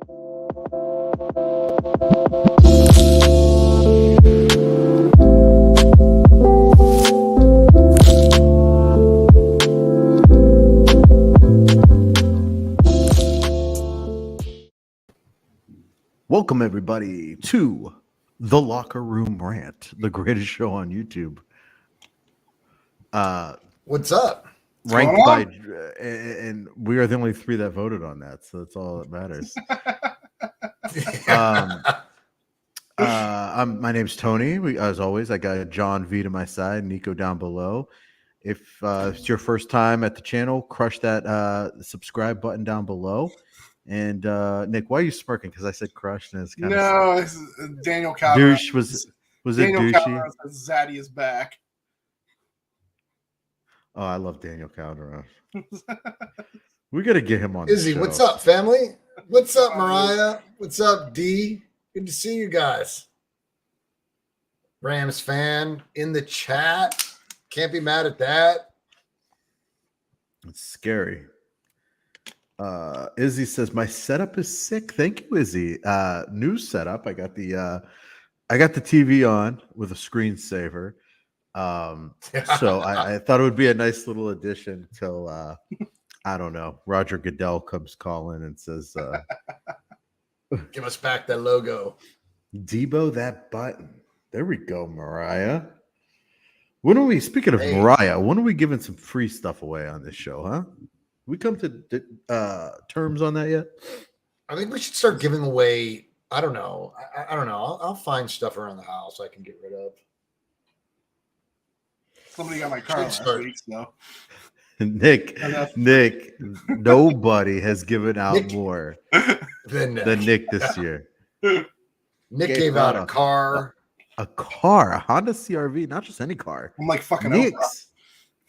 Welcome, everybody, to The Locker Room Rant, the greatest show on YouTube. What's up? Ranked by, and we are the only three that voted on that, so that's all that matters. My name's Tony. As always, I got John V to my side, Nico down below. If it's your first time at the channel, crush that subscribe button down below. And Nick, why are you smirking? Because I said crushed, and it's kind of it's Daniel Calderon. Douche was Daniel it douchey? Zaddy is back. Oh, I love Daniel Calderon. We got to get him on. Izzy, the show. What's up, family? What's up, Mariah? What's up, D? Good to see you guys. Rams fan in the chat. Can't be mad at that. It's scary. Izzy says my setup is sick. Thank you, Izzy. New setup. I got the TV on with a screensaver. So I thought it would be a nice little addition till I don't know. Roger Goodell comes calling and says, "Give us back that logo, Debo, that button." There we go, Mariah. When are we? Speaking of Mariah, when are we giving some free stuff away on this show? Huh? We come to terms on that yet? I think we should start giving away. I don't know. I don't know. I'll find stuff around the house I can get rid of. Somebody got my car last week, so. Nick, nobody has given out more than Nick this year. Nick gave out a car. A car, a Honda CRV, not just any car. I'm like fucking Nick's.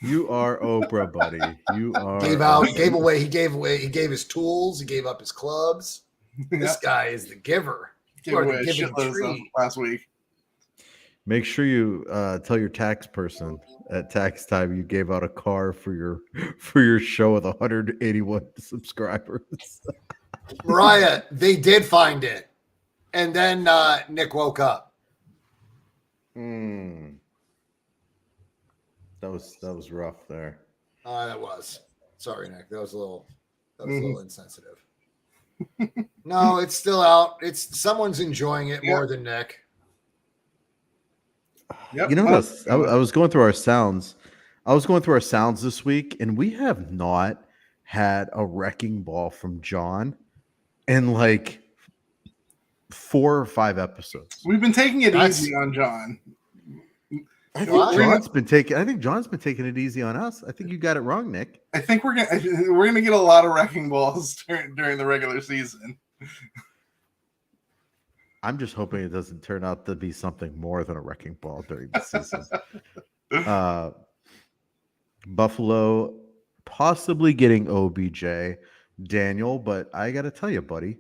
You are Oprah, buddy. You are. Gave away. He gave his tools. He gave up his clubs. This guy is the giver. Gave away a shitload last week. Make sure you tell your tax person at tax time you gave out a car for your show with 181 subscribers. Mariah, they did find it, and then Nick woke up. That was rough there. That was. Sorry, Nick. That was a little insensitive. No, it's still out. Someone's enjoying it more than Nick. Yep. You know what? I was going through our sounds. I was going through our sounds this week, and we have not had a wrecking ball from John in like 4 or 5 episodes. We've been taking it easy on John. I think John's been taking it easy on us. I think you got it wrong, Nick. I think we're gonna get a lot of wrecking balls during the regular season. I'm just hoping it doesn't turn out to be something more than a wrecking ball during the season. Buffalo possibly getting OBJ, Daniel, but I got to tell you, buddy,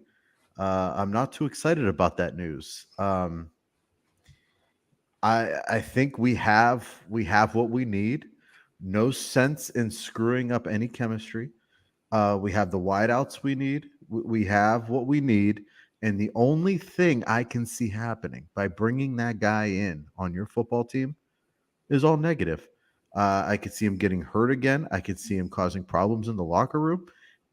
I'm not too excited about that news. I think we have what we need. No sense in screwing up any chemistry. We have the wideouts we need. We have what we need. And the only thing I can see happening by bringing that guy in on your football team is all negative. I could see him getting hurt again. I could see him causing problems in the locker room.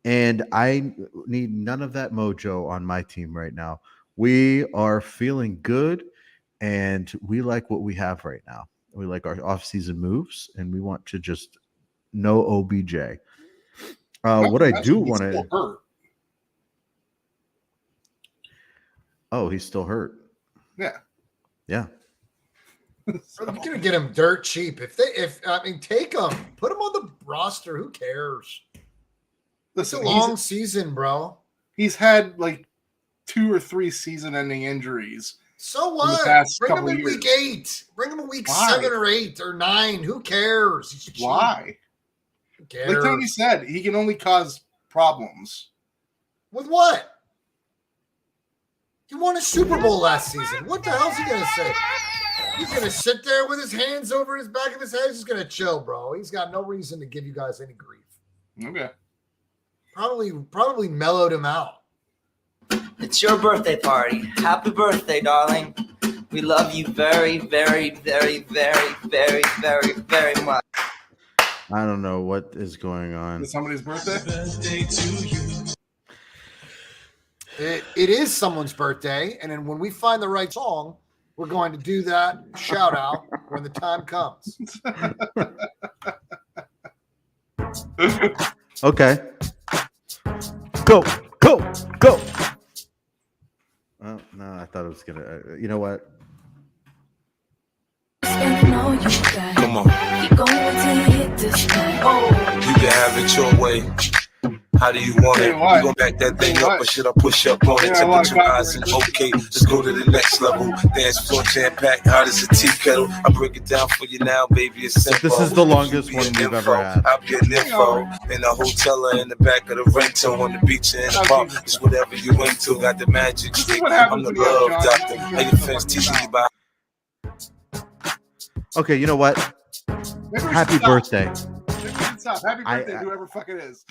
And I need none of that mojo on my team right now. We are feeling good, and we like what we have right now. We like our offseason moves, and we want to just no OBJ. What I do want to... Oh, he's still hurt. Yeah. I'm gonna get him dirt cheap. Take him, put him on the roster. Who cares? It's a long season, bro. He's had like 2 or 3 season-ending injuries. So what? Bring him in week 8. Bring him in week 7 or 8 or 9. Who cares? Why? Who cares? Like Tony said, he can only cause problems. With what? He won a Super Bowl last season. What the hell is he going to say? He's going to sit there with his hands over his back of his head. He's just going to chill, bro. He's got no reason to give you guys any grief. Okay. Probably mellowed him out. It's your birthday party. Happy birthday, darling. We love you very, very, very, very, very, very, very much. I don't know what is going on. Is somebody's birthday? It is someone's birthday, and then when we find the right song, we're going to do that shout out when the time comes. Okay. Go. Oh, no, I thought it was going to. You know what? Come on. Keep going till you hit this spot. You can have it your way. How do you want it? You gon' back that thing up, or should I push up on it? Temperature rising, okay, let's go to the next level. Dance floor jam packed, hot as a tea kettle. I break it down for you now, baby. It's simple. This is the longest one we've ever had. I'll be an info in a hotel or in the back of the rental, on the beach or in the park. It's whatever you into. Got the magic stick. I'm the love doctor. How your fans teaching you about. Okay, you know what? Happy birthday. Happy birthday, whoever fuck it is.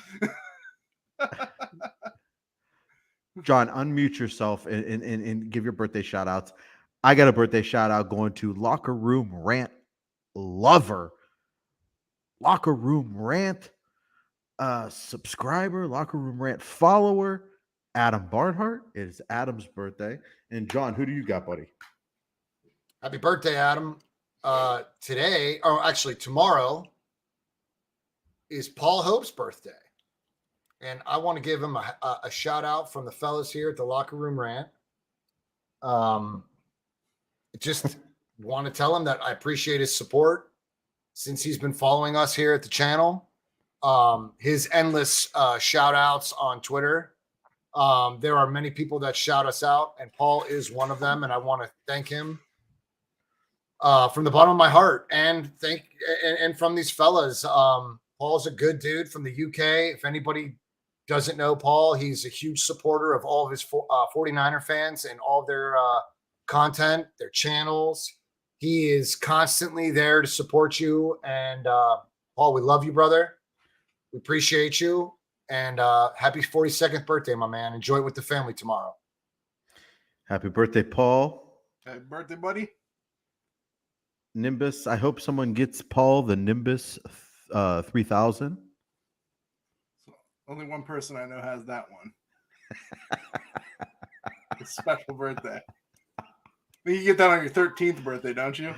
John, unmute yourself and give your birthday shout outs. I got a birthday shout out going to Locker Room Rant Lover, Locker Room Rant subscriber, Locker Room Rant follower, Adam Barnhart. It is Adam's birthday. And John, who do you got, buddy? Happy birthday, Adam. Today, or actually tomorrow, is Paul Hope's birthday. And I want to give him a shout out from the fellas here at the Locker Room Rant. Just want to tell him that I appreciate his support since he's been following us here at the channel. His endless shout outs on Twitter. There are many people that shout us out, and Paul is one of them. And I want to thank him from the bottom of my heart, and from these fellas. Paul's a good dude from the UK. If anybody doesn't know Paul, he's a huge supporter of all of his 49er fans and all of their content, their channels. He is constantly there to support you. And Paul, we love you, brother. We appreciate you. And happy 42nd birthday, my man. Enjoy it with the family tomorrow. Happy birthday, Paul. Happy birthday, buddy. Nimbus. I hope someone gets Paul the Nimbus 3000. Only one person I know has that one. It's a special birthday. You get that on your 13th birthday, don't you?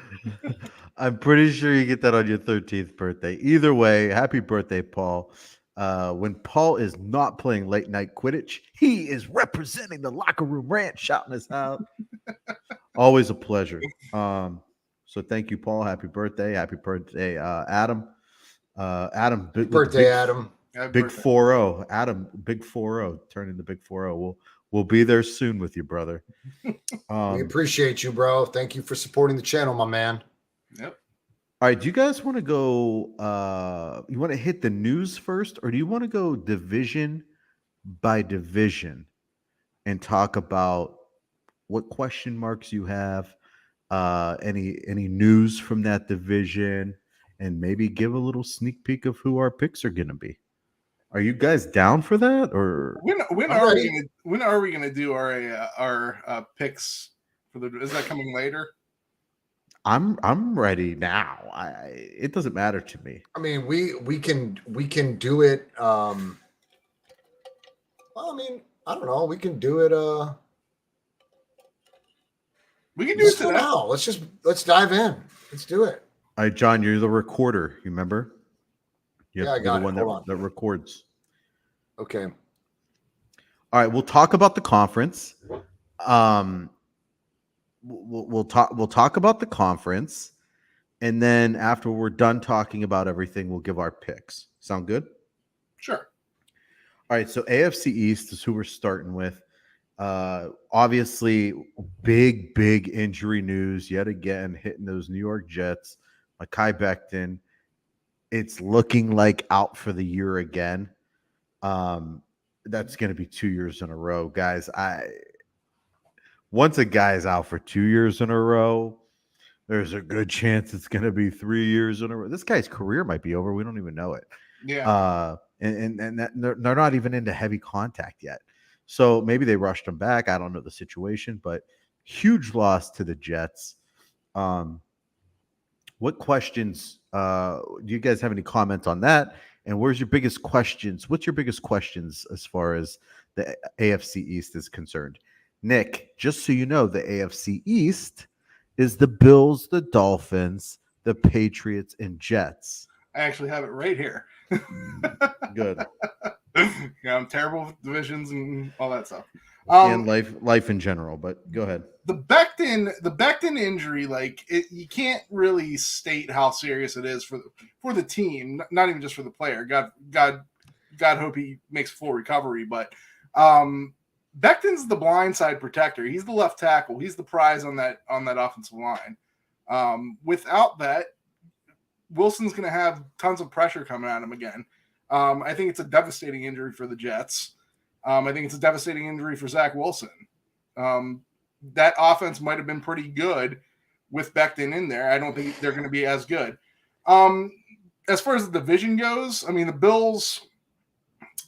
I'm pretty sure you get that on your 13th birthday. Either way, happy birthday, Paul. When Paul is not playing late night Quidditch, he is representing the Locker Room Rant, shouting us out. Always a pleasure. So thank you, Paul. Happy birthday. Happy birthday, Adam. Adam. Happy birthday, Adam. Big 4-0. Adam, big 4-0. Turn into big 4-0. We'll be there soon with you, brother. We appreciate you, bro. Thank you for supporting the channel, my man. Yep. All right. Do you guys want to go? You want to hit the news first, or do you want to go division by division and talk about what question marks you have? Any news from that division, and maybe give a little sneak peek of who our picks are going to be. Are you guys down for that? Or when are we gonna do our picks for the? Is that coming later? I'm ready now. It doesn't matter to me. I mean, we can do it. Well, I mean, I don't know. We can do it. We can do it today. Now. Let's dive in. Let's do it. All right, John, you're the recorder. You remember? Yeah, I got the one Hold that records. Okay. All right, we'll talk about the conference. We'll talk about the conference, and then after we're done talking about everything, we'll give our picks. Sound good? Sure. All right, so AFC East is who we're starting with. Obviously, big injury news yet again hitting those New York Jets. Mekhi Becton, it's looking like out for the year again. That's going to be 2 years in a row, guys. Once a guy's out for 2 years in a row, there's a good chance it's going to be 3 years in a row. This guy's career might be over. We don't even know it. Yeah. And they're not even into heavy contact yet. So maybe they rushed him back. I don't know the situation, but huge loss to the Jets. What questions do you guys have any comments on that? And where's your biggest questions? What's your biggest questions as far as the AFC East is concerned? Nick, just so you know, the AFC East is the Bills, the Dolphins, the Patriots, and Jets. I actually have it right here. Good. Yeah, I'm terrible with divisions and all that stuff. And life in general, but go ahead. The Becton injury, you can't really state how serious it is for the team, not even just for the player. God hope he makes full recovery. But Becton's the blindside protector. He's the left tackle. He's the prize on that offensive line. Without that, Wilson's going to have tons of pressure coming at him again. I think it's a devastating injury for the Jets. I think it's a devastating injury for Zach Wilson. That offense might have been pretty good with Becton in there. I don't think they're going to be as good. As far as the division goes, I mean, the Bills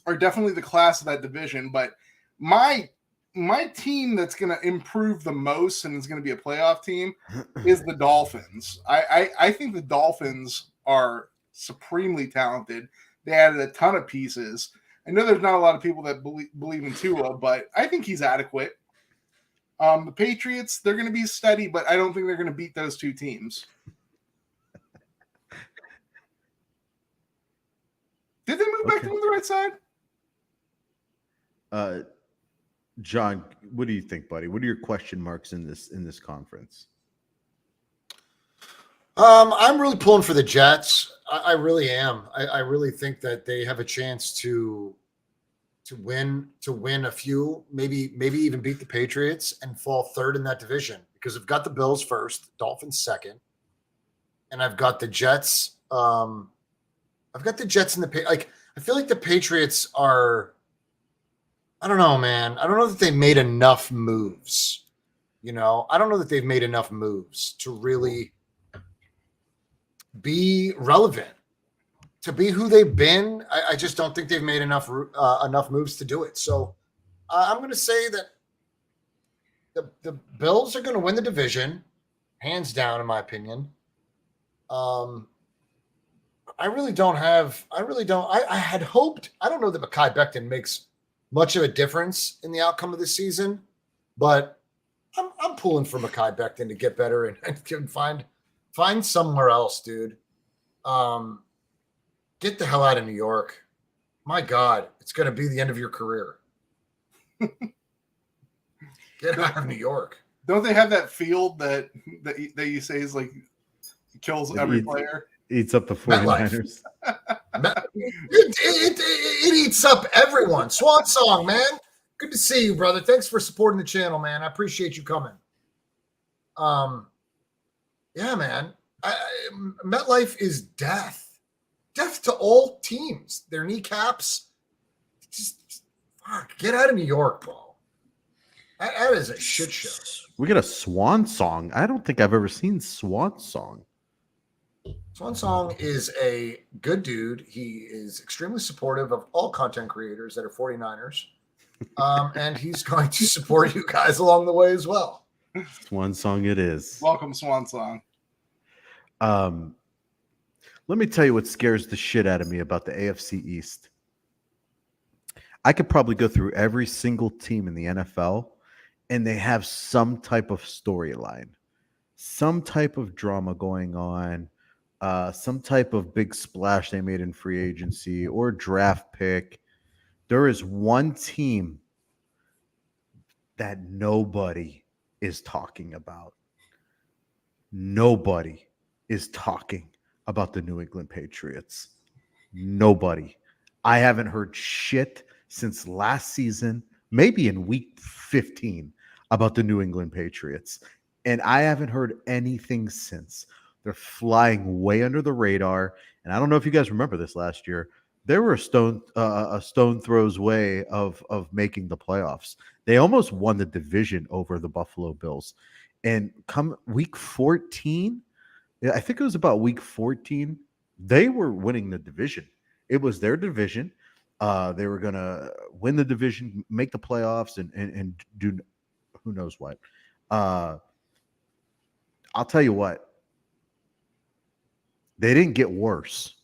are definitely the class of that division, but my team that's going to improve the most and is going to be a playoff team is the Dolphins. I think the Dolphins are supremely talented. They added a ton of pieces. I know there's not a lot of people that believe in Tua, but I think he's adequate. The Patriots, they're going to be steady, but I don't think they're going to beat those two teams. Did they move back to the right side? John, what do you think, buddy? What are your question marks in this conference? I'm really pulling for the Jets. I really am. I really think that they have a chance to win a few, maybe even beat the Patriots and fall third in that division, because I've got the Bills first, Dolphins second, and I've got the Jets. I've got the Jets in the I feel like the Patriots are. I don't know, man. I don't know that they made enough moves. I don't know that they've made enough moves to really be relevant, to be who they've been. I just don't think they've made enough moves to do it. So I'm going to say that the Bills are going to win the division, hands down, in my opinion. I had hoped. I don't know that Mekhi Becton makes much of a difference in the outcome of the season, but I'm pulling for Mekhi Becton to get better and find somewhere else, dude. Get the hell out of New York. My God, it's going to be the end of your career. Get out of New York. Don't they have that field that you say is kills every player? Eats up the 49ers. It eats up everyone. Swan song, man. Good to see you, brother. Thanks for supporting the channel, man. I appreciate you coming. Yeah, man. MetLife is death to all teams. Their kneecaps. Just fuck. Get out of New York, bro. That is a shit show. We got a Swan Song. I don't think I've ever seen Swan Song. Swan Song is a good dude. He is extremely supportive of all content creators that are 49ers. And he's going to support you guys along the way as well. Swan Song it is. Welcome, Swan Song. Let me tell you what scares the shit out of me about the AFC East. I could probably go through every single team in the NFL, and they have some type of storyline, some type of drama going on, some type of big splash they made in free agency or draft pick. There is one team that nobody is talking about. Nobody is talking about the New England Patriots. Nobody. I haven't heard shit since last season, maybe in week 15, about the New England Patriots. And I haven't heard anything since. They're flying way under the radar. And I don't know if you guys remember this last year. They were a stone throws away of making the playoffs. They almost won the division over the Buffalo Bills. And come week 14, I think it was about week 14, they were winning the division. It was their division. They were going to win the division, make the playoffs, and do who knows what. I'll tell you what. They didn't get worse.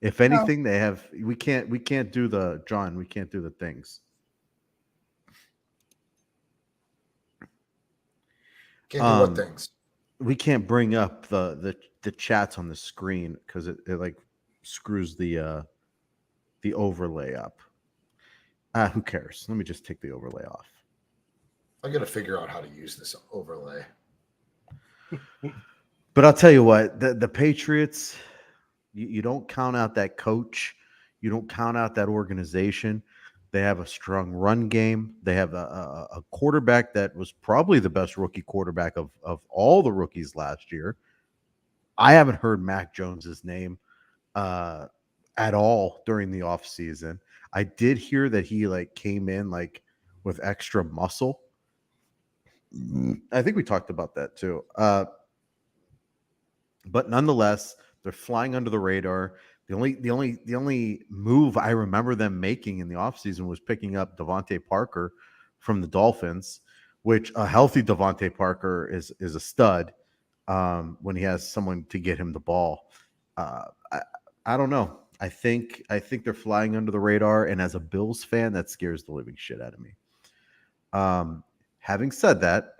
If anything, they have. We can't do the John. We can't do the things. Can't do what things? We can't bring up the chats on the screen because it like screws the overlay up. Who cares? Let me just take the overlay off. I got to figure out how to use this overlay. But I'll tell you what, the Patriots, you don't count out that coach. You don't count out that organization. They have a strong run game. They have a quarterback that was probably the best rookie quarterback of all the rookies last year. I haven't heard Mac Jones's name at all during the offseason. I did hear that he came in with extra muscle. I think we talked about that too. But nonetheless, they're flying under the radar. The only move I remember them making in the offseason was picking up Devontae Parker from the Dolphins, which a healthy Devontae Parker is a stud when he has someone to get him the ball. I don't know. I think they're flying under the radar, and as a Bills fan, that scares the living shit out of me. Having said that,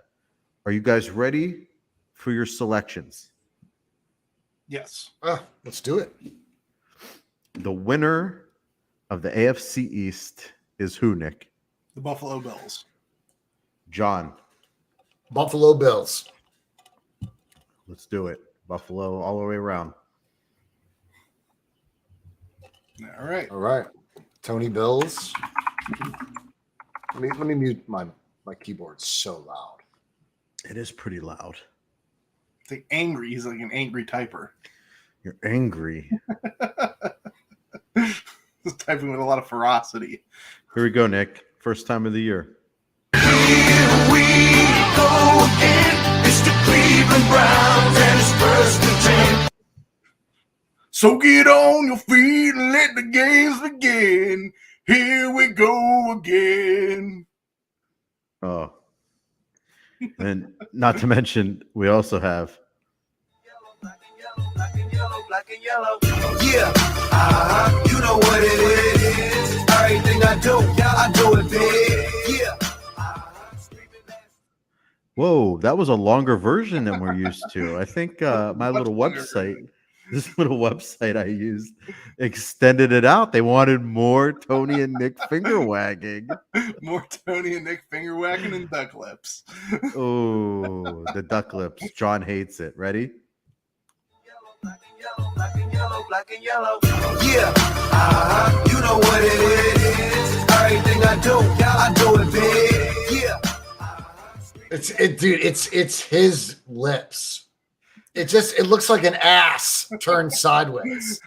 are you guys ready for your selections? Yes. Let's do it. The winner of the AFC East is who, Nick? The Buffalo Bills. John. Buffalo Bills. Let's do it. Buffalo all the way around. All right. All right. Tony Bills. Let me mute my keyboard. So loud. It is pretty loud. It's like angry. He's like an angry typer. You're angry. He's typing with a lot of ferocity. Here we go, Nick. First time of the year. Here we go again. It's the Cleveland Browns and it's first and 10. So get on your feet and let the games begin. Here we go again. Oh. And not to mention, we also have Black and yellow. Yeah, you know what it is. Everything I do it big. Yeah. Whoa, that was a longer version than we're used to. I think my little website, this little website I used, extended it out. They wanted more Tony and Nick finger wagging. More Tony and Nick finger wagging and duck lips. Oh, the duck lips. John hates it. Ready? Black and yellow. Yeah, you know what it is. Everything I do it big. Yeah. It's his lips. It looks like an ass turned sideways.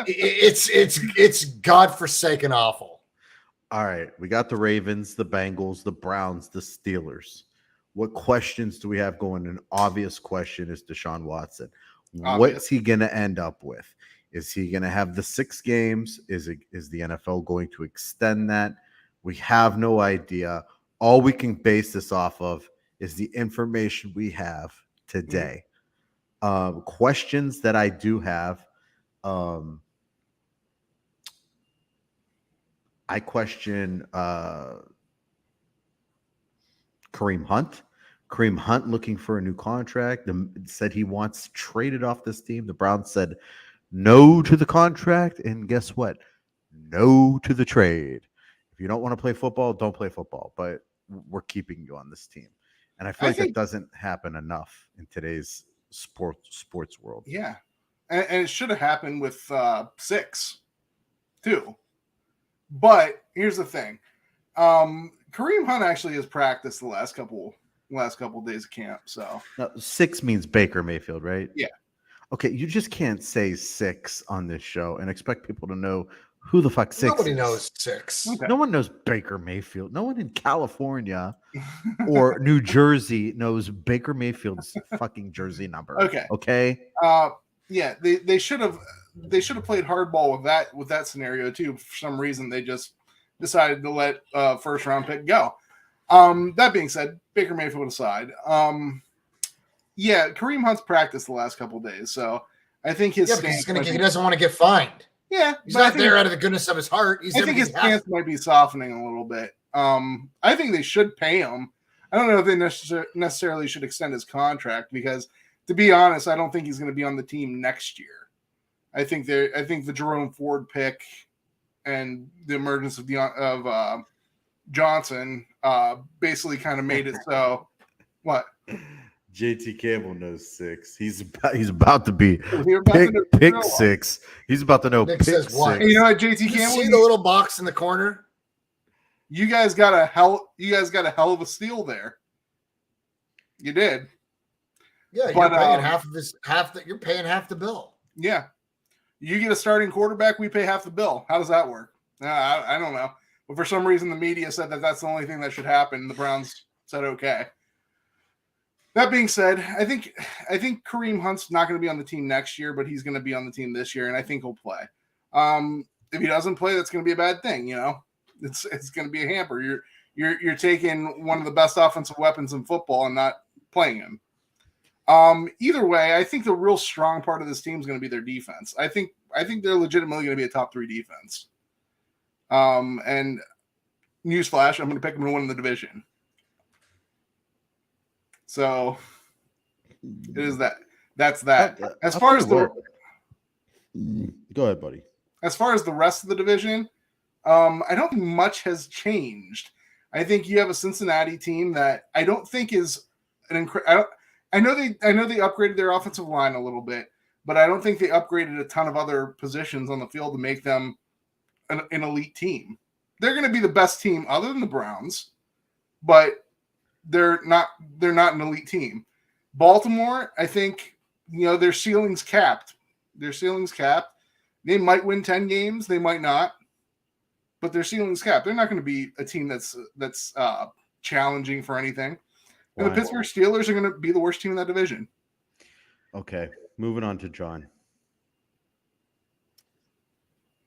It's godforsaken awful. All right, we got the Ravens, the Bengals, the Browns, the Steelers. What questions do we have going? An obvious question is Deshaun Watson. What's he going to end up with? Is he going to have the 6 games? Is the NFL going to extend that? We have no idea. All we can base this off of is the information we have today. Questions that I do have. I question Kareem Hunt. Kareem Hunt looking for a new contract. Said he wants traded off this team. The Browns said no to the contract. And guess what? No to the trade. If you don't want to play football, don't play football. But we're keeping you on this team. And I feel like that doesn't happen enough in today's sports world. Yeah. And it should have happened with 6 too. But here's the thing. Kareem Hunt actually has practiced the last couple days of camp. So now, 6 means Baker Mayfield, right? Yeah. Okay, you just can't say 6 on this show and expect people to know who the fuck 6 Nobody is. knows 6. Okay. No one knows Baker Mayfield. No one in California or New Jersey knows Baker Mayfield's fucking jersey number. Okay. Okay. Yeah, they should have they should have played hardball with that scenario too. For some reason, they just decided to let first round pick go. That being said, Baker Mayfield aside, yeah, Kareem Hunt's practiced the last couple of days, so I think his because he doesn't want to get fined. Yeah, he's not there out of the goodness of his heart. I think his stance might be softening a little bit. I think they should pay him. I don't know if they necessarily should extend his contract because, to be honest, I don't think he's going to be on the team next year. I think the Jerome Ford pick and the emergence of Johnson basically kind of made it so. What? JT Campbell knows 6. He's about to be pick 6. He's about to know Nick pick says 6. what? Hey, you know what, JT Campbell? See the little box in the corner? You guys got a hell of a steal there. You did. Yeah, you're paying you're paying half the bill. Yeah. You get a starting quarterback, we pay half the bill. How does that work? I don't know. But for some reason, the media said that that's the only thing that should happen. The Browns said okay. That being said, I think Kareem Hunt's not going to be on the team next year, but he's going to be on the team this year, and I think he'll play. If he doesn't play, that's going to be a bad thing. You know, it's going to be a hamper. You're taking one of the best offensive weapons in football and not playing him. Either way, I think the real strong part of this team is going to be their defense. I think they're legitimately going to be a top 3 defense. And newsflash, I'm going to pick them to win the division. So it is that. That's that. As far as go ahead, buddy. As far as the rest of the division, I don't think much has changed. I think you have a Cincinnati team that I don't think is an I know they upgraded their offensive line a little bit, but I don't think they upgraded a ton of other positions on the field to make them an elite team. They're going to be the best team other than the Browns, but they're not an elite team. Baltimore, I think, their ceiling's capped. They might win 10 games, they might not, but their ceiling's capped. They're not going to be a team that's challenging for anything. And the Pittsburgh Steelers are going to be the worst team in that division. Okay, moving on to John.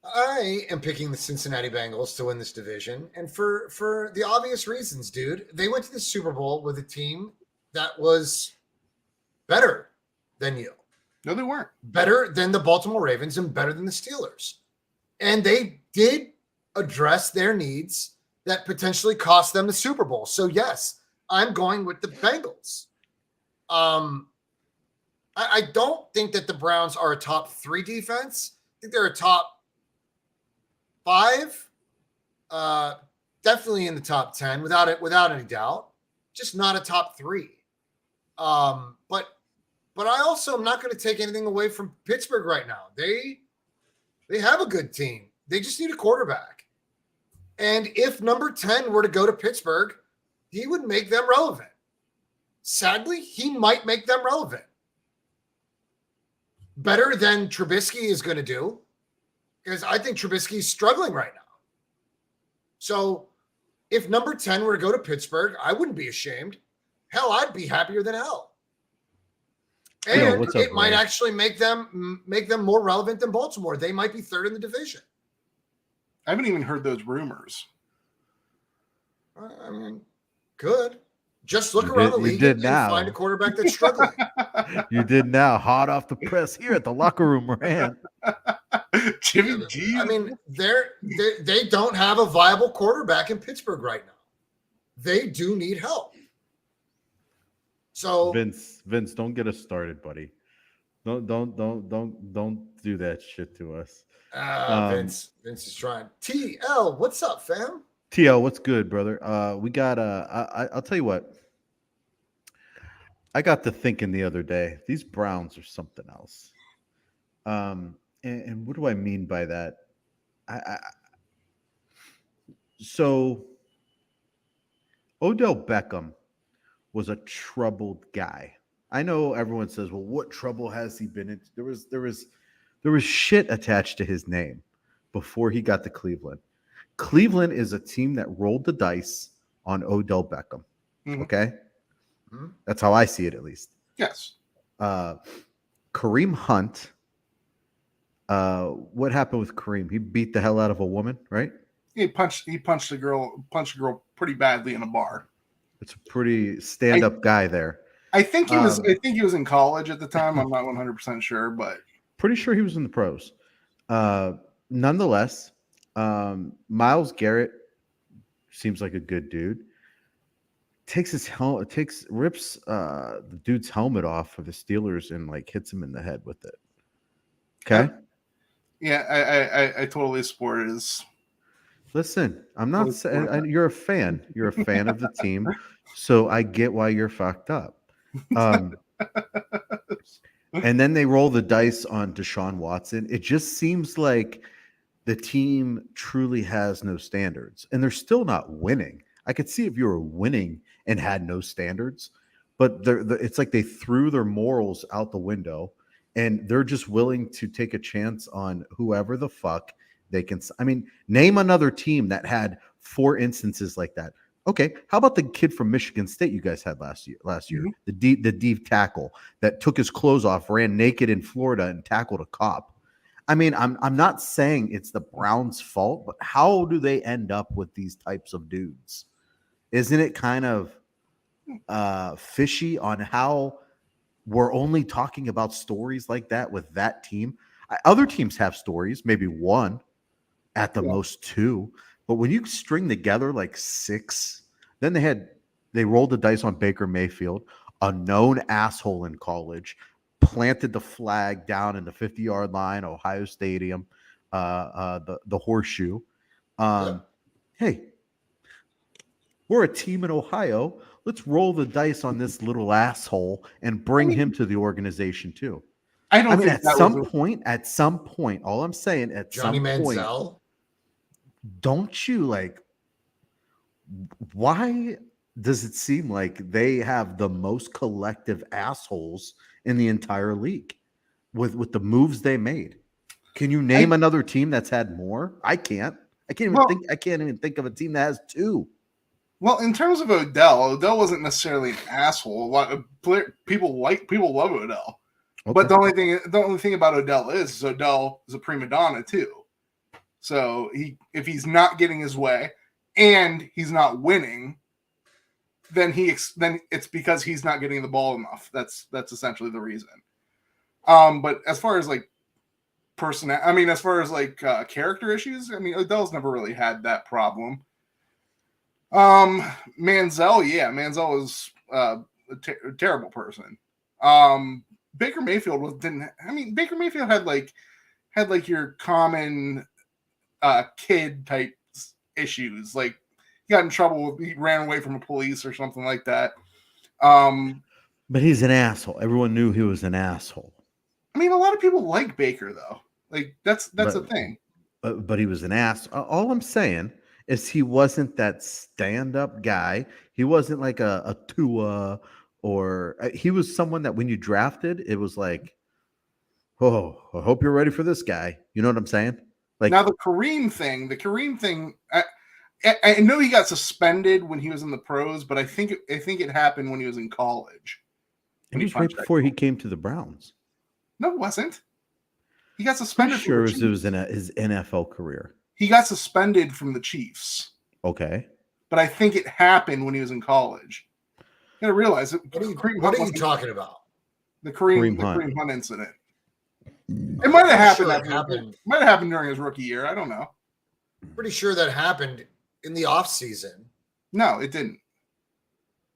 I am picking the Cincinnati Bengals to win this division, and for the obvious reasons, dude. They went to the Super Bowl with a team that was better than you. No, they weren't. Better than the Baltimore Ravens and better than the Steelers. And they did address their needs that potentially cost them the Super Bowl. So, yes, I'm going with the Bengals. I don't think that the Browns are a top 3 defense. I think they're a top 5, definitely in the top 10 without any doubt, just not a top 3. But I also am not going to take anything away from Pittsburgh right now. They have a good team. They just need a quarterback. And if number 10 were to go to Pittsburgh, he would make them relevant. Sadly, he might make them relevant. Better than Trubisky is going to do. Because I think Trubisky is struggling right now. So if number 10 were to go to Pittsburgh, I wouldn't be ashamed. Hell, I'd be happier than hell. And it might actually make them more relevant than Baltimore. They might be 3rd in the division. I haven't even heard those rumors. I mean, good. Just look around the league and find a quarterback that's struggling. You did now. Hot off the press here at the locker room rant. Jimmy G. I mean, they don't have a viable quarterback in Pittsburgh right now. They do need help. So Vince, don't get us started, buddy. Don't do that shit to us. Vince is trying. TL, what's up, fam? TL, what's good, brother? We got I'll tell you what. I got to thinking the other day. These Browns are something else. And what do I mean by that? So Odell Beckham was a troubled guy. I know everyone says, "Well, what trouble has he been in?" There was shit attached to his name before he got to Cleveland. Cleveland is a team that rolled the dice on Odell Beckham. Mm-hmm. Okay, that's how I see it, at least. Yes. Kareem Hunt What happened with Kareem? He beat the hell out of a woman, right? He punched a girl pretty badly in a bar. It's a pretty stand-up guy there. I think he was in college at the time. I'm not 100% sure, but pretty sure he was in the pros. Nonetheless, Myles Garrett seems like a good dude. Rips the dude's helmet off for the Steelers and like hits him in the head with it. Okay. Yeah, I totally support his. Listen, I'm not saying you're a fan. You're a fan of the team, so I get why you're fucked up. And then they roll the dice on Deshaun Watson. It just seems like the team truly has no standards, and they're still not winning. I could see if you were winning and had no standards, but it's like they threw their morals out the window, and they're just willing to take a chance on whoever the fuck they can. I mean, name another team that had 4 instances like that. Okay, how about the kid from Michigan State you guys had last year? Mm-hmm. The deep tackle that took his clothes off, ran naked in Florida, and tackled a cop. I mean, I'm not saying it's the Browns' fault, but how do they end up with these types of dudes? Isn't it kind of fishy on how we're only talking about stories like that with that team? Other teams have stories, maybe 1, at the most 2. But when you string together like 6, then they rolled the dice on Baker Mayfield, a known asshole in college, planted the flag down in the 50-yard line, Ohio Stadium, the horseshoe. Hey, we're a team in Ohio. Let's roll the dice on this little asshole and bring him to the organization too. I mean, at some point, all I'm saying, at Johnny some Manziel. point, don't you like? Why does it seem like they have the most collective assholes in the entire league with the moves they made? Can you name another team that's had more? I can't. I can't even think of a team that has 2. Well, in terms of Odell wasn't necessarily an asshole. A lot of people love Odell. Okay. But the only thing about Odell is Odell is a prima donna too. So if he's not getting his way and he's not winning, then it's because he's not getting the ball enough. That's essentially the reason. But as far as like character issues, I mean, Odell's never really had that problem. Manziel was a terrible person. Baker Mayfield Baker Mayfield had your common kid type issues. Like he got in trouble, he ran away from a police or something like that. But he's an asshole. Everyone knew he was an asshole. I mean, a lot of people like Baker though. Like that's the thing. But he was an ass. All I'm saying is he wasn't that stand-up guy. He wasn't like a Tua, or he was someone that when you drafted, it was like, oh, I hope you're ready for this guy. You know what I'm saying? Like now the Kareem thing. I know he got suspended when he was in the pros, but I think it happened when he was in college. It was right before he came to the Browns. No, it wasn't. He got suspended. I'm sure it was in his NFL career. He got suspended from the Chiefs. Okay. But I think it happened when he was in college. You gotta realize it. What are you talking about? The Kareem Hunt incident. It might have happened. Might have happened during his rookie year. I don't know. Pretty sure that happened in the off season. No, it didn't.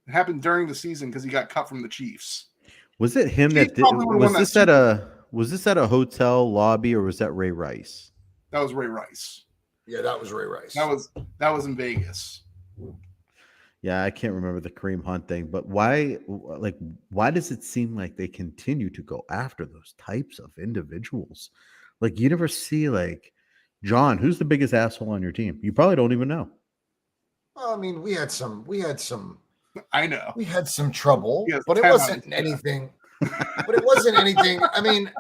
It happened during the season because he got cut from the Chiefs. Was it him that did? Was this at a hotel lobby or was that Ray Rice? That was Ray Rice. Yeah, that was Ray Rice. That was in Vegas. Yeah, I can't remember the Kareem Hunt thing, but why does it seem like they continue to go after those types of individuals? Like you never see like John, who's the biggest asshole on your team? You probably don't even know. Well, I mean, we had some. I know we had some trouble, but it wasn't anything. But it wasn't anything. I mean,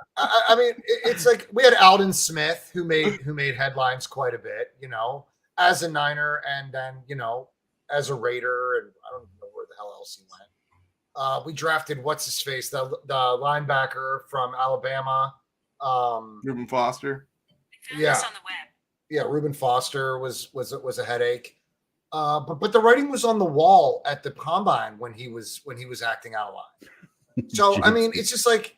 it's like we had Alden Smith who made headlines quite a bit, you know, as a Niner and then, you know, as a Raider, and I don't even know where the hell else he went. We drafted what's his face, the linebacker from Alabama. Reuben Foster. Yeah. Yeah, Reuben Foster was a headache. But the writing was on the wall at the combine when he was acting out of line. So I mean, it's just like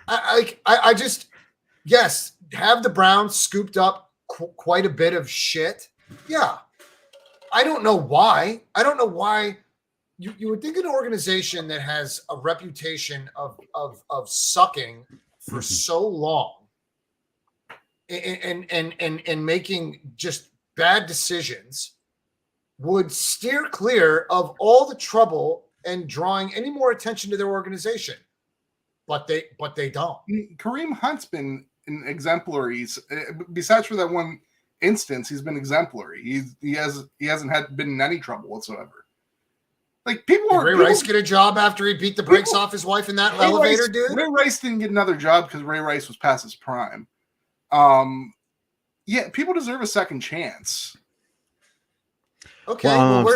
I just yes, have the Browns scooped up quite a bit of shit. Yeah, I don't know why. You would think an organization that has a reputation of sucking for so long and making just bad decisions would steer clear of all the trouble and drawing any more attention to their organization. But they don't. Kareem Hunt's been an exemplary. Besides for that one instance, he's been exemplary. He hasn't been in any trouble whatsoever. Like Did Ray Rice get a job after he beat the brakes off his wife in that elevator, dude? Ray Rice didn't get another job because Ray Rice was past his prime. Yeah, people deserve a second chance. Okay, all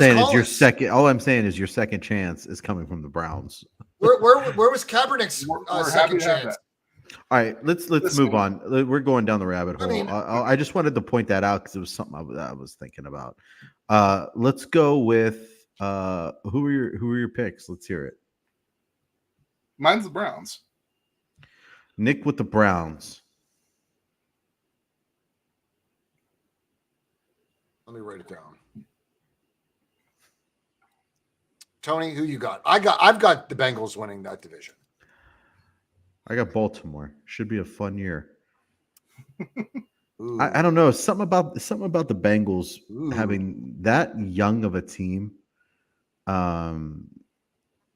I'm saying is your second chance is coming from the Browns. Where was Kaepernick's second chance? All right, let's move on. We're going down the rabbit hole. I just wanted to point that out because it was something I was thinking about. Let's go with who are your picks? Let's hear it. Mine's the Browns. Nick with the Browns. Let me write it down. Tony, who you got? I've got the Bengals winning that division. I got Baltimore. Should be a fun year. I don't know. Something about the Bengals having that young of a team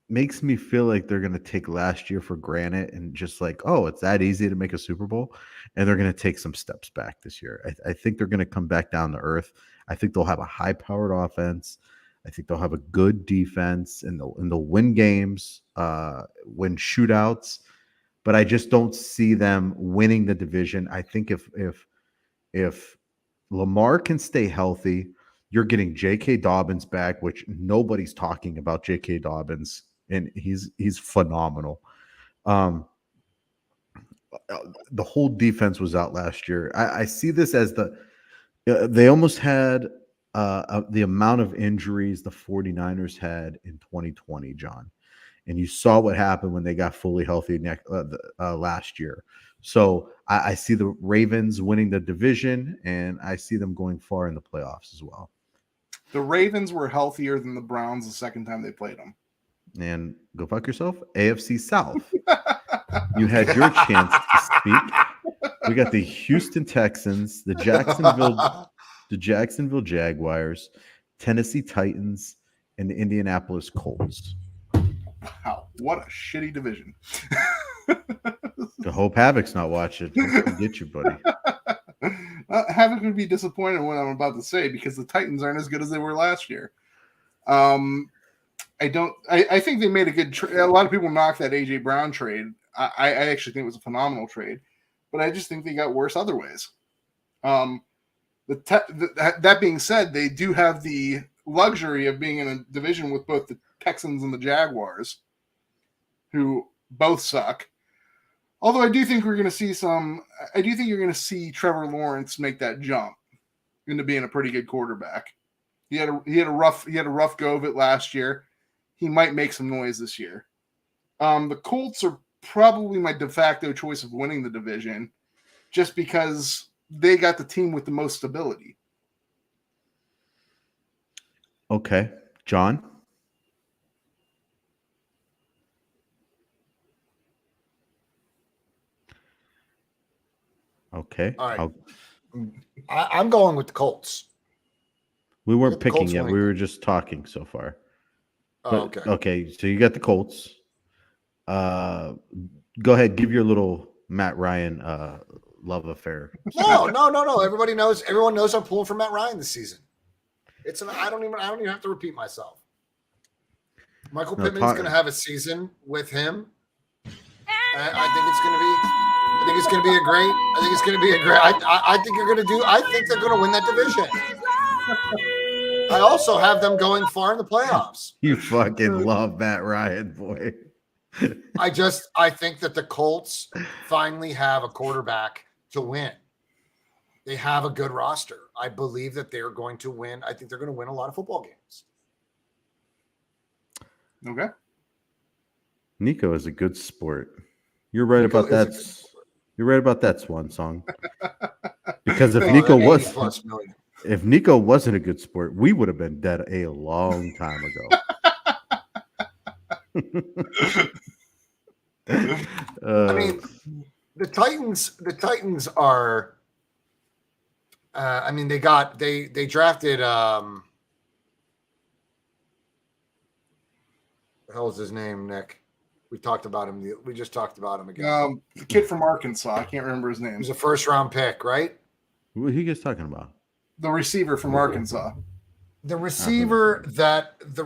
makes me feel like they're going to take last year for granted and just like, oh, it's that easy to make a Super Bowl. And they're going to take some steps back this year. I think they're going to come back down to earth. I think they'll have a high-powered offense. I think they'll have a good defense and they'll win games, win shootouts. But I just don't see them winning the division. I think if Lamar can stay healthy, you're getting J.K. Dobbins back, which nobody's talking about J.K. Dobbins, and he's phenomenal. The whole defense was out last year. I see this as they almost had the amount of injuries the 49ers had in 2020, John. And you saw what happened when they got fully healthy last year. So I see the Ravens winning the division, and I see them going far in the playoffs as well. The Ravens were healthier than the Browns the second time they played them. And go fuck yourself. AFC South. You had your chance to speak. We got the Houston Texans, the Jacksonville Jaguars, Tennessee Titans, and the Indianapolis Colts. Wow, what a shitty division. I hope Havoc's not watching. Get you, buddy. Havoc would be disappointed in what I'm about to say because the Titans aren't as good as they were last year. I think they made a good trade. A lot of people knocked that AJ Brown trade. I actually think it was a phenomenal trade, but I just think they got worse other ways. That being said, they do have the luxury of being in a division with both the Texans and the Jaguars, who both suck. Although I do think you're going to see Trevor Lawrence make that jump into being a pretty good quarterback. He had a rough go of it last year. He might make some noise this year. The Colts are probably my de facto choice of winning the division, just because they got the team with the most stability. Okay, John. Okay. All right. I'm going with the Colts. We weren't picking yet. We were just talking so far. Okay. Okay. So you got the Colts. Go ahead. Give your little Matt Ryan love affair. No. Everyone knows I'm pulling for Matt Ryan this season. I don't even have to repeat myself. Michael Pittman's going to have a season with him. I think it's going to be a great. I think they're going to win that division. I also have them going far in the playoffs. You fucking love Matt Ryan, boy. I think that the Colts finally have a quarterback to win. They have a good roster. I believe that they're going to win. I think they're going to win a lot of football games. Okay. Nico is a good sport. You're right about that. You're right about that, Swan Song. Because if Nico wasn't a good sport, we would have been dead a long time ago. I mean, the Titans are. I mean, they drafted. The hell is his name, Nick? We talked about him. We just talked about him again. The kid from Arkansas. I can't remember his name. He was a first-round pick, right? Who are you guys talking about? The receiver from Arkansas. The receiver that the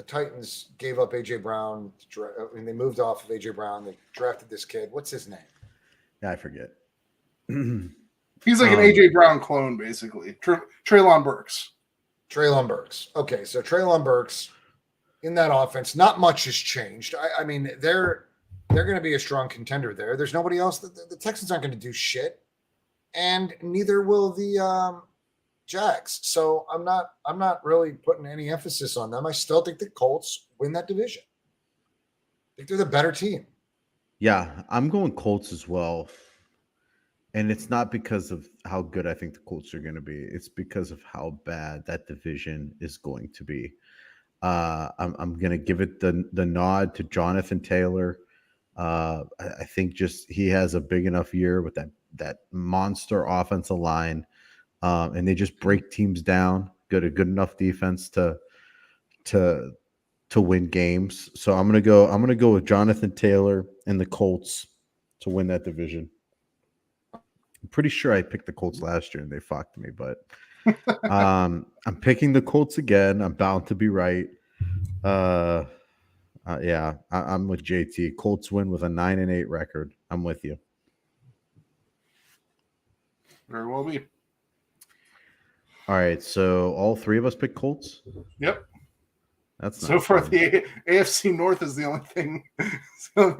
Titans gave up AJ Brown. They moved off of AJ Brown. They drafted this kid. What's his name? Yeah, I forget. He's like an AJ Brown clone, basically. Treylon Burks. Treylon Burks. Okay, so Treylon Burks in that offense, not much has changed. I mean, they're going to be a strong contender there. There's nobody else. The Texans aren't going to do shit, and neither will the Jags. So I'm not really putting any emphasis on them. I still think the Colts win that division. I think they're the better team. Yeah, I'm going Colts as well. And it's not because of how good I think the Colts are going to be. It's because of how bad that division is going to be. I'm going to give it the nod to Jonathan Taylor. I think just he has a big enough year with that monster offensive line, and they just break teams down. Got a good enough defense to win games. So I'm gonna go with Jonathan Taylor and the Colts to win that division. I'm pretty sure I picked the Colts last year and they fucked me, but I'm picking the Colts again. I'm bound to be right. Yeah, I'm with JT. Colts win with a 9-8 record. I'm with you. Very well be. All right, so all three of us pick Colts. Yep. That's so far the AFC North is the only thing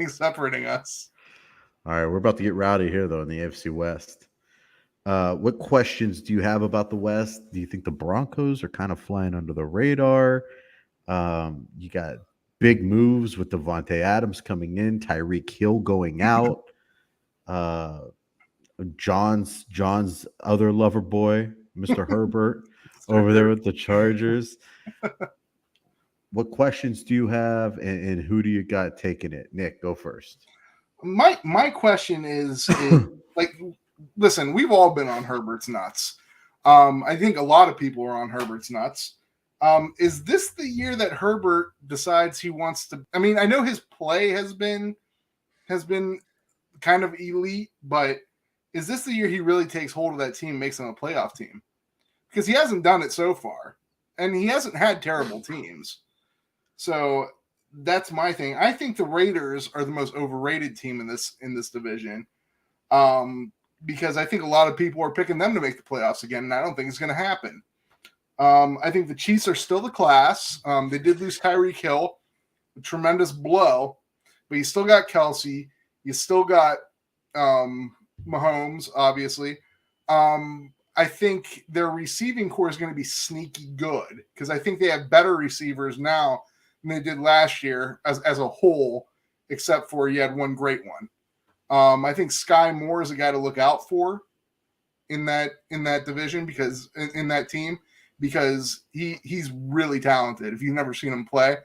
separating us. All right, we're about to get rowdy here though in the AFC West. What questions do you have about the West? Do you think the Broncos are kind of flying under the radar? You got big moves with Devontae Adams coming in, Tyreek Hill going out, John's other lover boy, Mr. Herbert, over there with the Chargers. What questions do you have, and who do you got taking it? Nick, go first. My question is like, listen, we've all been on Herbert's nuts. I think a lot of people are on Herbert's nuts. Is this the year that Herbert decides he wants to? I mean, I know his play has been kind of elite, but is this the year he really takes hold of that team and makes them a playoff team? Because he hasn't done it so far, and he hasn't had terrible teams. So that's my thing. I think the Raiders are the most overrated team in this division, because I think a lot of people are picking them to make the playoffs again, and I don't think it's going to happen. I think the Chiefs are still the class. They did lose Tyreek Hill, a tremendous blow, but you still got Kelsey. You still got Mahomes, obviously. I think their receiving core is going to be sneaky good because I think they have better receivers now than they did last year as a whole, except for you had one great one. I think Sky Moore is a guy to look out for in that division because in that team because he's really talented. If you've never seen him play,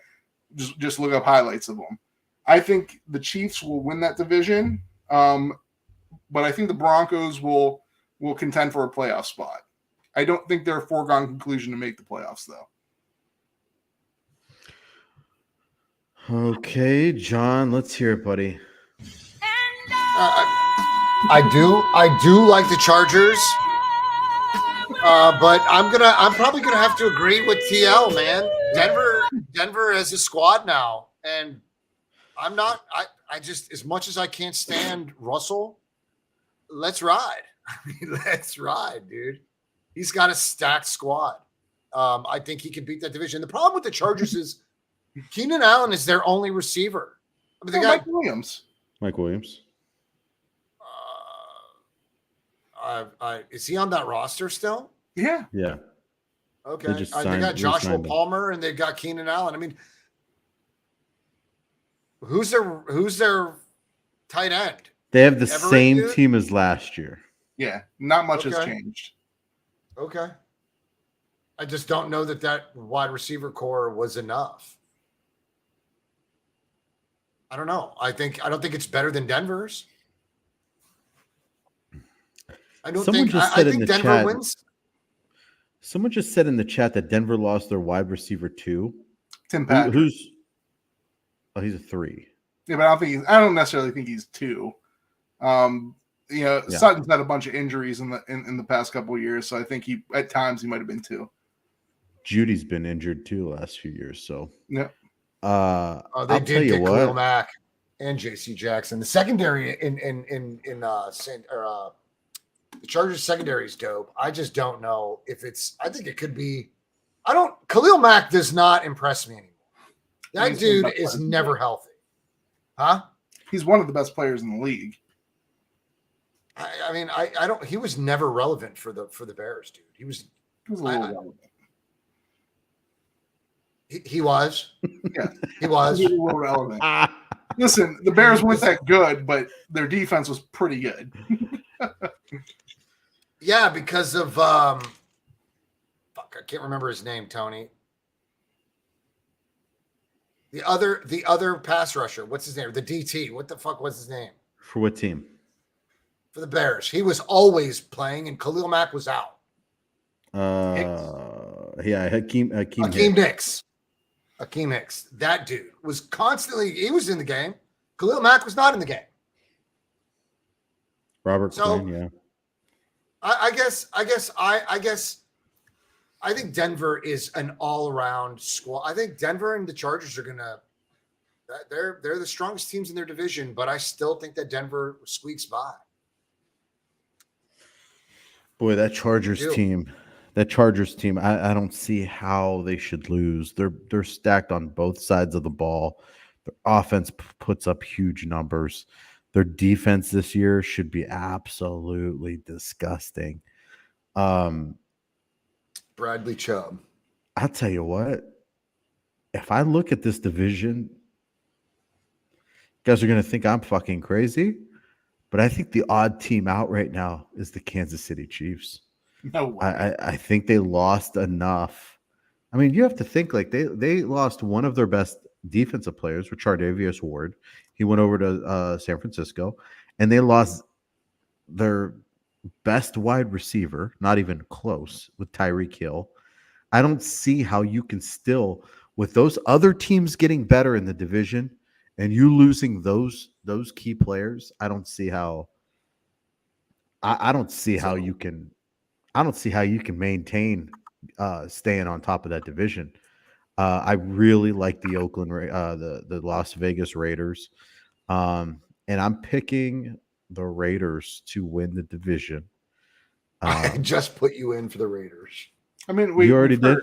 just look up highlights of him. I think the Chiefs will win that division, but I think the Broncos will contend for a playoff spot. I don't think they're a foregone conclusion to make the playoffs, though. Okay, John, let's hear it, buddy. I do like the Chargers, but I'm probably gonna have to agree with TL, man. Denver has a squad now, and I'm not. I just, as much as I can't stand Russell, let's ride. I mean, let's ride, dude. He's got a stacked squad. I think he can beat that division. The problem with the Chargers is Keenan Allen is their only receiver. I mean, Mike Williams. Mike Williams. Is he on that roster still? Yeah. Yeah. Okay. They They got Joshua re-signed him. Palmer and they've got Keenan Allen. I mean, who's their tight end? They have the Everett same did? team as last year. Yeah. Not much has Okay. changed. Okay. I just don't know that wide receiver core was enough. I don't know. I don't think it's better than Denver's. I think Denver chat, wins. Someone just said in the chat that Denver lost their wide receiver 2. Tim Patrick. He's a 3. Yeah, but I don't necessarily think he's 2. Sutton's had a bunch of injuries in the past couple of years, so I think at times he might have been 2. Judy's been injured too the last few years, so yeah. They did get Khalil Mack and J.C. Jackson. The secondary the Chargers secondary is dope. I just don't know if it's. I think it could be. Khalil Mack does not impress me anymore. That dude is never healthy. Huh? He's one of the best players in the league. I don't. He was never relevant for the Bears, dude. He was a little relevant. He was. Yeah, he was. He was a little relevant. Listen, the Bears weren't that good, but their defense was pretty good. Yeah, because of I can't remember his name, Tony. The other pass rusher, what's his name? The DT. What the fuck was his name? For what team? For the Bears. He was always playing, and Khalil Mack was out. Hakeem Nicks. Hakeem Hicks. That dude was constantly. He was in the game. Khalil Mack was not in the game. Robert Quinn, yeah. I think Denver is an all-around squad. I think Denver and the Chargers are they're the strongest teams in their division, but I still think that Denver squeaks by. Boy, that Chargers team, I don't see how they should lose. They're stacked on both sides of the ball. Their offense puts up huge numbers. Their defense this year should be absolutely disgusting. Bradley Chubb. I'll tell you what. If I look at this division, you guys are going to think I'm fucking crazy, but I think the odd team out right now is the Kansas City Chiefs. No way. I think they lost enough. I mean, you have to think like they lost one of their best defensive players, Richardavius Ward. He went over to San Francisco, and they lost their best wide receiver, not even close, with Tyreek Hill. I don't see how you can still, with those other teams getting better in the division and you losing those key players, I don't see how you can maintain staying on top of that division. I really like the the Las Vegas Raiders. And I'm picking the Raiders to win the division. I just put you in for the Raiders. I mean, you already did.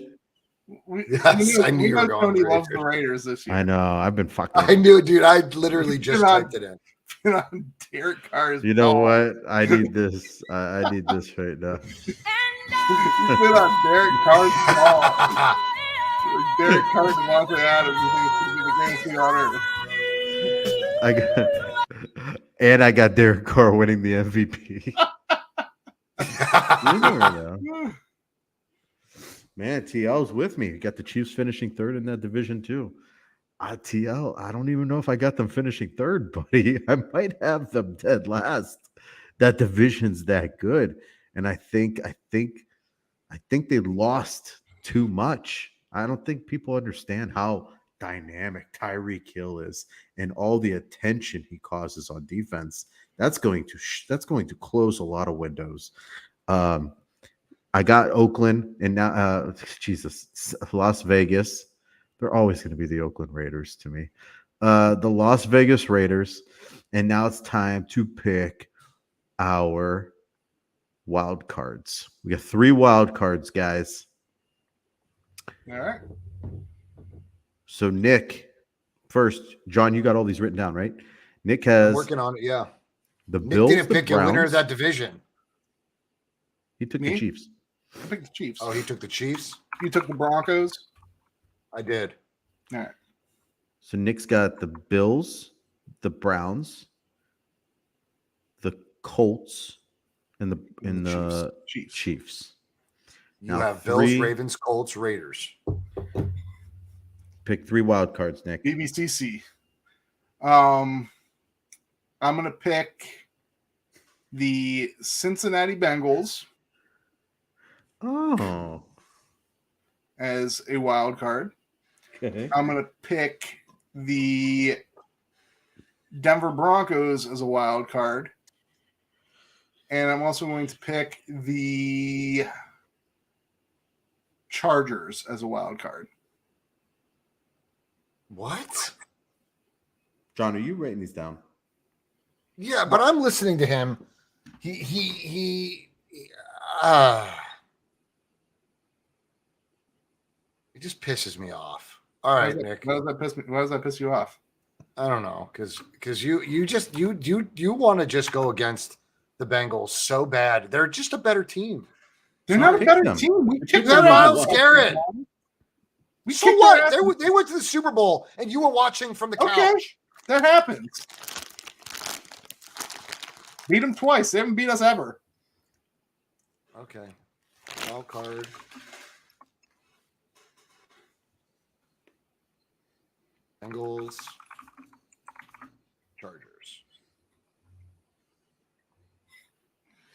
I knew you were going. Tony loves the Raiders this year. I know. I've been fucking. I knew it, dude. I literally just typed it in. Derek Carr's. You know what? I need this. I need this right now. You put on Derek Carr's ball. Derek Carr and Devontae Adams. You think it's going to be the greatest thing on earth? I got Derek Carr winning the MVP. Man, TL's with me. Got the Chiefs finishing third in that division too. TL, I don't even know if I got them finishing third, buddy. I might have them dead last. That division's that good, and I think they lost too much. I don't think people understand how dynamic Tyreek Hill is and all the attention he causes on defense. That's going to close a lot of windows. I got Oakland and now Las Vegas. They're always going to be the Oakland Raiders to me. The Las Vegas Raiders, and now it's time to pick our wild cards. We got 3 wild cards, guys. All right. So Nick, first, John, you got all these written down, right? Nick I'm has working on it. Yeah. the Nick Bills, didn't the pick a winner of Browns. that division. He took Me? the Chiefs. I picked the Chiefs. Oh, he took the Chiefs. You took the Broncos. I did. All right. So Nick's got the Bills, the Browns, the Colts, and the Chiefs. Chiefs. You Now, have Bills, three- Ravens, Colts, Raiders. Pick 3 wild cards, Nick. BBCC. I'm gonna pick the Cincinnati Bengals Oh. as a wild card. Okay. I'm gonna pick the Denver Broncos as a wild card. And I'm also going to pick the Chargers as a wild card. What? John, are you writing these down? Yeah, but I'm listening to him. He just pisses me off. All right, Nick. Why does that piss you off? I don't know, because you want to just go against the Bengals so bad. They're just a better team. They're So not a pick better them. team. We You kicked got their Myles ass. Garrett. We So kicked what? their ass. They went to the Super Bowl, and you were watching from the couch. Okay. That happens. Beat them twice. They haven't beat us ever. Okay. Wild card. Bengals. Chargers.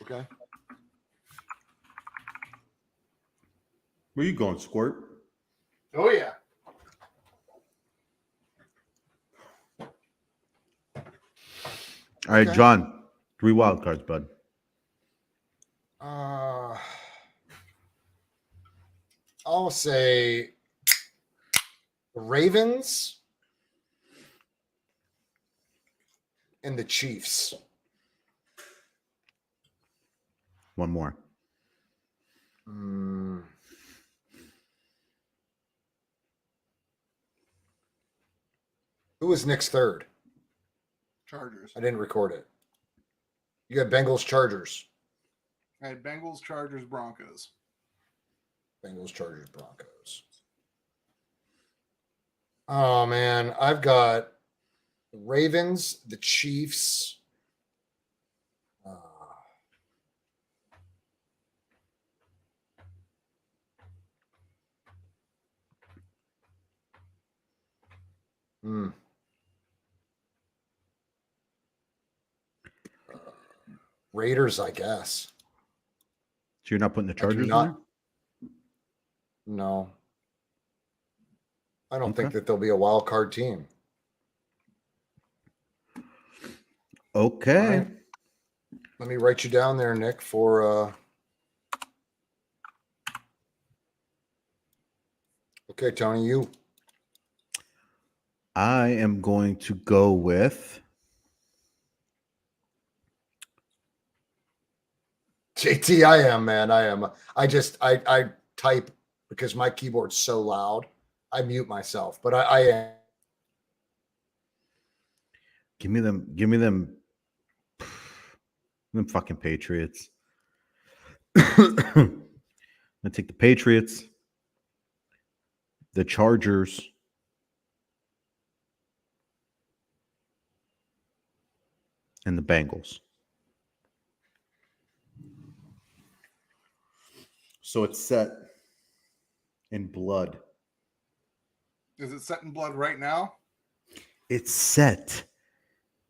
Okay. Where you going, Squirt? Oh, yeah. All right, Okay. John. 3 wild cards, bud. I'll say the Ravens and the Chiefs. One more. Who was Nick's third? Chargers. I didn't record it. You got Bengals, Chargers. I had Bengals, Chargers, Broncos. Bengals, Chargers, Broncos. Oh man, I've got the Ravens, the Chiefs. Raiders, I guess. So you're not putting the I do Chargers in not- there? No. I don't Okay. think that they'll be a wild card team. Okay. All right. Let me write you down there, Nick, for okay, Tony, you. I am going to go with JT, I am, man. I am. I type because my keyboard's so loud. I mute myself, but I am. give me them fucking Patriots. I'm gonna take the Patriots, the Chargers, and the Bengals. So it's set in blood. Is it set in blood right now? It's set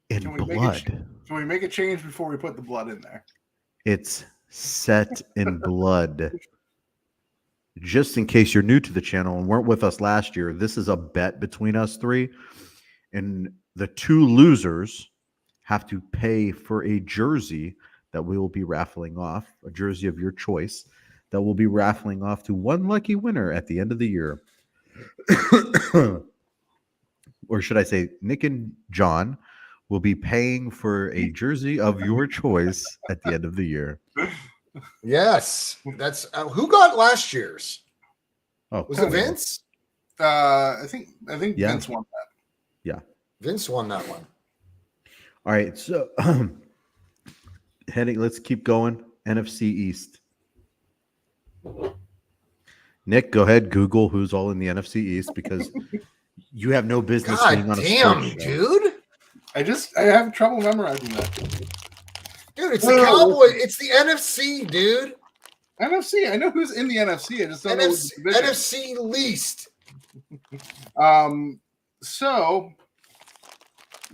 in Can we make blood. Can we make a change before we put the blood in there? It's set in blood. Just in case you're new to the channel and weren't with us last year, this is a bet between us three. And the 2 losers have to pay for a jersey that we will be raffling off, a jersey of your choice that will be raffling off to one lucky winner at the end of the year. Or should I say, Nick and John will be paying for a jersey of your choice at the end of the year. Yes, that's who got last year's. Oh, Was it Vince? I think Yeah. Vince won that. Yeah. Vince won that one. All right. So let's keep going. NFC East. Nick, go ahead. Google who's all in the NFC East because you have no business being God on a damn, sports show. dude. I have trouble memorizing that. Dude, it's the Cowboys. It's the NFC, dude. NFC. I know who's in the NFC. I just don't know which division. NFC least. So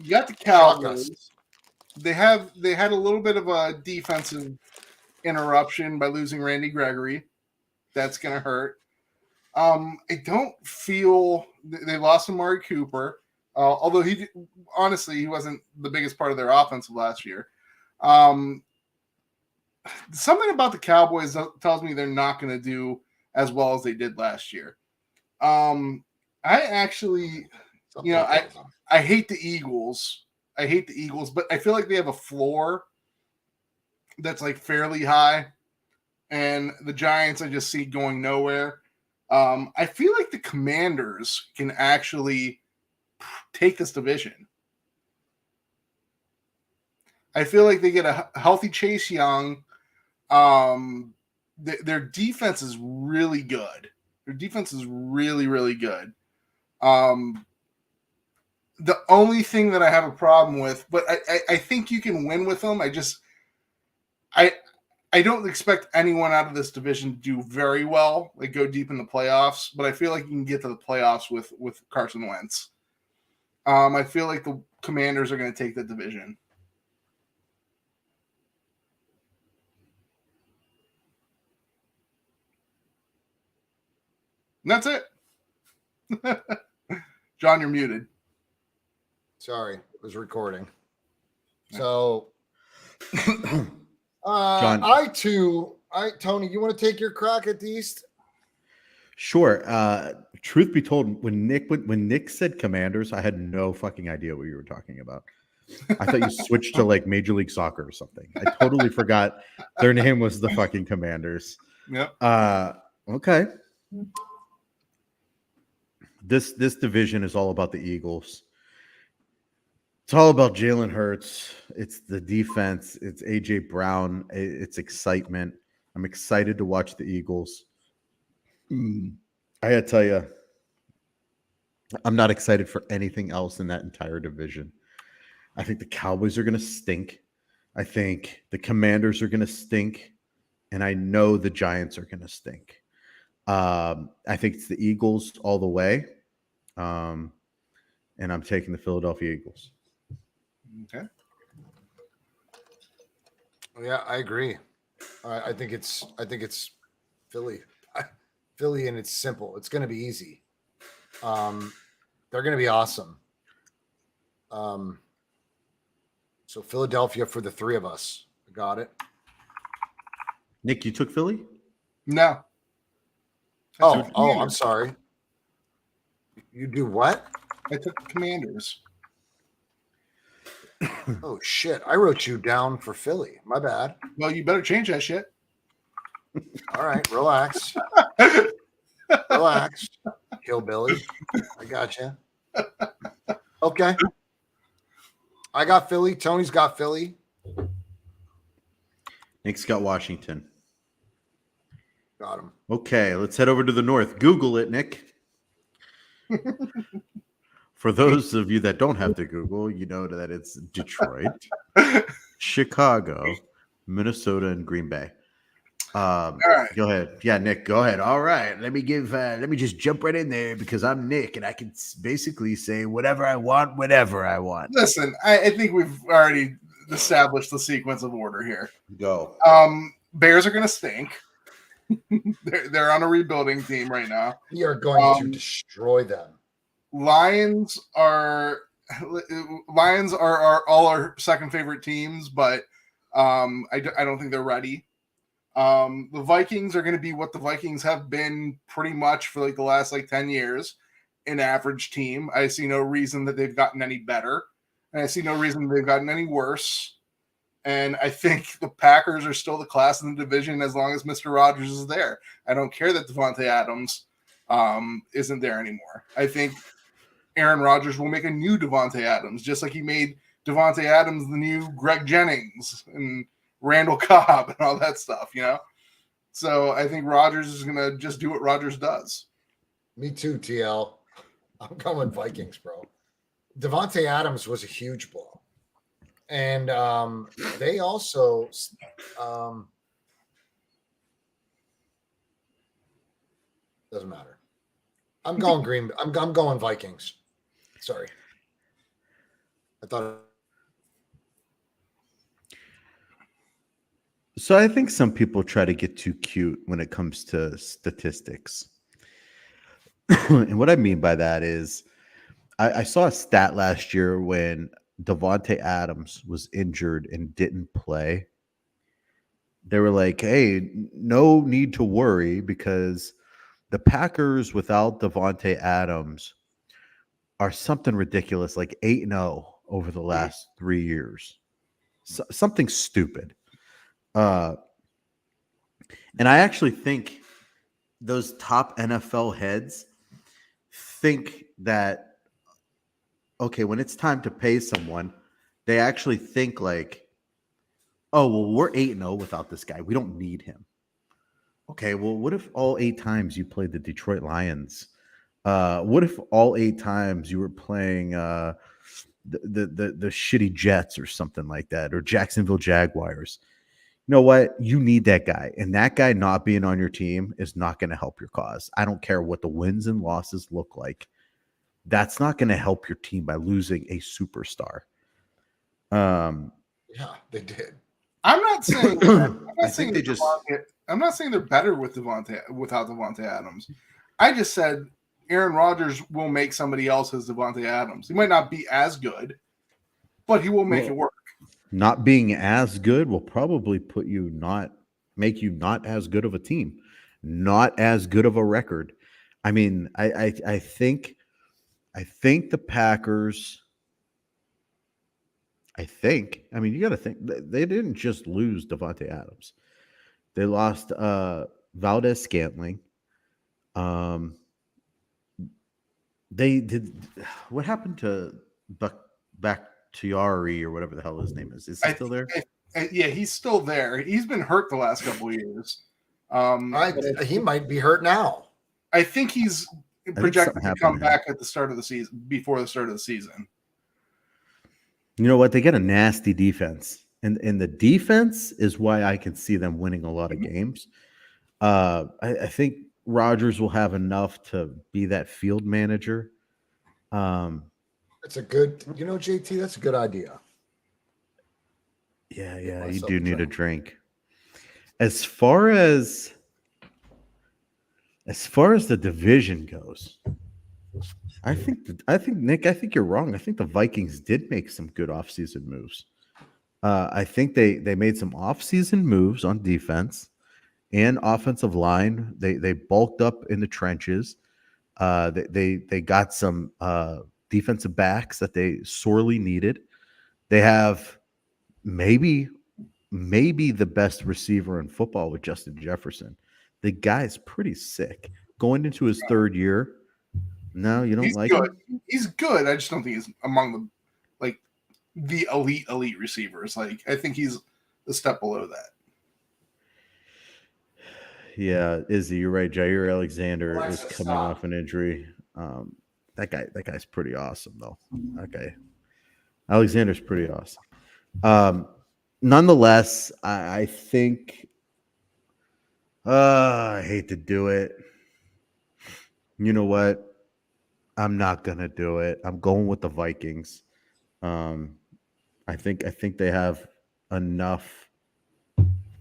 you got the Cowboys. They had a little bit of a defensive interruption by losing Randy Gregory. That's gonna hurt. I don't feel they lost Amari Cooper, although he wasn't the biggest part of their offensive last year. Something about the Cowboys tells me they're not going to do as well as they did last year. I actually, I hate the Eagles. But I feel like they have a floor that's like fairly high, and the Giants I just see going nowhere. I feel like the Commanders can actually take this division. I feel like they get a healthy Chase Young. Their defense is really good. Their defense is really, really good. The only thing that I have a problem with, but I think you can win with them. I don't expect anyone out of this division to do very well, like go deep in the playoffs, but I feel like you can get to the playoffs with Carson Wentz. I feel like the Commanders are going to take the division. And that's it. John, you're muted. Sorry, it was recording. So, John. Tony, you want to take your crack at the East? Sure. Truth be told, when Nick said Commanders, I had no fucking idea what you were talking about. I thought you switched to like Major League Soccer or something. I totally forgot their name was the fucking Commanders. Yep. Okay. This division is all about the Eagles. It's all about Jalen Hurts. It's the defense. It's AJ Brown. It's excitement. I'm excited to watch the Eagles. I gotta tell you, I'm not excited for anything else in that entire division. I think the Cowboys are going to stink. I think the Commanders are going to stink. And I know the Giants are going to stink. I think it's the Eagles all the way. And I'm taking the Philadelphia Eagles. Okay. Yeah, I agree. I think it's Philly. Philly, and it's simple. It's going to be easy. They're going to be awesome. So Philadelphia for the three of us. Got it. Nick, you took Philly? No. I'm sorry. You do what? I took the Commanders. Oh shit! I wrote you down for Philly. My bad. Well, you better change that shit. All right, relax. Relax, hillbilly. I got you. Okay. I got Philly. Tony's got Philly. Nick's got Washington. Got him. Okay, let's head over to the north. Google it, Nick. For those of you that don't have to Google, you know that it's Detroit, Chicago, Minnesota, and Green Bay. All right. Go ahead. Yeah, Nick, go ahead. All right. Let me just jump right in there because I'm Nick and I can basically say whatever I want, whenever I want. Listen, I think we've already established the sequence of order here. Go. Bears are going to stink. They're on a rebuilding team right now. We are going to destroy them. Lions are all our second favorite teams, but I don't think they're ready. The Vikings are going to be what the Vikings have been pretty much for like the last 10 years, an average team. I see no reason that they've gotten any better, and I see no reason they've gotten any worse. And I think the Packers are still the class in the division as long as Mr. Rodgers is there. I don't care that Devontae Adams isn't there anymore. I think Aaron Rodgers will make a new Devontae Adams, just like he made Devontae Adams the new Greg Jennings and Randall Cobb and all that stuff, So I think Rodgers is going to just do what Rodgers does. Me too, TL. I'm going Vikings, bro. Devontae Adams was a huge blow. And they also doesn't matter. I'm going Green. I'm going Vikings. Sorry. I thought. So I think some people try to get too cute when it comes to statistics. And what I mean by that is I saw a stat last year when Devontae Adams was injured and didn't play. They were like, hey, no need to worry because the Packers without Devontae Adams are something ridiculous, like 8-0 over the last 3 years. Something stupid. And I actually think those top NFL heads think that, okay, when it's time to pay someone, they actually think like, oh, well, we're 8-0 without this guy. We don't need him. Okay, well, what if all 8 times you played the Detroit Lions? What if all 8 times you were playing the shitty Jets or something like that, or Jacksonville Jaguars? You know what? You need that guy. And that guy not being on your team is not going to help your cause. I don't care what the wins and losses look like. That's not going to help your team by losing a superstar. Yeah, they did. I'm not saying I'm not saying they're better without Devontae Adams. I just said Aaron Rodgers will make somebody else as Devontae Adams. He might not be as good, but he will make it work. Not being as good will probably make you not as good of a team, not as good of a record. I mean, I think the Packers. I mean, you got to think they didn't just lose Devontae Adams; they lost Valdez Scantling. They did. What happened to Bakhtiari or whatever the hell his name is? Is he still there? Yeah, he's still there. He's been hurt the last couple of years. He might be hurt now. I think he's projected to come back at the start of the season, before the start of the season. You know what? They get a nasty defense, and the defense is why I can see them winning a lot of games. I think Rodgers will have enough to be that field manager. That's a good, JT, that's a good idea. Yeah, you do need a drink. As far as the division goes, I think Nick, I think you're wrong. I think the Vikings did make some good offseason moves. I think they made some offseason moves on defense and offensive line. They bulked up in the trenches. They got some defensive backs that they sorely needed. They have maybe the best receiver in football with Justin Jefferson. The guy's pretty sick. Going into his 3rd year. No, you don't like him? He's good. I just don't think he's among the elite receivers. I think he's a step below that. Yeah, Izzy, you're right. Jair Alexander is coming off an injury. That guy's pretty awesome, though. That guy, Alexander's pretty awesome. Nonetheless, I think I hate to do it. You know what? I'm not gonna do it. I'm going with the Vikings. I think they have enough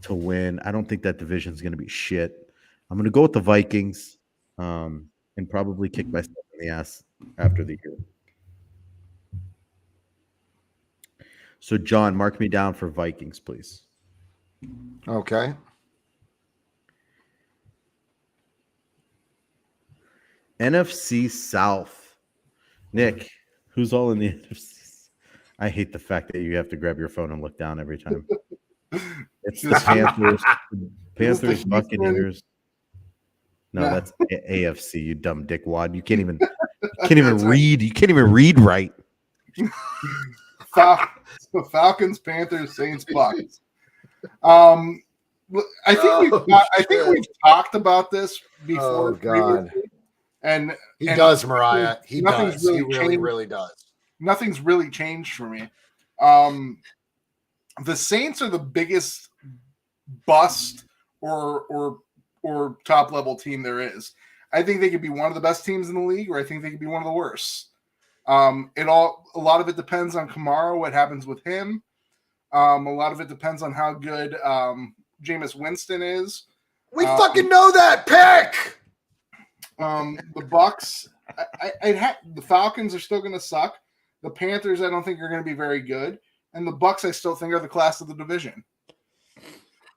to win. I don't think that division's gonna be shit. I'm gonna go with the Vikings, and probably kick myself in the ass after the year. So, John, mark me down for Vikings, please. Okay. NFC South. Nick, who's all in the NFC? I hate the fact that you have to grab your phone and look down every time. It's the Panthers, Buccaneers. No, No. that's AFC. You dumb dickwad. You can't even read. You can't even read right. Falcons, Panthers, Saints, Bucks. I think we've talked about this before. Oh God. And He does, Mariah. He nothing's does. He really, changed. really does. Nothing's really changed for me. The Saints are the biggest bust or top level team there is. I think they could be one of the best teams in the league, or I think they could be one of the worst. A lot of it depends on Kamara, what happens with him. A lot of it depends on how good Jameis Winston is. We fucking know that pick. The Bucks, the Falcons are still going to suck. The Panthers, I don't think are going to be very good, and the Bucks, I still think are the class of the division.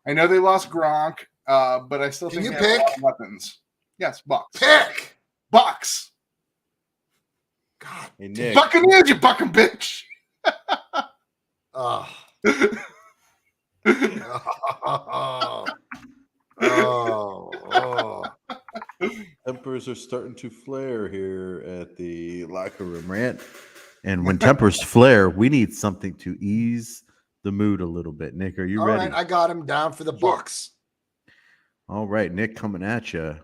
I know they lost Gronk, but I still think you they pick? have a lot of weapons. Yes, Bucks. Pick. Bucks. God. Hey, Nick. Buccaneers, you bucking bitch. Oh. Oh. Tempers are starting to flare here at the locker room rant. And when tempers flare, we need something to ease the mood a little bit. Nick, are you All ready? right, I got him down for the Bucks. All right, Nick, coming at you.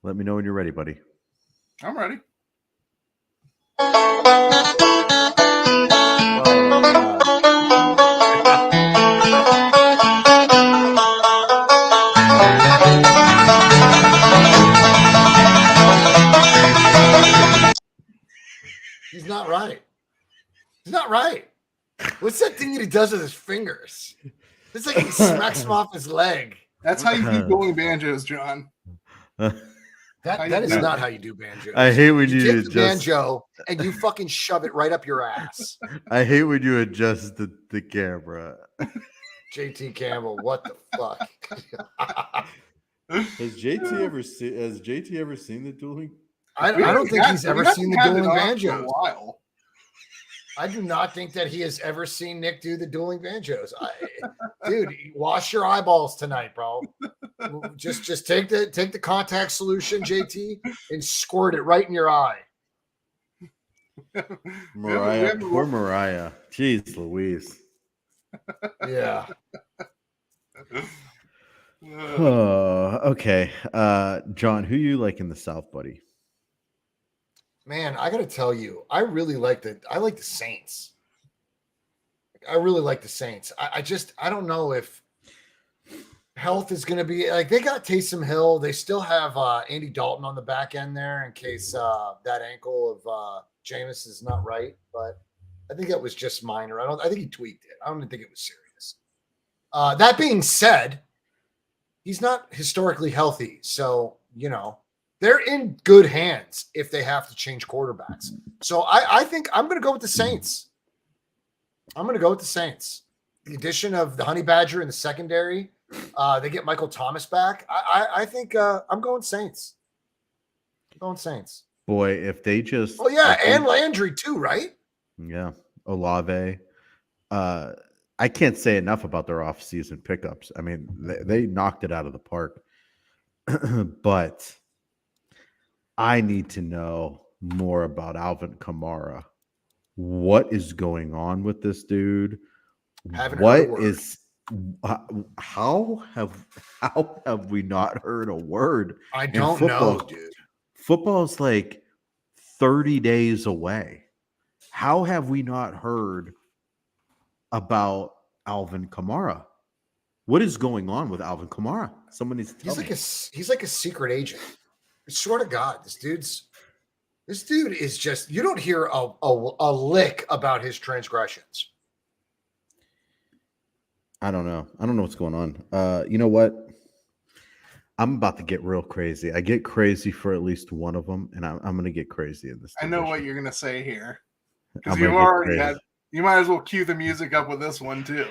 Let me know when you're ready, buddy. I'm ready. He's not right. He's not right. What's that thing that he does with his fingers? It's like he smacks him off his leg. That's how you do dueling banjos, John. That is not how you do banjo. I hate when you take the banjo and you fucking shove it right up your ass. I hate when you adjust the camera. JT Campbell, what the fuck? Has JT ever seen the dueling? I don't think he's ever seen the dueling banjos. In a while. I do not think that he has ever seen Nick do the dueling banjos. Dude, wash your eyeballs tonight, bro. Just take the contact solution, JT, and squirt it right in your eye. Mariah, poor Mariah. Jeez Louise. Yeah. Okay. John, who you like in the South, buddy? Man, I gotta tell you, I like the Saints. I really like the Saints. I don't know if health is gonna be like they got Taysom Hill. They still have Andy Dalton on the back end there in case that ankle of Jameis is not right. But I think that was just minor. I think he tweaked it. I don't think it was serious. That being said, he's not historically healthy, so they're in good hands if they have to change quarterbacks. So I think I'm going to go with the Saints. The addition of the Honey Badger in the secondary, they get Michael Thomas back. I think I'm going Saints. Boy, if they just... Oh, yeah, and Landry too, right? Yeah, Olave. I can't say enough about their offseason pickups. I mean, they knocked it out of the park. But I need to know more about Alvin Kamara. What is going on with this dude? How have we not heard a word? I don't know, dude. Football's like 30 days away. How have we not heard about Alvin Kamara? What is going on with Alvin Kamara? Someone needs to tell me. He's like a secret agent. I swear to God, this dude is just, you don't hear a lick about his transgressions. I don't know. I don't know what's going on. You know what? I'm about to get real crazy. I get crazy for at least one of them, and I'm going to get crazy in this. I know what you're going to say here. I'm Because you might as well cue the music up with this one too.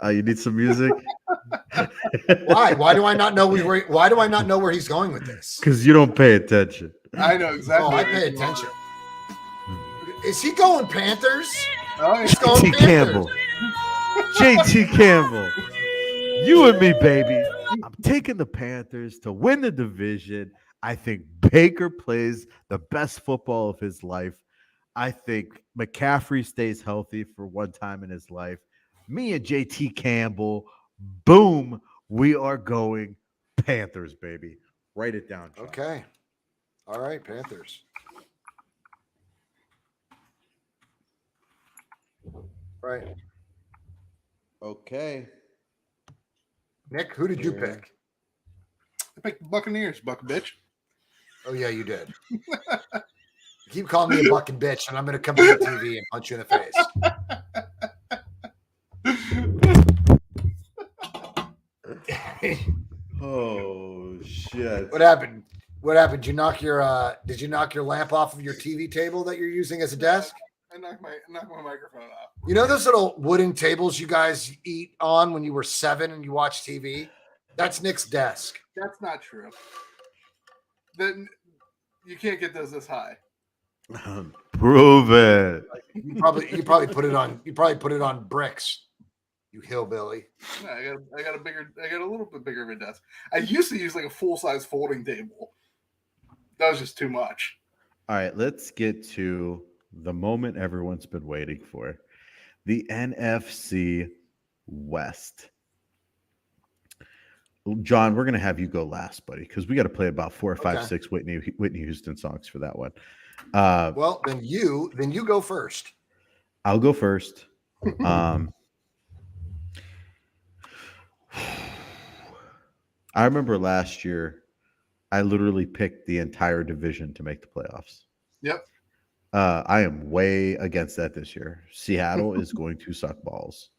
You need some music? Why? Why do I not know where he's going with this? Because you don't pay attention. I know exactly. Oh, I pay attention. Is he going Panthers? Oh, He's going JT Panthers. Campbell. JT Campbell. You and me, baby. I'm taking the Panthers to win the division. I think Baker plays the best football of his life. I think McCaffrey stays healthy for one time in his life. Me and JT Campbell, boom, we are going Panthers, baby. Write it down, John. Okay. All right, Panthers. Right. Okay. Nick, who did you pick? I picked the Buccaneers, buck bitch. Oh, yeah, you did. You keep calling me a bucking bitch, and I'm going to come to the TV and punch you in the face. Oh shit! What happened? What happened? Did you knock your lamp off of your TV table that you're using as a desk? I knocked my microphone off. You know those little wooden tables you guys eat on when you were 7 and you watch TV? That's Nick's desk. That's not true. Then you can't get those this high. Prove it. You probably put it on bricks. You hillbilly. No, I got a little bit bigger of a desk. I used to use like a full size folding table. That was just too much. All right, let's get to the moment everyone's been waiting for. The NFC West. John, we're gonna have you go last, buddy, because we got to play about 4 or 5, Okay. 6 Whitney Houston songs for that one. Well, then you go first. I'll go first. I remember last year, I literally picked the entire division to make the playoffs. Yep. I am way against that this year. Seattle is going to suck balls,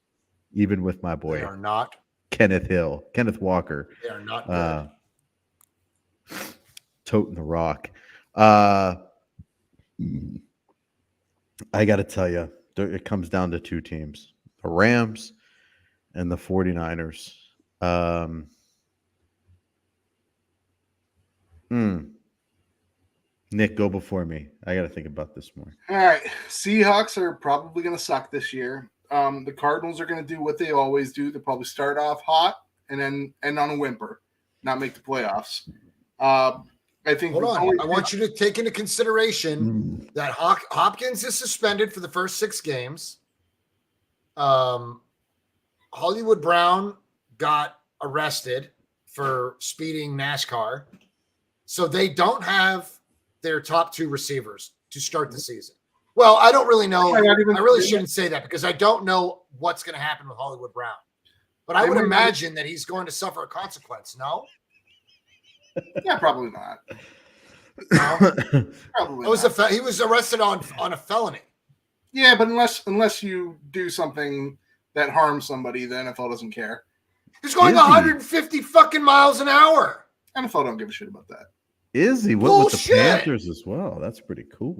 even with my boy They are not. Kenneth Walker. They are not good. Toting the rock. I got to tell you, it comes down to two teams, the Rams and the 49ers. Nick, go before me. I got to think about this more. All right. Seahawks are probably going to suck this year. The Cardinals are going to do what they always do. They'll probably start off hot and then end on a whimper, not make the playoffs. I think. Hold on. I want you to take into consideration that Hopkins is suspended for the first 6 games. Hollywood Brown got arrested for speeding NASCAR. So they don't have their top 2 receivers to start the season. Well, I don't really know. I really shouldn't say that because I don't know what's going to happen with Hollywood Brown. But I would imagine that he's going to suffer a consequence, no? Yeah, probably not. No? Probably not. He was arrested on a felony. Yeah, but unless you do something that harms somebody, the NFL doesn't care. He's going 150 fucking miles an hour. NFL don't give a shit about that. Is he? What with the Panthers as well? That's pretty cool.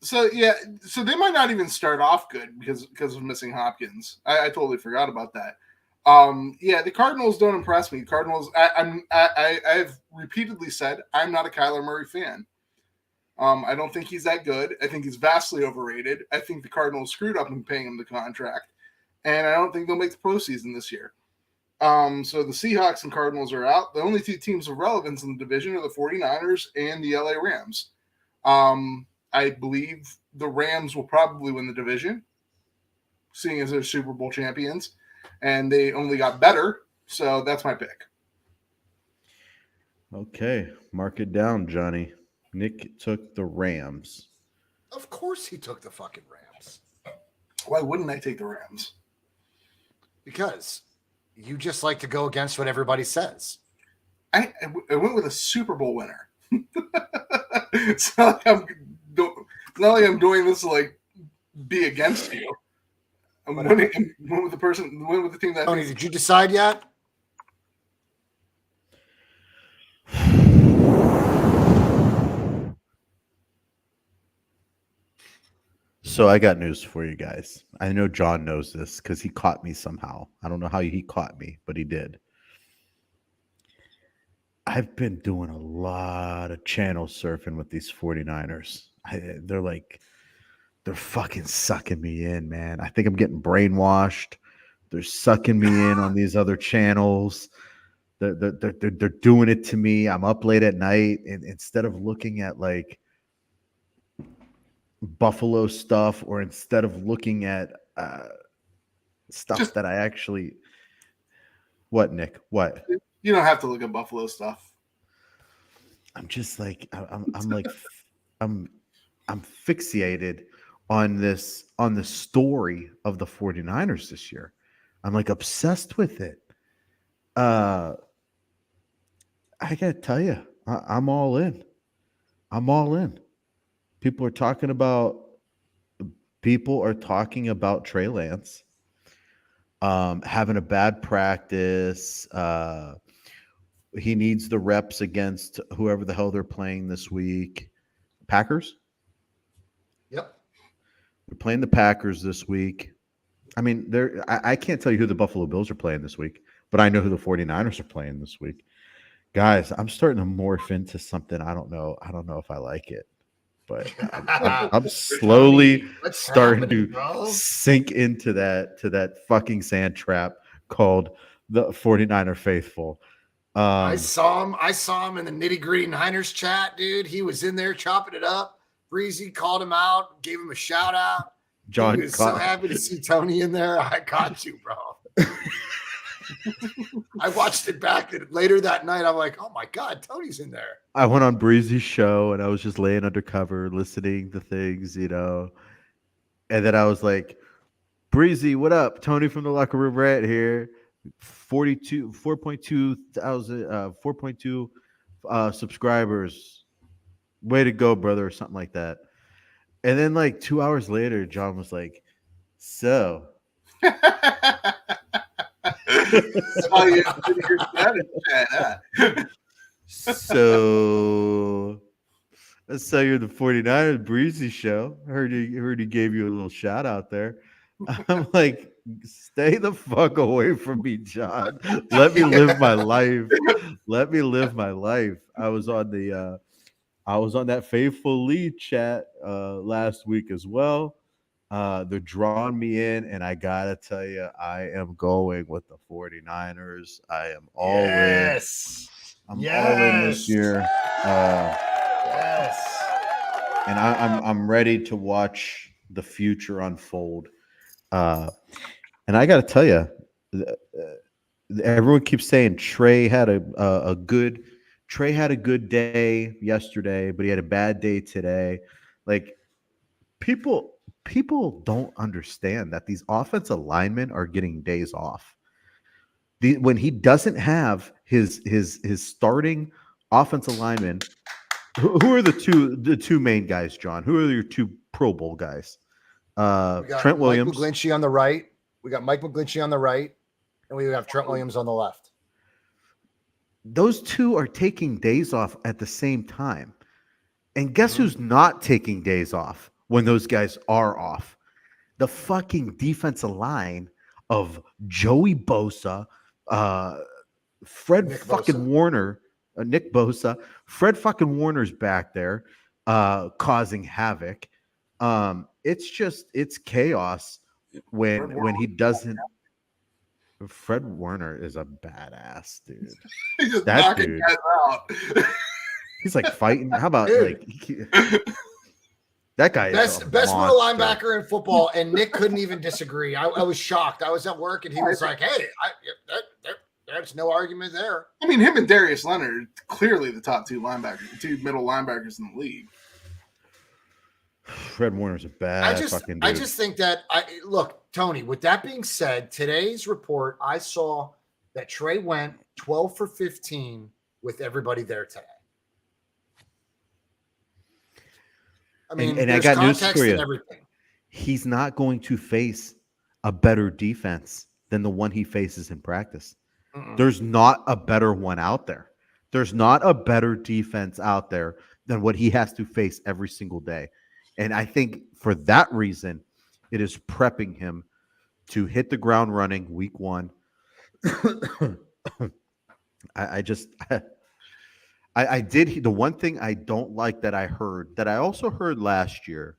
So they might not even start off good because of missing Hopkins. I totally forgot about that. The Cardinals don't impress me. Cardinals, I've repeatedly said I'm not a Kyler Murray fan. I don't think he's that good. I think he's vastly overrated. I think the Cardinals screwed up in paying him the contract, and I don't think they'll make the postseason this year. So the Seahawks and Cardinals are out. The only 2 teams of relevance in the division are the 49ers and the LA Rams. I believe the Rams will probably win the division, seeing as they're Super Bowl champions, and they only got better. So that's my pick. Okay, mark it down, Johnny. Nick took the Rams. Of course he took the fucking Rams. Why wouldn't I take the Rams? Because you just like to go against what everybody says. I went with a Super Bowl winner. It's not like I'm doing this to like be against you. I'm winning with the team that. Tony, did you decide yet? So I got news for you guys. I know John knows this because he caught me somehow. I don't know how he caught me, but he did. I've been doing a lot of channel surfing with these 49ers. They're fucking sucking me in, man. I think I'm getting brainwashed. They're sucking me in on these other channels. They're doing it to me. I'm up late at night, and instead of looking at like Buffalo stuff, or instead of looking at stuff that I actually. What, Nick? What? You don't have to look at Buffalo stuff. I'm just like I'm fixated on the story of the 49ers this year. I'm like obsessed with it. I gotta tell you, I'm all in. I'm all in. People are talking about Trey Lance having a bad practice. He needs the reps against whoever the hell they're playing this week. Packers? Yep. They're playing the Packers this week. I mean, I can't tell you who the Buffalo Bills are playing this week, but I know who the 49ers are playing this week. Guys, I'm starting to morph into something. I don't know if I like it, but I'm slowly starting to sink into that fucking sand trap called the 49er faithful. I saw him in the nitty gritty Niners chat, dude. He was in there chopping it up. Breezy called him out, gave him a shout out. John he was so happy to see Tony in there. I got you, bro. I watched it back later that night. I'm like, oh my God, Tony's in there. I went on Breezy's show and I was just laying undercover, listening to things, and then I was like, Breezy, what up? Tony from the Locker Room Rant here. 4.2 subscribers. Way to go, brother, or something like that. And then like 2 hours later, John was like, so. So I saw you're the 49ers Breezy show. I heard he gave you a little shout out there. I'm like, stay the fuck away from me, John. Let me live my life. Let me live my life. I was on that Faithful Lead chat last week as well. They're drawing me in, and I gotta tell you, I am going with the 49ers. I am all in. I'm all in this year. Yes. And I'm ready to watch the future unfold. And I got to tell you, everyone keeps saying Trey had a good day yesterday, but he had a bad day today. Like people don't understand that these offensive linemen are getting days off. When he doesn't have his starting offensive linemen, who are the two main guys, John? Who are your two Pro Bowl guys? Trent Williams. Mike McGlinchey on the right. We got Mike McGlinchey on the right, and we have Trent Williams on the left. Those two are taking days off at the same time. And guess who's not taking days off when those guys are off? The fucking defensive line of Joey Bosa, Fred Nick fucking Bosa. Warner, Nick Bosa, Fred fucking Warner's back there causing havoc. It's chaos when he doesn't. Fred Warner is a badass dude. He's just That knocking dude. guys out. He's like fighting. How about Dude. that guy? Best middle linebacker in football, and Nick couldn't even disagree. I was shocked. I was at work, and he was like, "Hey, there's no argument there." I mean, him and Darius Leonard clearly the top two middle linebackers in the league. Fred Warner's a bad fucking dude. I just think that look, Tony. With that being said, today's report, I saw that Trey went 12 for 15 with everybody there today. I mean, and I got news for you. Everything. He's not going to face a better defense than the one he faces in practice. Mm-mm. There's not a better one out there. There's not a better defense out there than what he has to face every single day. And I think for that reason, it is prepping him to hit the ground running week one. I did. The one thing I don't like that I heard, that I also heard last year.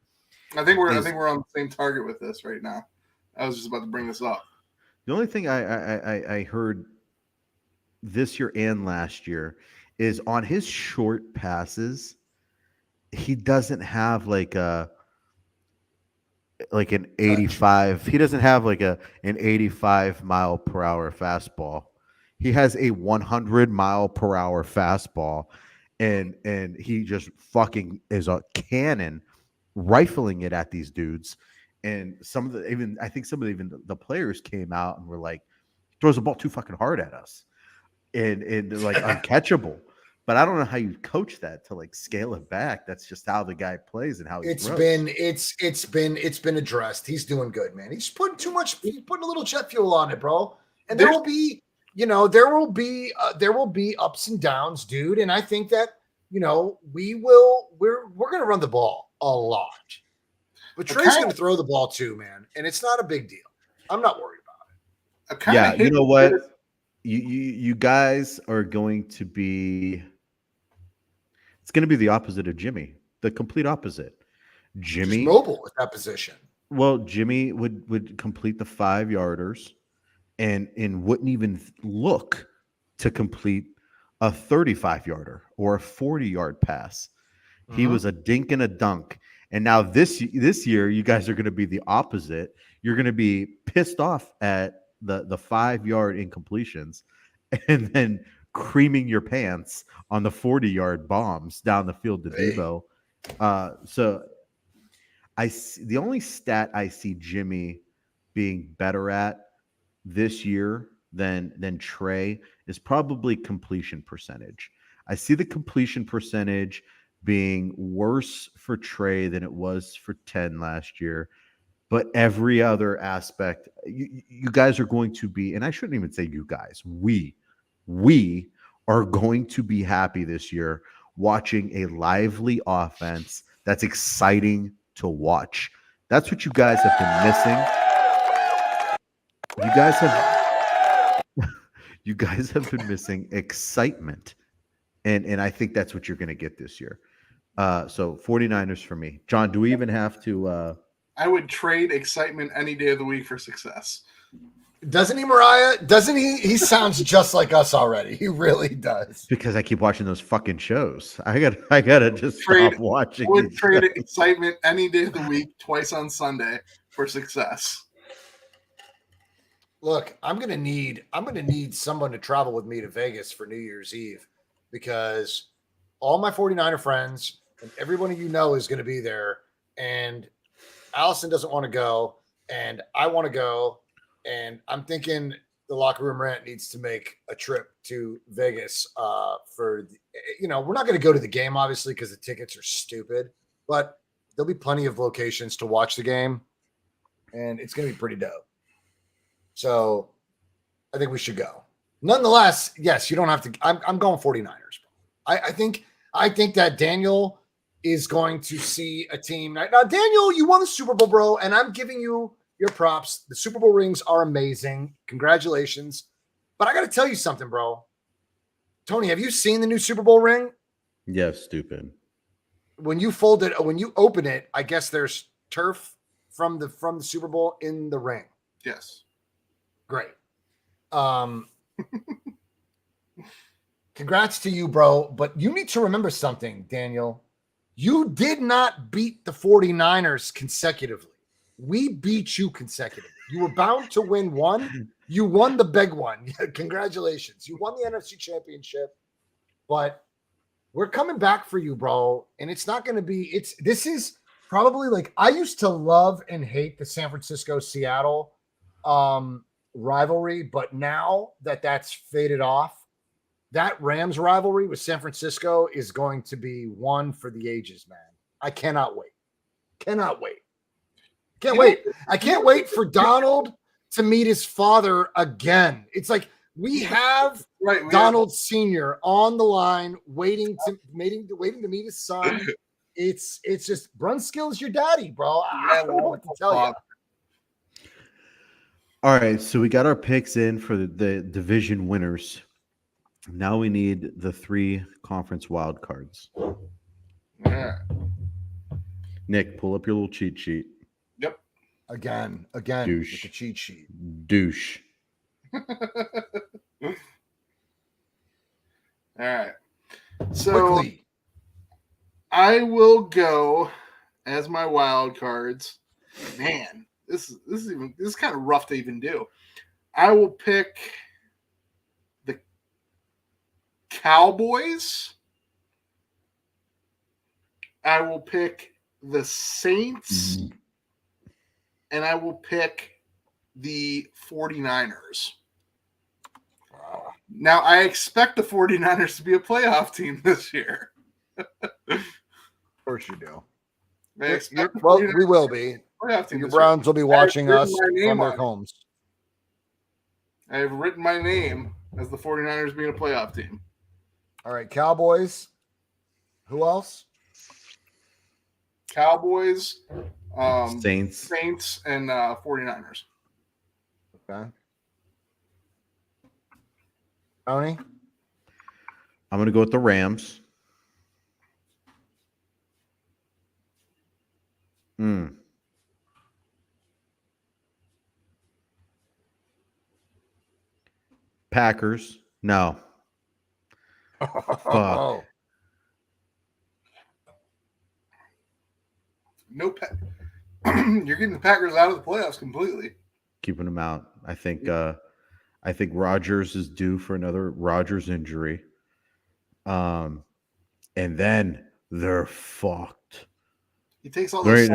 I think we're on the same target with this right now. I was just about to bring this up. The only thing I heard this year and last year is on his short passes, he doesn't have like an 85. He doesn't have like an 85 mile per hour fastball. He has a 100 mile per hour fastball, and he just fucking is a cannon, rifling it at these dudes. And some of the even I think some of the players came out and were like, throws the ball too fucking hard at us, and like uncatchable. But I don't know how you coach that to like scale it back. That's just how the guy plays and how he throws. It's been addressed. He's doing good, man. He's putting too much. He's putting a little jet fuel on it, bro. And there will be ups and downs, dude. And I think that we're going to run the ball a lot. But Trey's going to throw the ball too, man. And it's not a big deal. I'm not worried about it. Yeah, you know what? You guys are going to be. It's going to be the opposite of Jimmy, the complete opposite. Jimmy, he's mobile at that position. Well, Jimmy would complete the 5-yarders, and wouldn't even look to complete a 35-yarder or a 40-yard pass. He was a dink and a dunk. And now this year, you guys are going to be the opposite. You're going to be pissed off at the 5-yard incompletions, and then creaming your pants on the 40-yard bombs down the field to Debo. So the only stat I see Jimmy being better at this year than Trey is probably completion percentage. I see the completion percentage being worse for Trey than it was for 10 last year. But every other aspect, you guys are going to be, and I shouldn't even say you guys, we are going to be happy this year watching a lively offense that's exciting to watch. That's what you guys have been missing. You guys have been missing excitement. And I think that's what you're going to get this year. So 49ers for me. John, do we even have to I would trade excitement any day of the week for success. Doesn't he, Mariah? Doesn't he? He sounds just like us already. He really does. Because I keep watching those fucking shows. I gotta just stop watching. I would trade excitement any day of the week, twice on Sunday, for success. Look, I'm gonna need someone to travel with me to Vegas for New Year's Eve, because all my 49er friends and everyone is going to be there, and Allison doesn't want to go, and I want to go, and I'm thinking the Locker Room Rant needs to make a trip to Vegas we're not going to go to the game, obviously, because the tickets are stupid, but there'll be plenty of locations to watch the game, and it's going to be pretty dope. So I think we should go. Nonetheless, yes, you don't have to. I'm going 49ers. I think that Daniel is going to see a team. Now, Daniel, you won the Super Bowl, bro, and I'm giving you your props. The Super Bowl rings are amazing. Congratulations. But I got to tell you something, bro. Tony, have you seen the new Super Bowl ring? Yes, stupid. When you open it, I guess there's turf from the Super Bowl in the ring. Yes. Great. Congrats to you, bro. But you need to remember something, Daniel. You did not beat the 49ers consecutively. We beat you consecutively. You were bound to win one. You won the big one. Congratulations. You won the NFC Championship. But we're coming back for you, bro. And it's not going to be – this is probably like – I used to love and hate the San Francisco-Seattle rivalry. But now that that's faded off, that Rams rivalry with San Francisco is going to be one for the ages, man. I cannot wait. Cannot wait. Can't wait. I can't wait for Donald to meet his father again. It's like we have Donald Sr. on the line waiting to meet his son. It's just Brunskill's your daddy, bro. I don't know what to tell you. All right, so we got our picks in for the division winners. Now we need the 3 conference wild cards. Yeah. Nick, pull up your little cheat sheet. Yep. Again, Douche. with the cheat sheet. Douche. All right. So Quickly. I will go as my wild cards. Man, this is kind of rough to even do. I will pick the Cowboys. I will pick the Saints. And I will pick the 49ers. Now, I expect the 49ers to be a playoff team this year. Of course you do. Well, we will be. Your Browns will be watching us from their homes. I have written my name as the 49ers being a playoff team. All right, Cowboys. Who else? Cowboys, Saints, and 49ers. Okay. Tony? I'm going to go with the Rams. Packers. No. Fuck. No, you're getting the Packers out of the playoffs completely. Keeping them out. I think Rodgers is due for another Rodgers injury. And then they're fucked. He takes all those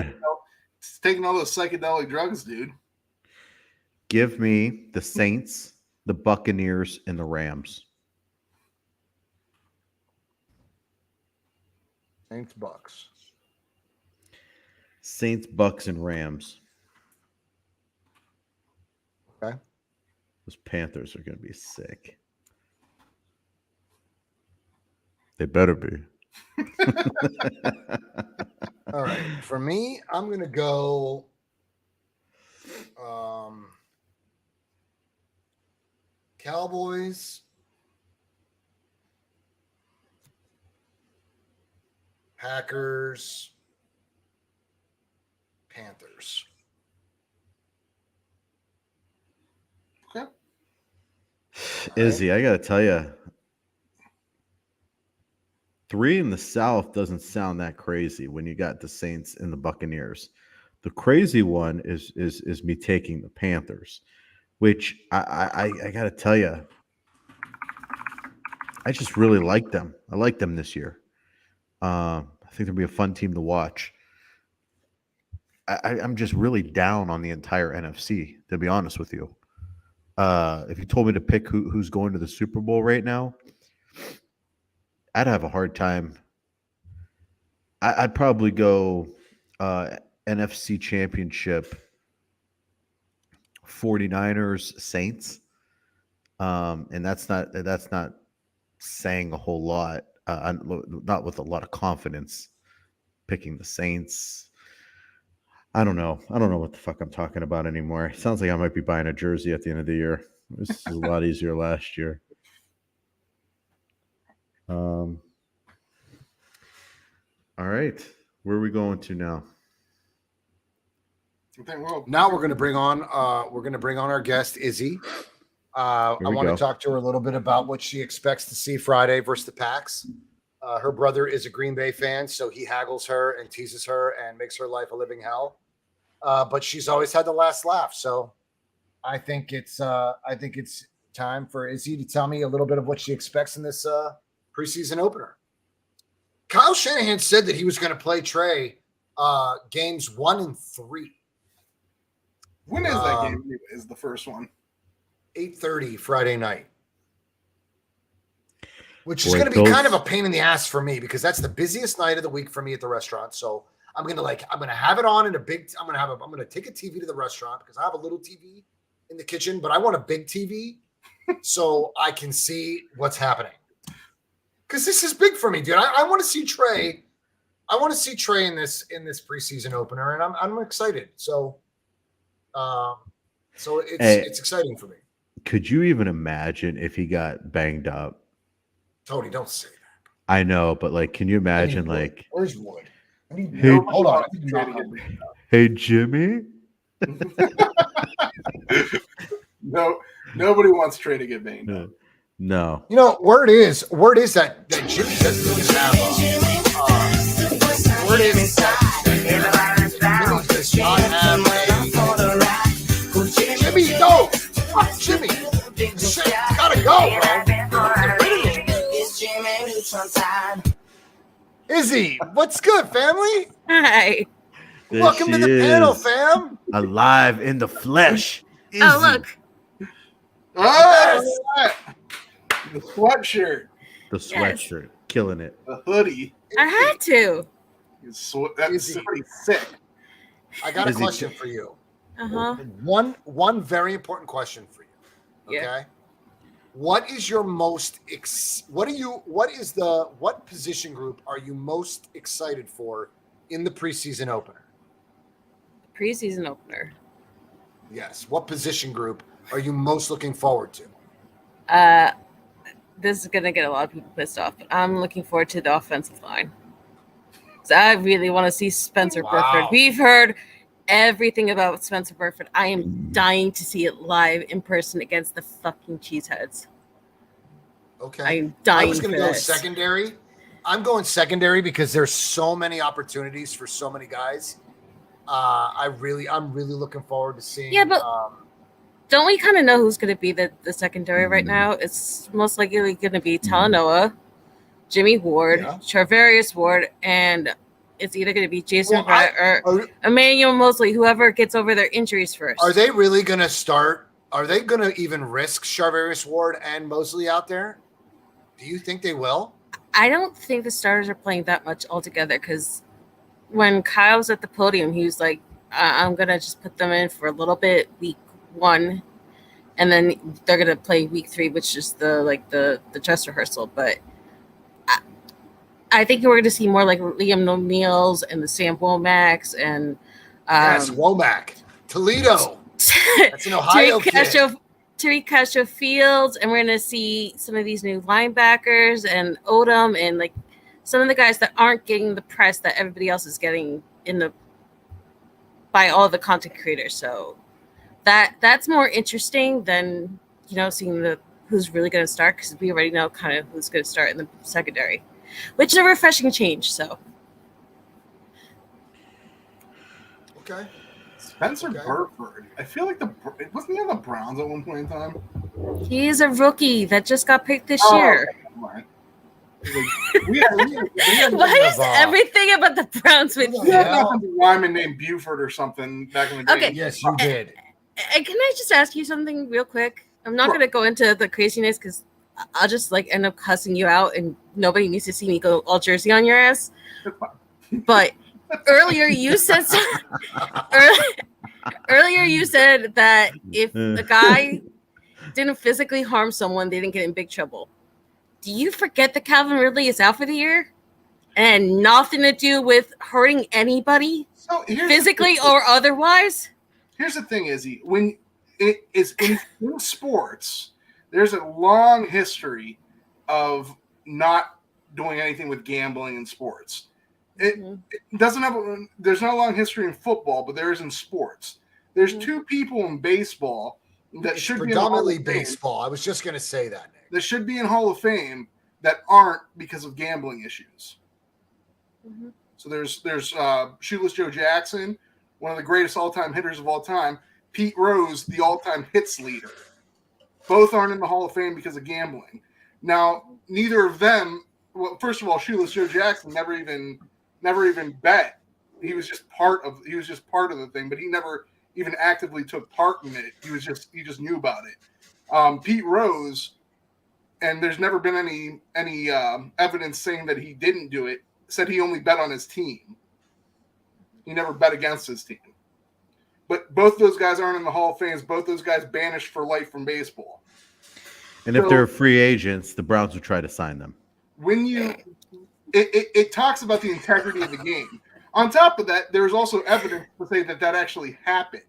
taking all those psychedelic drugs, dude. Give me the Saints, the Buccaneers, and the Rams. Saints, Bucks. Saints, Bucks, and Rams. Okay. Those Panthers are going to be sick. They better be. All right. For me, I'm going to go Cowboys, Packers, Panthers. Okay. Izzy, I got to tell you, 3 in the South doesn't sound that crazy when you got the Saints and the Buccaneers. The crazy one is me taking the Panthers, which I got to tell you, I just really like them. I like them this year. I think they'll be a fun team to watch. I'm just really down on the entire NFC, to be honest with you. If you told me to pick who's going to the Super Bowl right now, I'd have a hard time. I'd probably go NFC Championship, 49ers, Saints. And that's not saying a whole lot. Not with a lot of confidence. Picking the Saints. I don't know what the fuck I'm talking about anymore. It sounds like I might be buying a jersey at the end of the year. This is a lot easier last year. All right. Where are we going to now? Now we're going to bring on our guest Izzy. I want to talk to her a little bit about what she expects to see Friday versus the Packs. Her brother is a Green Bay fan, so he haggles her and teases her and makes her life a living hell. But she's always had the last laugh. So I think it's time for Izzy to tell me a little bit of what she expects in this preseason opener. Kyle Shanahan said that he was going to play Trey games 1 and 3. When is that game? Is the first one 8:30 Friday night, which is going to be kind of a pain in the ass for me because that's the busiest night of the week for me at the restaurant. So I'm going to have it on in a big. I'm going to take a TV to the restaurant because I have a little TV in the kitchen, but I want a big TV so I can see what's happening. Because this is big for me, dude. I want to see Trey. I want to see Trey in this preseason opener, and I'm excited. So it's exciting for me. Could you even imagine if he got banged up? Tony, don't say that. I know, but can you imagine where's Wood? Hey, hold on. Hey, Jimmy. No, Nobody wants Trey to get banged up. No. You know, word is that Jimmy doesn't even have word is that Jimmy does not have Jimmy, no! Fuck Jimmy! Shit, gotta go, bro. Izzy, what's good, family? Hi. Welcome to the panel, fam. Alive in the flesh. Izzy. Oh, look. Oh, the sweatshirt. The sweatshirt. Killing it. The hoodie. I had to. That's pretty sick. I got a Izzy. question for you. Uh-huh. One very important question for you. Okay. Yeah. What is your most what position group are you most excited for in the preseason opener? Preseason opener. Yes. What position group are you most looking forward to? This is gonna get a lot of people pissed off, but I'm looking forward to the offensive line. So I really want to see Spencer Burford. We've heard everything about Spencer Burford. I am dying to see it live in person against the fucking Cheeseheads. Okay. I'm dying. I was going to go secondary. I'm going secondary because there's so many opportunities for so many guys. I'm really looking forward to seeing. Yeah, but don't we kind of know who's going to be the secondary right now? It's most likely going to be Talanoa, Jimmy Ward, Charvarius Ward, and it's either going to be Jason Verrett or Emmanuel Mosley, whoever gets over their injuries first. Are they really going to start? Are they going to even risk Charvarius Ward and Mosley out there? Do you think they will? I don't think the starters are playing that much altogether because when Kyle was at the podium, he was like, I'm going to just put them in for a little bit week 1, and then they're going to play week 3, which is the dress rehearsal. But I think we're going to see more like Liam O'Neill's and the Sam Womack's and yes, Womack, Toledo. That's an Ohio kid. Tariq Castro Fields, and we're going to see some of these new linebackers and Odom and like some of the guys that aren't getting the press that everybody else is getting by all the content creators. So that's more interesting than seeing who's really going to start, because we already know kind of who's going to start in the secondary, which is a refreshing change. So okay. Spencer Burford. I feel like wasn't he on the Browns at one point in time? He's a rookie that just got picked this year. Okay. Why is everything about the Browns with you? We had an offensive lineman named Buford or something back in the day. Okay. Yes, you did. And can I just ask you something real quick? I'm not going to go into the craziness because I'll just end up cussing you out and nobody needs to see me go all Jersey on your ass. But earlier you said that if a guy didn't physically harm someone, they didn't get in big trouble. Do you forget that Calvin Ridley is out for the year and nothing to do with hurting anybody physically or otherwise? Here's the thing, Izzy. When it is in sports, there's a long history of not doing anything with gambling in sports. It doesn't have there's not a long history in football, but there is in sports. There's two people in baseball that should be predominantly baseball. I was just going to say that, Nick. That should be in Hall of Fame that aren't because of gambling issues. Mm-hmm. So there's Shoeless Joe Jackson, one of the greatest all-time hitters of all time. Pete Rose, the all-time hits leader. Both aren't in the Hall of Fame because of gambling. Now, neither of them. Well, first of all, Shoeless Joe Jackson never even bet. He was just part of the thing, but he never even actively took part in it. He just knew about it. Pete Rose, and there's never been any evidence saying that he didn't do it. Said he only bet on his team. He never bet against his team. But both those guys aren't in the Hall of Fame. Both those guys banished for life from baseball. And if they're free agents, the Browns would try to sign them. When it talks about the integrity of the game. On top of that, there's also evidence to say that actually happened.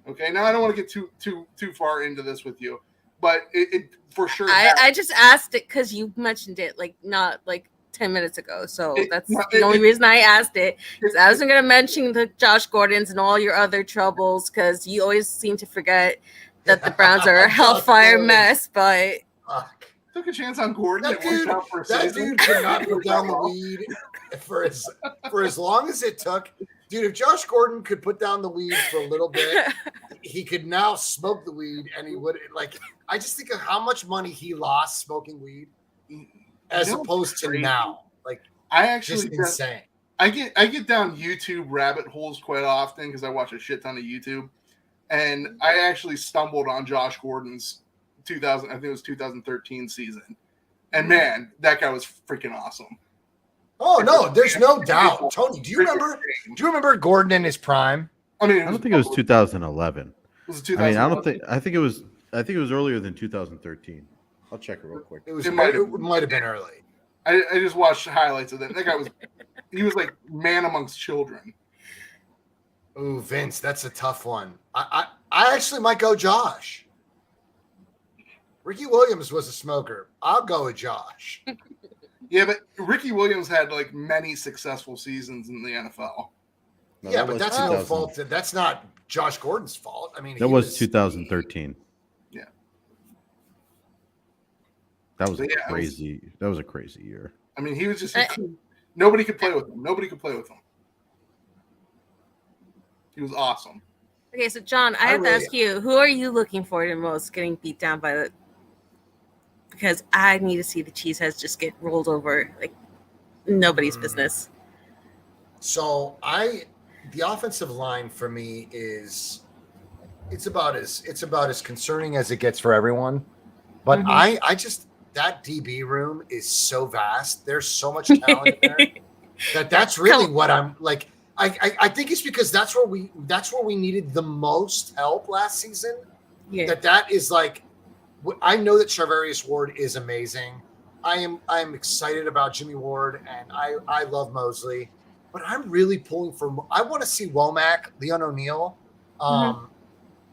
Okay, now I don't want to get too far into this with you, but it for sure. I just asked it because you mentioned it not 10 minutes ago. So that's the only reason I asked it. Because I wasn't going to mention the Josh Gordons and all your other troubles because you always seem to forget that the Browns are a hellfire mess, but Fuck. Took a chance on Gordon. That dude could not put down the weed for as long as it took. Dude, if Josh Gordon could put down the weed for a little bit, he could now smoke the weed, and he would like. I just think of how much money he lost smoking weed, as opposed to now. Like, I actually just insane. I get down YouTube rabbit holes quite often because I watch a shit ton of YouTube, and I actually stumbled on Josh Gordon's 2013 season, and man, that guy was freaking awesome. Oh no, there's no doubt. Tony, do you remember Gordon in his prime? I mean, I don't think it was 2011. Was it I mean, 2011? I think it was earlier than 2013. I'll check it real quick. It might have been early. I just watched highlights of that. That guy he was like man amongst children. Ooh, Vince, that's a tough one. I actually might go Josh. Ricky Williams was a smoker. I'll go with Josh. Yeah, but Ricky Williams had like many successful seasons in the NFL. No, yeah, but that's no fault. That's not Josh Gordon's fault. I mean, that was 2013. Yeah, that was crazy. That was a crazy year. I mean, he was just nobody could play with him. Nobody could play with him. He was awesome. okay, so John, I have to ask you, who are you looking for the most getting beat down by the? Because I need to see the Cheeseheads just get rolled over like nobody's business. So the offensive line for me is it's about as concerning as it gets for everyone. But I just that DB room is so vast. There's so much talent in there that's really what I'm like. I think it's because that's where we needed the most help last season. Yeah. That is like. I know that Charvarius Ward is amazing. I'm excited about Jimmy Ward, and I love Mosley, but I'm really pulling for. I want to see Womack, Leon O'Neal,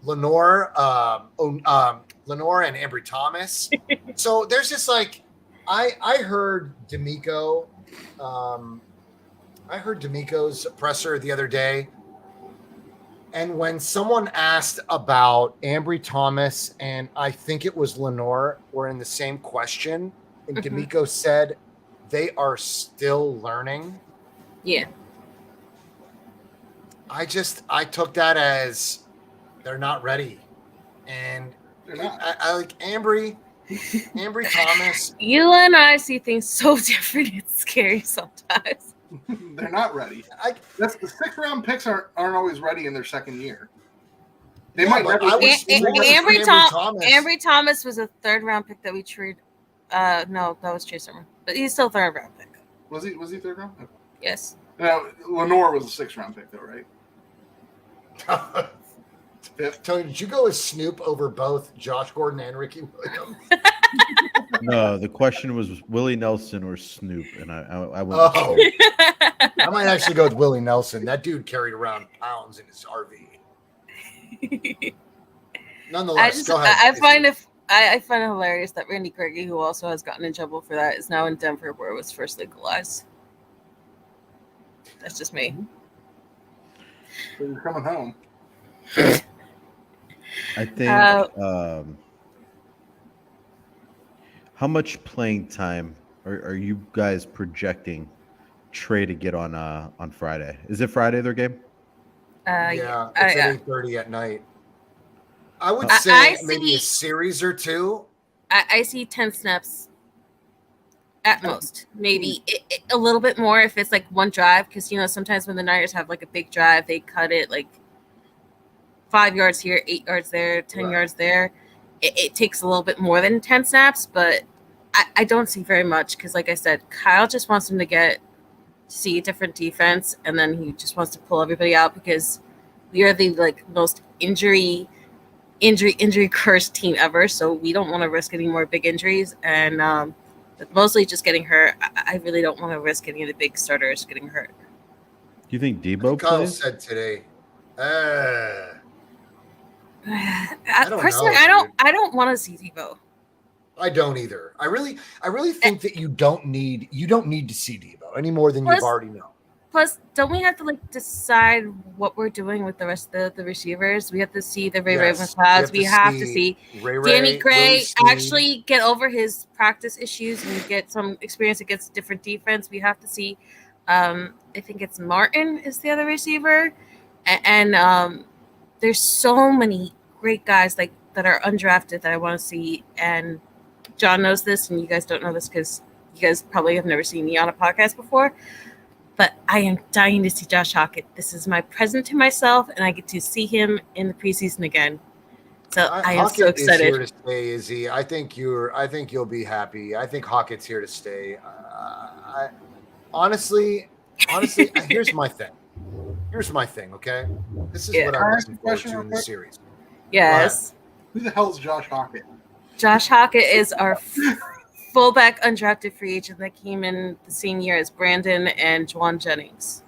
Lenore, and Ambry Thomas. So there's just like I heard D'Amico. I heard D'Amico's presser the other day. And when someone asked about Ambry Thomas and I think it was Lenore were in the same question, and D'Amico said they are still learning. Yeah. I took that as they're not ready. And I like Ambry Thomas. You and I see things so different. It's scary sometimes. They're not ready. That's the 6th round picks aren't always ready in their second year. They might never. Ambry Thomas was a 3rd round pick that we traded. No, that was Chase Summer, but he's still 3rd round pick. Was he 3rd round? Okay. Yes. Now Lenore was a 6th round pick though, right? Tony, did you go with Snoop over both Josh Gordon and Ricky Williams? No, the question was Willie Nelson or Snoop, and I went. Oh, I might actually go with Willie Nelson. That dude carried around pounds in his RV. Nonetheless, go ahead. I find it hilarious that Randy Gregory, who also has gotten in trouble for that, is now in Denver, where it was first legalized. That's just me. So you're coming home. I think. How much playing time are you guys projecting Trey to get on Friday? Is it Friday their game? Yeah, it's at 8:30 at night. I would say maybe a series or two. I see 10 snaps at most, maybe a little bit more if it's like one drive, because sometimes when the Niners have like a big drive, they cut it like 5 yards here, 8 yards there, 10 yards there. It takes a little bit more than 10 snaps, but I don't see very much because, like I said, Kyle just wants him to see a different defense, and then he just wants to pull everybody out because we are the most injury cursed team ever. So we don't want to risk any more big injuries, and with mostly just getting hurt, I really don't want to risk any of the big starters getting hurt. Do you think Debo Kyle plays? said today. Personally, I don't want to see Debo. I don't either. I really think that you don't need to see Debo any more than you've already known. Plus, don't we have to like decide what we're doing with the rest of the receivers? We have to see the Ray Yes, McLeods. We have to see Ray Danny Willie Gray Snead. actually get over his practice issues and get some experience against different defense. We have to see, I think it's Martin is the other receiver, and there's so many great guys like that are undrafted that I want to see. And John knows this, and you guys don't know this because you guys probably have never seen me on a podcast before. But I am dying to see Josh Hockett. This is my present to myself, and I get to see him in the preseason again. So I am so excited. Is here to stay, Izzy. I think you'll be happy. I think Hockett's here to stay. Honestly, here's my thing. Okay, this is what I'm looking forward to in the series. Yes. Who the hell is Josh Hockett? Josh Hockett is our fullback undrafted free agent that came in the same year as Brandon and Juwan Jennings.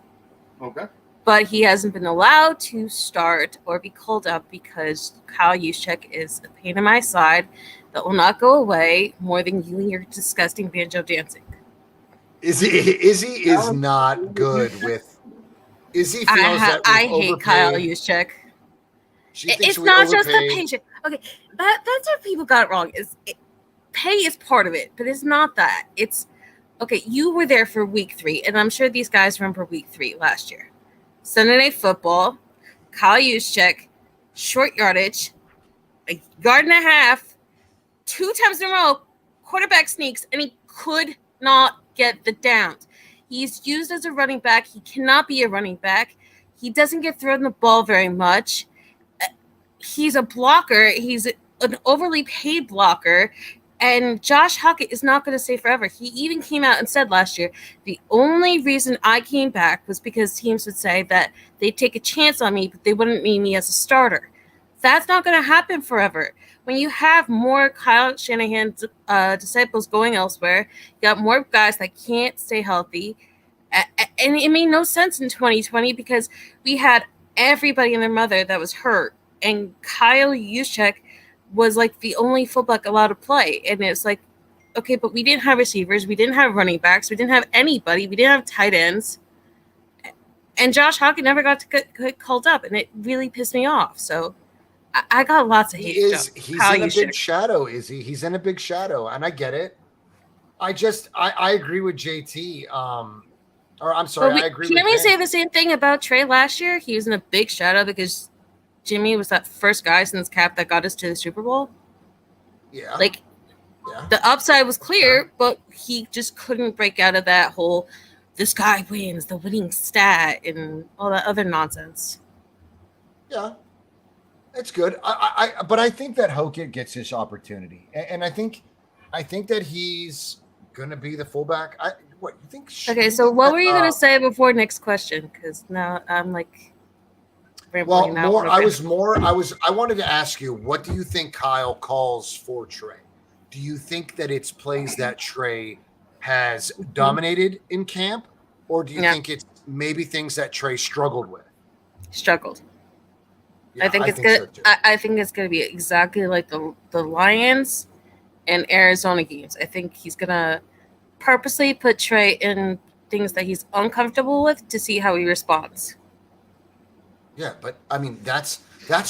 Okay. But he hasn't been allowed to start or be called up because Kyle Juszczyk is a pain in my side that will not go away more than you and your disgusting banjo dancing. Izzy is not good with. Izzy feels that I hate Kyle Juszczyk. It's not just the patient. Okay, that's what people got wrong. Pay is part of it, but it's not that. It's okay. You were there for week 3, and I'm sure these guys remember week 3 last year. Sunday Night Football, Kyle Juszczyk, short yardage, a yard and a half, 2 times in a row, quarterback sneaks, and he could not get the downs. He's used as a running back. He cannot be a running back. He doesn't get thrown the ball very much. He's a blocker. He's an overly paid blocker. And Josh Hockett is not going to stay forever. He even came out and said last year, the only reason I came back was because teams would say that they'd take a chance on me, but they wouldn't need me as a starter. That's not going to happen forever. When you have more Kyle Shanahan disciples going elsewhere, you got more guys that can't stay healthy. And it made no sense in 2020 because we had everybody and their mother that was hurt. And Kyle Juszczyk was like the only fullback allowed to play. And it's like, okay, but we didn't have receivers. We didn't have running backs. We didn't have anybody. We didn't have tight ends. And Josh Hockett never got to get called up. And it really pissed me off. So I got lots of hate. He's in a big shadow, Izzy. He's in a big shadow. And I get it. I agree with JT. I agree with Can't we say the same thing about Trey last year? He was in a big shadow because Jimmy was that first guy since Cap that got us to the Super Bowl. Yeah. The upside was clear, but he just couldn't break out of that whole this guy wins, the winning stat, and all that other nonsense. Yeah. It's good. But I think that Hockett gets his opportunity. And I think that he's gonna be the fullback. What you think? Okay, so what were you gonna say before next question? Because now I'm like Well, I wanted to ask you, what do you think Kyle calls for Trey? Do you think that it's plays that Trey has dominated in camp, or do you think it's maybe things that Trey struggled with? Struggled. Yeah, I think it's good. So I think it's going to be exactly like the Lions and Arizona games. I think he's going to purposely put Trey in things that he's uncomfortable with to see how he responds. Yeah, but I mean that's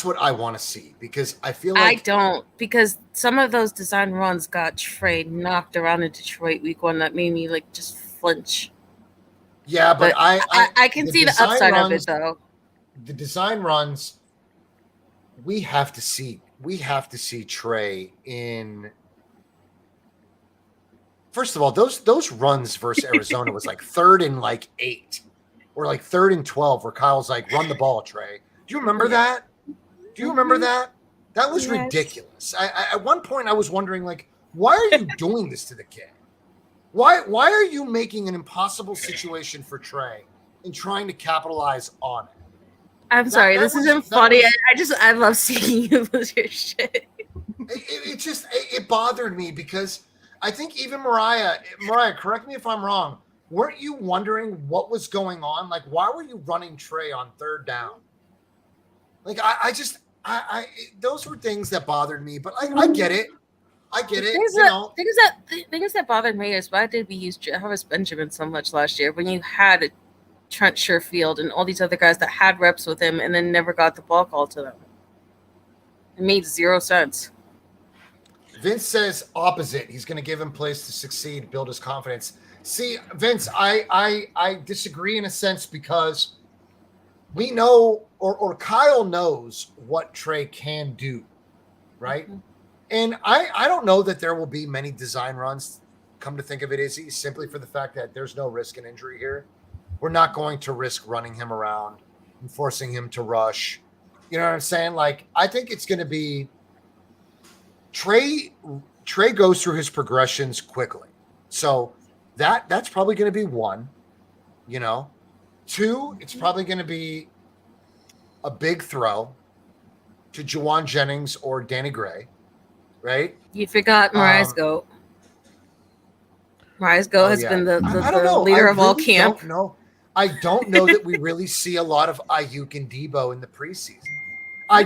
what I want to see, because I feel like I don't, because some of those design runs got Trey knocked around in Detroit week 1 that made me like just flinch. Yeah, but I can see the upside of it though. The design runs, we have to see Trey in. First of all, those runs versus Arizona was like 3rd and like 8. Or like 3rd and 12, where Kyle's like, run the ball, Trey. Do you remember that? Do you remember that? That was ridiculous. At one point I was wondering, like, why are you doing this to the kid? Why are you making an impossible situation for Trey and trying to capitalize on it? I'm sorry, this isn't funny. I love seeing you lose your shit. It bothered me because I think even Mariah, correct me if I'm wrong, weren't you wondering what was going on? Like, why were you running Trey on 3rd down? Like, I those were things that bothered me, but I get it. I get it. Things that bothered me is why did we use Jarvis Benjamin so much last year when you had Trent Sherfield and all these other guys that had reps with him and then never got the ball called to them. It made 0 sense. Vince says opposite. He's going to give him plays to succeed, build his confidence. See, Vince, I disagree in a sense because we know, or Kyle knows what Trey can do, right? Mm-hmm. And I don't know that there will be many design runs, come to think of it, Izzy, simply for the fact that there's no risk in injury here. We're not going to risk running him around and forcing him to rush. You know what I'm saying? Like, I think it's going to be Trey goes through his progressions quickly. So that's probably going to be 1, 2, it's probably going to be a big throw to Juwan Jennings or Danny Gray, right? You forgot Mariah's goat. Mariah's goat has been the leader of all camp. I don't know that we really see a lot of Ayuk and Debo in the preseason. I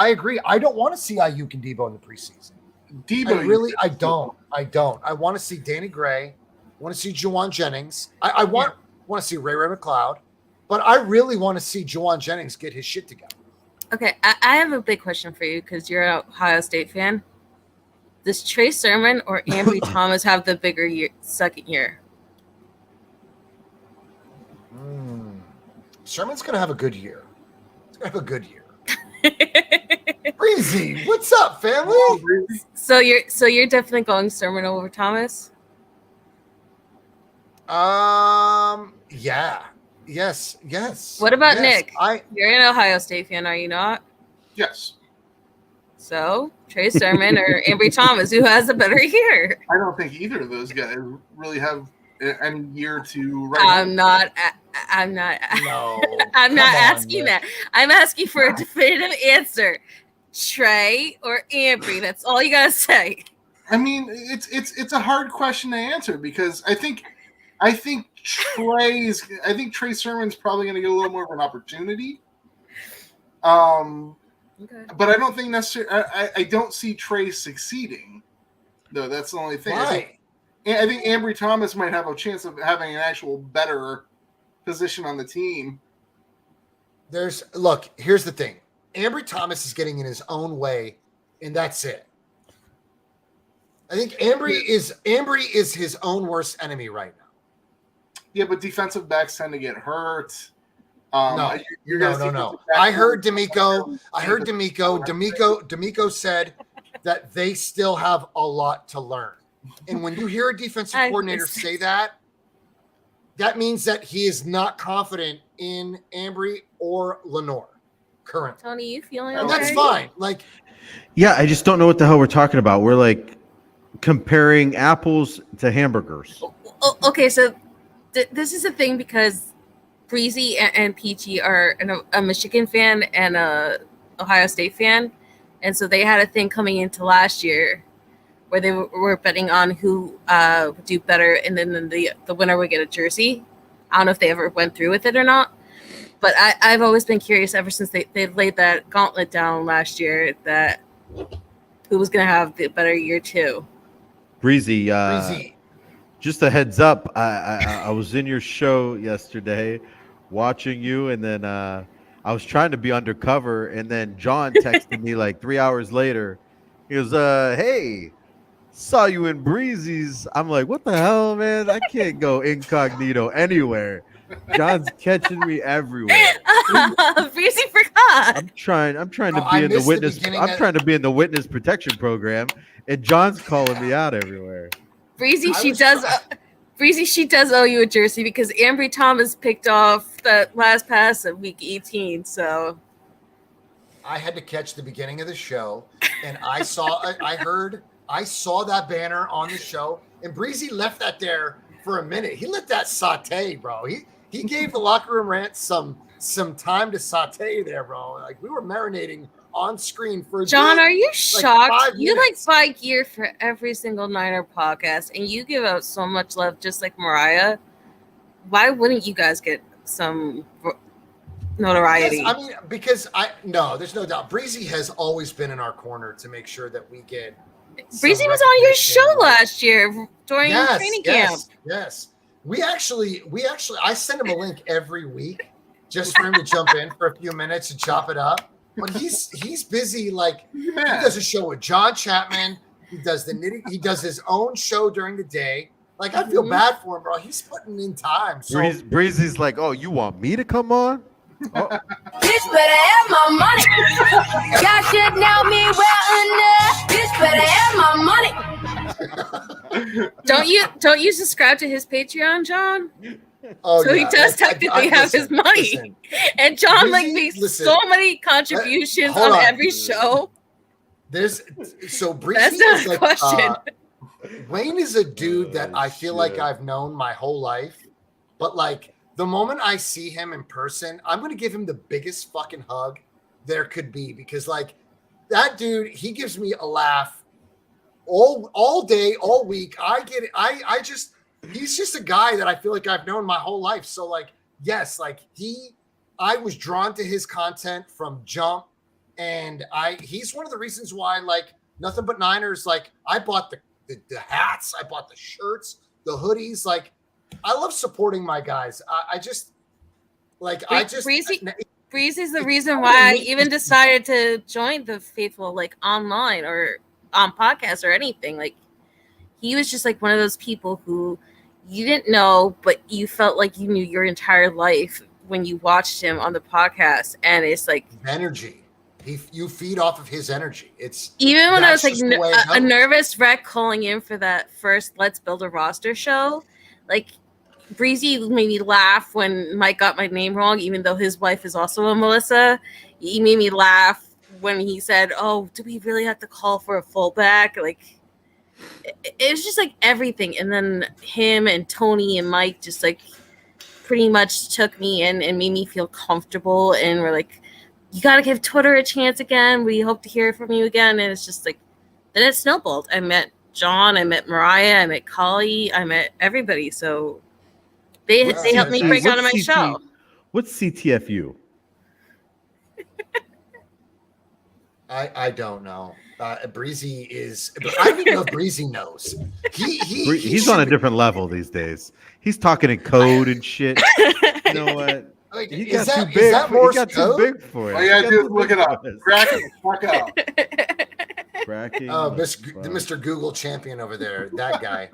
agree. I don't want to see Ayuk and Debo in the preseason. I don't. I want to see Danny Gray. I want to see Juwan Jennings. I want to see Ray McLeod, but I really want to see Juwan Jennings get his shit together. Okay, I have a big question for you because you're an Ohio State fan. Does Trey Sermon or Ambry Thomas have the bigger second year? Sermon's going to have a good year. He's going to have a good year. Breezy, what's up, family? So you're definitely going Sermon over Thomas? Yeah. Yes. What about Nick? You're an Ohio State fan, are you not? Yes. So Trey Sermon or Ambry Thomas, who has a better year? I don't think either of those guys really have any year to. I'm not asking that. I'm asking for a definitive answer. Trey or Ambry? That's all you gotta say. I mean, it's a hard question to answer because I think Trey Sermon's probably going to get a little more of an opportunity. Okay. But I don't think necessarily. I don't see Trey succeeding, though. That's the only thing. Why? I think Ambry Thomas might have a chance of having an actual better position on the team. Here's the thing. Ambry Thomas is getting in his own way, and that's it. I think Ambry is his own worst enemy right now. Yeah, but defensive backs tend to get hurt. No. I heard D'Amico. D'Amico said that they still have a lot to learn. And when you hear a defensive coordinator say that, that means that he is not confident in Ambry or Lenore currently. Tony, you feeling and okay? that's fine. Yeah, I just don't know what the hell we're talking about. We're like comparing apples to hamburgers. Okay, so this is a thing because Breezy and Peachy are a Michigan fan and a Ohio State fan, and so they had a thing coming into last year where they were betting on who would do better, and then the winner would get a jersey. I don't know if they ever went through with it or not, but I've always been curious ever since they laid that gauntlet down last year that who was going to have the better year too. Breezy. Just a heads up, I was in your show yesterday watching you, and then I was trying to be undercover, and then John texted me like 3 hours later. He goes, hey, saw you in Breezy's. I'm like, what the hell, man? I can't go incognito anywhere. John's catching me everywhere. Breezy forgot. I'm trying to be in the witness. I'm trying to be in the witness protection program, and John's calling me out everywhere. Breezy, she does owe you a jersey because Ambry Thomas picked off that last pass of week 18. So I had to catch the beginning of the show, and I saw that banner on the show, and Breezy left that there for a minute. He let that saute, bro. He gave the locker room rant some time to saute there, bro. Like we were marinating on screen for John, are you shocked? You minutes. buy gear for every single Niner podcast, and you give out so much love, just like Mariah. Why wouldn't you guys get some notoriety? Yes, I mean, there's no doubt. Breezy has always been in our corner to make sure that we get. Breezy was on your show last year during training camp. Yes. We actually, I send him a link every week just for him to jump in for a few minutes and chop it up. But he's busy. Like he does a show with John Chapman. He does He does his own show during the day. Like I feel bad for him, bro. He's putting in time. So Breezy's like, oh, you want me to come on? Oh. Bitch better have my money. Y'all should know me well enough. Bitch better have my money. Don't you subscribe to his Patreon, John? Oh, so he does technically have his money. Listen. And John makes so many contributions on every show. Breezy That's not a question. Wayne is a dude that I feel like I've known my whole life, but like the moment I see him in person, I'm going to give him the biggest fucking hug there could be, because like that dude, he gives me a laugh all day, all week. I get it. He's just a guy that I feel like I've known my whole life. So like, yes, like I was drawn to his content from jump, and he's one of the reasons why like Nothing But Niners, like I bought the hats, I bought the shirts, the hoodies. Like I love supporting my guys. Breezy's the reason why I even decided to join the Faithful, like online or on podcasts or anything. Like he was just like one of those people who you didn't know, but you felt like you knew your entire life when you watched him on the podcast. And it's like energy. You feed off of his energy. It's even when I was like a nervous wreck calling in for that first Let's Build a Roster show, like Breezy made me laugh when Mike got my name wrong, even though his wife is also a Melissa. He made me laugh when he said, "Oh, do we really have to call for a fullback?" Like it was just like everything. And then him and Tony and Mike just like pretty much took me in and made me feel comfortable, and we're like, you got to give Twitter a chance again. We hope to hear from you again. And it's just like, then it snowballed. I met John, I met Mariah, I met Kali, I met everybody. So they helped me break out of my show. What's CTFU? I don't know. Breezy is, I don't even know if Breezy knows. He's on a different level these days. He's talking in code and shit. You know what? Like, he got too big. He got too big for it. Oh yeah, dude, look it up. Crack it, fuck up. Cracking. Mr. Google champion over there, that guy.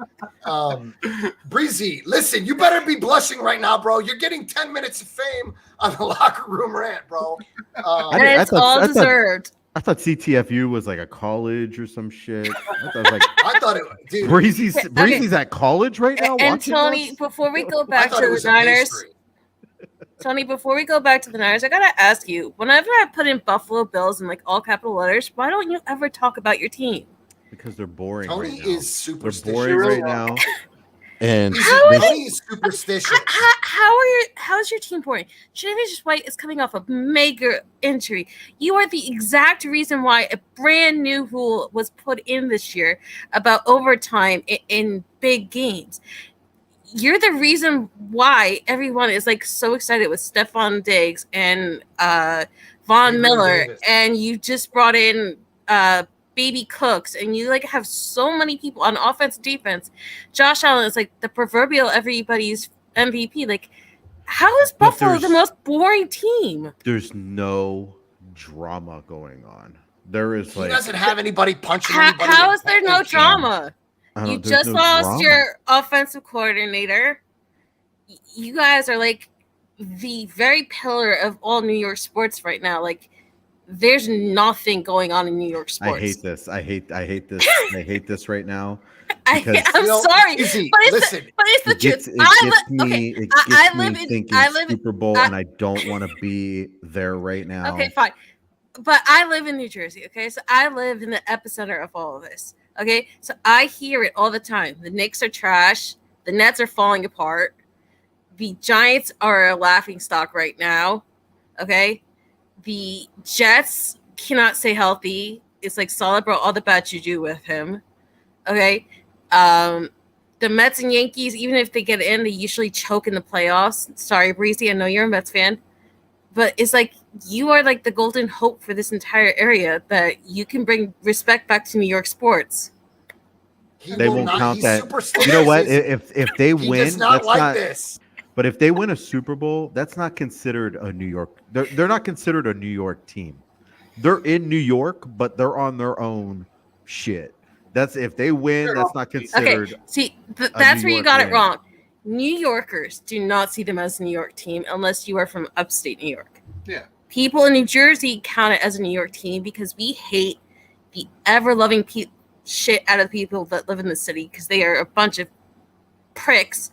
Breezy, listen, you better be blushing right now, bro. You're getting 10 minutes of fame on the locker room rant, bro. And it's all deserved. I thought CTFU was like a college or some shit. I thought it was, dude. Breezy's at college right now. And Tony, before we go back to the Niners. Tony, before we go back to the Niners, I gotta ask you, whenever I put in Buffalo Bills in like all capital letters, why don't you ever talk about your team? Because they're boring. Tony right now. is superstitious. They're boring right now. And Tony is superstitious. How's your team boring? Tre'Davious White is coming off a mega injury. You are the exact reason why a brand new rule was put in this year about overtime in big games. You're the reason why everyone is like so excited with Stephon Diggs and Von Miller, and you just brought in Baby Cooks, and you like have so many people on offense and defense. Josh Allen is like the proverbial everybody's MVP. Like, how is Buffalo the most boring team? There's no drama going on. There is like he doesn't have anybody punching anybody. How is there no drama? You just lost your offensive coordinator. You guys are like the very pillar of all New York sports right now. Like, there's nothing going on in New York sports. I hate this. I hate this. I hate this right now. I'm sorry, but it's the truth. I live in Super Bowl, and I don't want to be there right now. Okay, fine. But I live in New Jersey. Okay, so I live in the epicenter of all of this. Okay, so I hear it all the time. The Knicks are trash. The Nets are falling apart. The Giants are a laughingstock right now. Okay, the Jets cannot stay healthy. It's like Solid brought all the bad juju with him. Okay, the Mets and Yankees, even if they get in, they usually choke in the playoffs. Sorry, Breezy, I know you're a Mets fan, but it's like you are like the golden hope for this entire area that you can bring respect back to New York sports. They won't count that. You know what? If they He win, does not that's like not. this. But if they win a Super Bowl, that's not considered a New York. They're not considered a New York team. They're in New York, but they're on their own shit. That's if they win, that's not considered. Okay, see, a that's New where you York got it win. wrong. New Yorkers do not see them as a New York team unless you are from upstate New York. Yeah. People in New Jersey count it as a New York team because we hate the ever-loving shit out of the people that live in the city because they are a bunch of pricks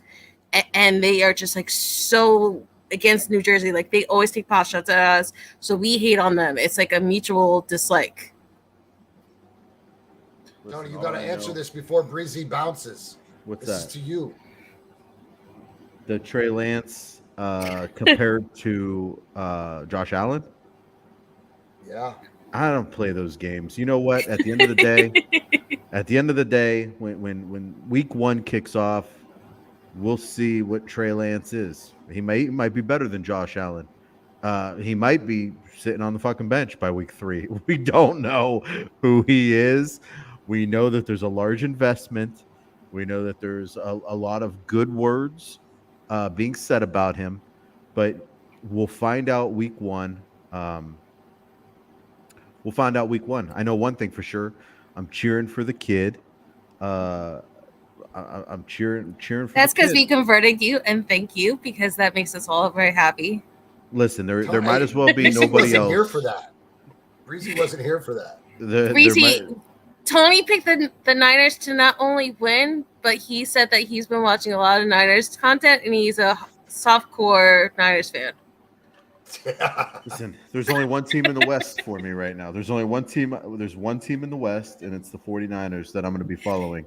and they are just like so against New Jersey. Like they always take pot shots at us, so we hate on them. It's like a mutual dislike. Tony, you got to answer this before Breezy bounces. What's this that? is to you. The Trey Lance compared to Josh Allen. Yeah. I don't play those games. You know what? At the end of the day, when week 1 kicks off, we'll see what Trey Lance is. He might be better than Josh Allen. He might be sitting on the fucking bench by week 3. We don't know who he is. We know that there's a large investment. We know that there's a lot of good words being said about him, but we'll find out week 1. We'll find out week 1. I know one thing for sure. I'm cheering for the kid. I'm cheering for. That's because the we kid. converted you, and thank you because that makes us all very happy. Listen, there might as well be nobody wasn't else here for that. Breezy wasn't here for that. Tony picked the Niners to not only win, but he said that he's been watching a lot of Niners content, and he's a softcore Niners fan. Listen, there's only one team in the West for me right now. There's only one team. There's one team in the West, and it's the 49ers that I'm going to be following.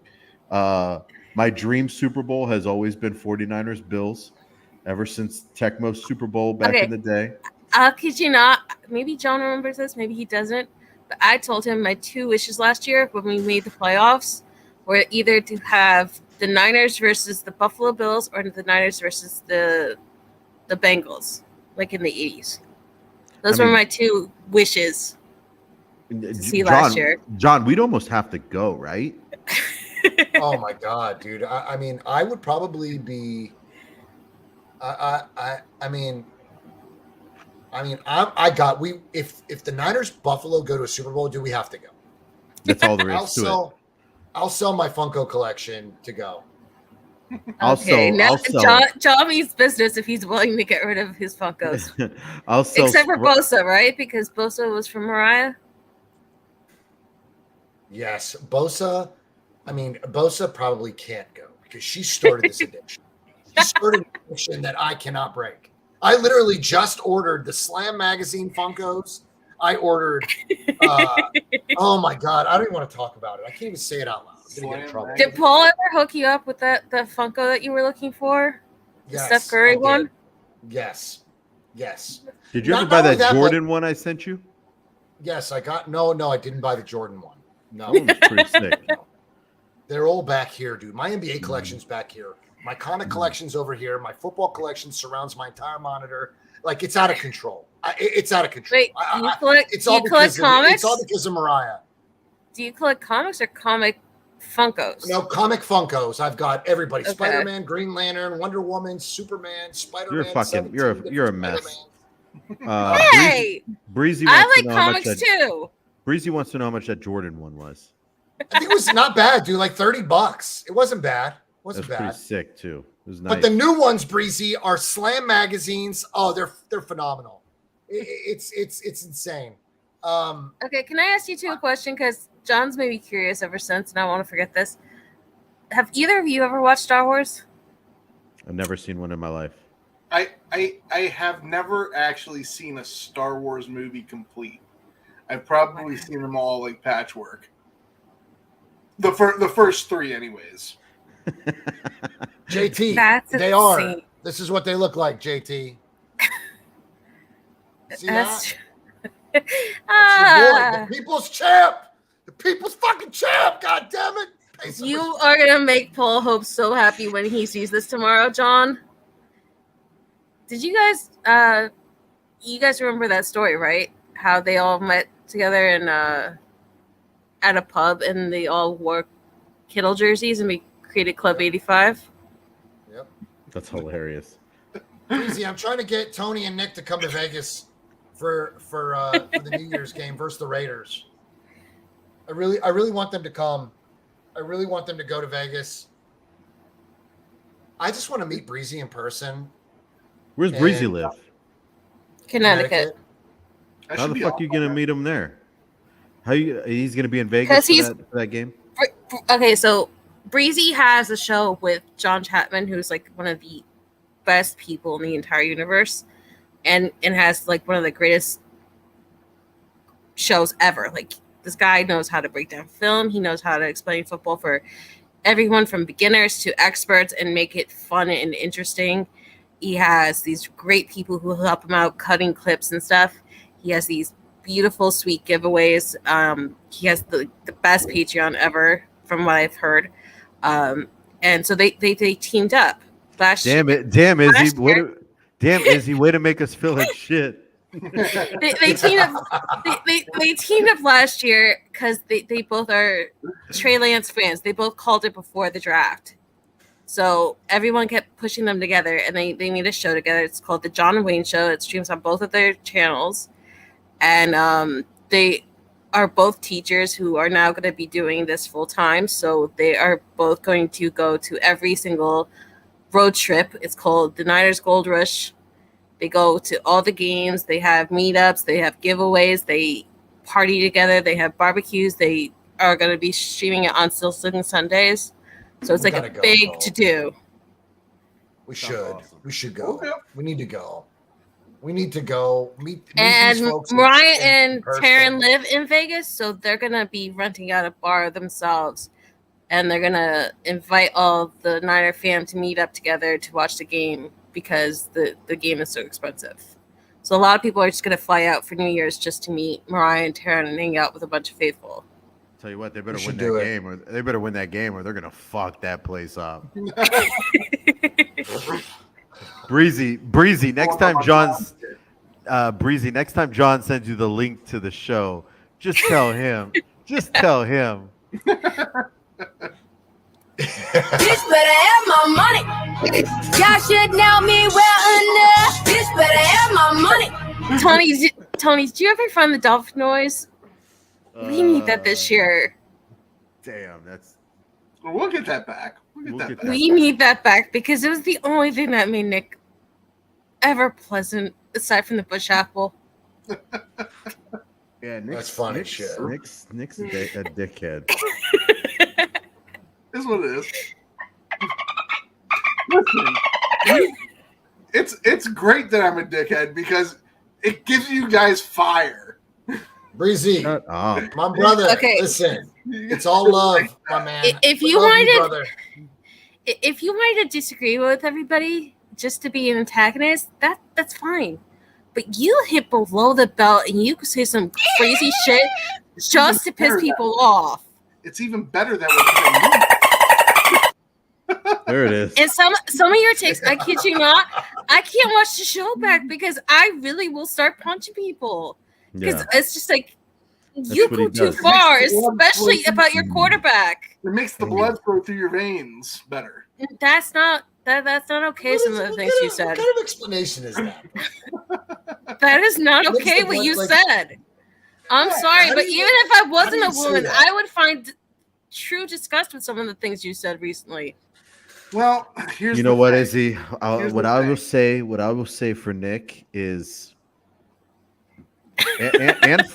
My dream Super Bowl has always been 49ers Bills, ever since Tecmo Super Bowl back in the day. Kid you not, maybe John remembers this, maybe he doesn't, but I told him my 2 wishes last year when we made the playoffs were either to have the Niners versus the Buffalo Bills or the Niners versus the Bengals, like in the 80s. Those were my 2 wishes to see last year. John, we'd almost have to go, right? Oh my god, dude! I mean, I would probably be. If the Niners Buffalo go to a Super Bowl, do we have to go? That's all there is to it. I'll sell my Funko collection to go. John means business if he's willing to get rid of his Funkos. Except for Bosa, right? Because Bosa was from Mariah. Yes, Bosa. I mean, Bosa probably can't go because she started this addiction. She started an addiction that I cannot break. I literally just ordered the Slam Magazine Funkos. I ordered. Oh my god, I don't even want to talk about it. I can't even say it out loud. I'm gonna get in trouble. Did Paul ever hook you up with the Funko that you were looking for? Yes, the Steph Curry one? Yes. Did you ever buy that Jordan one I sent you? Yes, I got. No, I didn't buy the Jordan one. No, that one's pretty sick. No. They're all back here, dude. My NBA collection's back here. My comic collection's over here. My football collection surrounds my entire monitor. Like, it's out of control. It's out of control. Wait, you collect comics? It's all because of Mariah. Do you collect comics or comic Funkos? No, comic Funkos. I've got everybody: okay. Spider-Man, Green Lantern, Wonder Woman, Superman, Spider-Man. You're a mess. Hey, Breezy. I like comics too. Breezy wants to know how much that Jordan one was. I think it was not bad, dude. Like $30. It wasn't bad. Wasn't bad. Pretty sick too. It was nice. But the new ones, Breezy, are Slam magazines. Oh, they're phenomenal. It's insane. Okay, can I ask you two a question? Because John's maybe curious ever since, and I want to forget this. Have either of you ever watched Star Wars? I've never seen one in my life. I have never actually seen a Star Wars movie complete. I've probably seen them all like patchwork. The first 3, anyways. JT, That's they are. This is what they look like, JT. See that? That's your boy, the people's champ. The people's fucking champ. God damn it. You are gonna make Paul Hope so happy when he sees this tomorrow, John. Did you guys remember that story, right? How they all met together in at a pub and they all wore Kittle jerseys, and we created Club 85. Yep. That's hilarious. Easy. I'm trying to get Tony and Nick to come to Vegas for the New Year's game versus the Raiders. I really want them to come. I really want them to go to Vegas. I just want to meet Breezy in person. Where's Breezy live? Connecticut. How the fuck are you gonna meet him there? He's gonna be in Vegas for that game? Okay, so Breezy has a show with John Chapman, who's like one of the best people in the entire universe, and has like one of the greatest shows ever. Like, this guy knows how to break down film. He knows how to explain football for everyone from beginners to experts and make it fun and interesting. He has these great people who help him out cutting clips and stuff. He has these beautiful, sweet giveaways. He has the best Patreon ever, from what I've heard. And so they teamed up. Damn Izzy, way to make us feel like shit. they teamed up. They teamed up last year because they both are Trey Lance fans. They both called it before the draft. So everyone kept pushing them together, and they made a show together. It's called The John and Wayne Show. It streams on both of their channels. And they are both teachers who are now going to be doing this full time. So they are both going to go to every single road trip. It's called the Niners Gold Rush. They go to all the games. They have meetups. They have giveaways. They party together. They have barbecues. They are going to be streaming it on Still Sitting Sundays. So it's like a big to do. We should. Awesome. We should go. Okay. We need to go. We need to go meet and these folks Mariah and Taryn live in Vegas, so they're gonna be renting out a bar themselves, and they're gonna invite all the Niner fam to meet up together to watch the game because the game is so expensive. So a lot of people are just gonna fly out for New Year's just to meet Mariah and Taryn and hang out with a bunch of faithful. Tell you what, they better win that game, or they better win that game, or they're gonna fuck that place up. Breezy. Next time next time John sends you the link to the show, just tell him. Just tell him. Bitch better have my money. Y'all should know me well enough. Bitch better have my money. Tony, do you ever find the dolphin noise? We need that this year. Damn, that's. We'll get that back. We need that back because it was the only thing that made Nick ever pleasant, aside from the bush apple. Yeah, that's funny shit. Nick's a dickhead. Is what it is. Listen, it's great that I'm a dickhead because it gives you guys fire. Breezy, my brother. Okay. Listen, it's all love, my man. If you wanted to disagree with everybody just to be an antagonist, that's fine. But you hit below the belt and you could say some crazy shit just to piss people off. It's even better that way. There it is. And some of your takes, I kid you not, I can't watch the show back because I really will start punching people. Because it's just like, you go too far, especially about your quarterback. It makes the blood flow through your veins better. That's not okay. Some of the things you said. What kind of explanation is that? That is not okay. What you said. I'm sorry, but even if I wasn't a woman, I would find true disgust with some of the things you said recently. Well, here's what, Izzy? What I will say for Nick is. and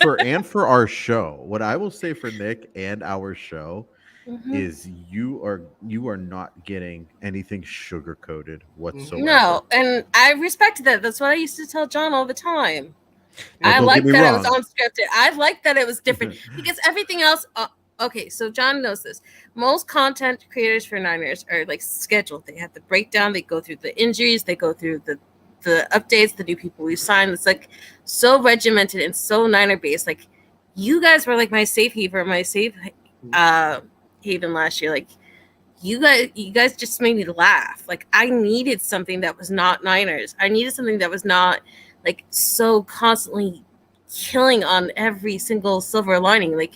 for our show, what I will say for Nick and our show is you are not getting anything sugar coated whatsoever. No, and I respect that. That's what I used to tell John all the time. I like that it was unscripted. I like that it was different because everything else. Okay, so John knows this. Most content creators for Niners are like scheduled. They have the breakdown. They go through the injuries. They go through the updates, the new people we signed. It's like so regimented and so Niner based. Like, you guys were like my safe haven last year. Like, you guys just made me laugh. Like, I needed something that was not Niners. I needed something that was not like so constantly killing on every single silver lining. Like,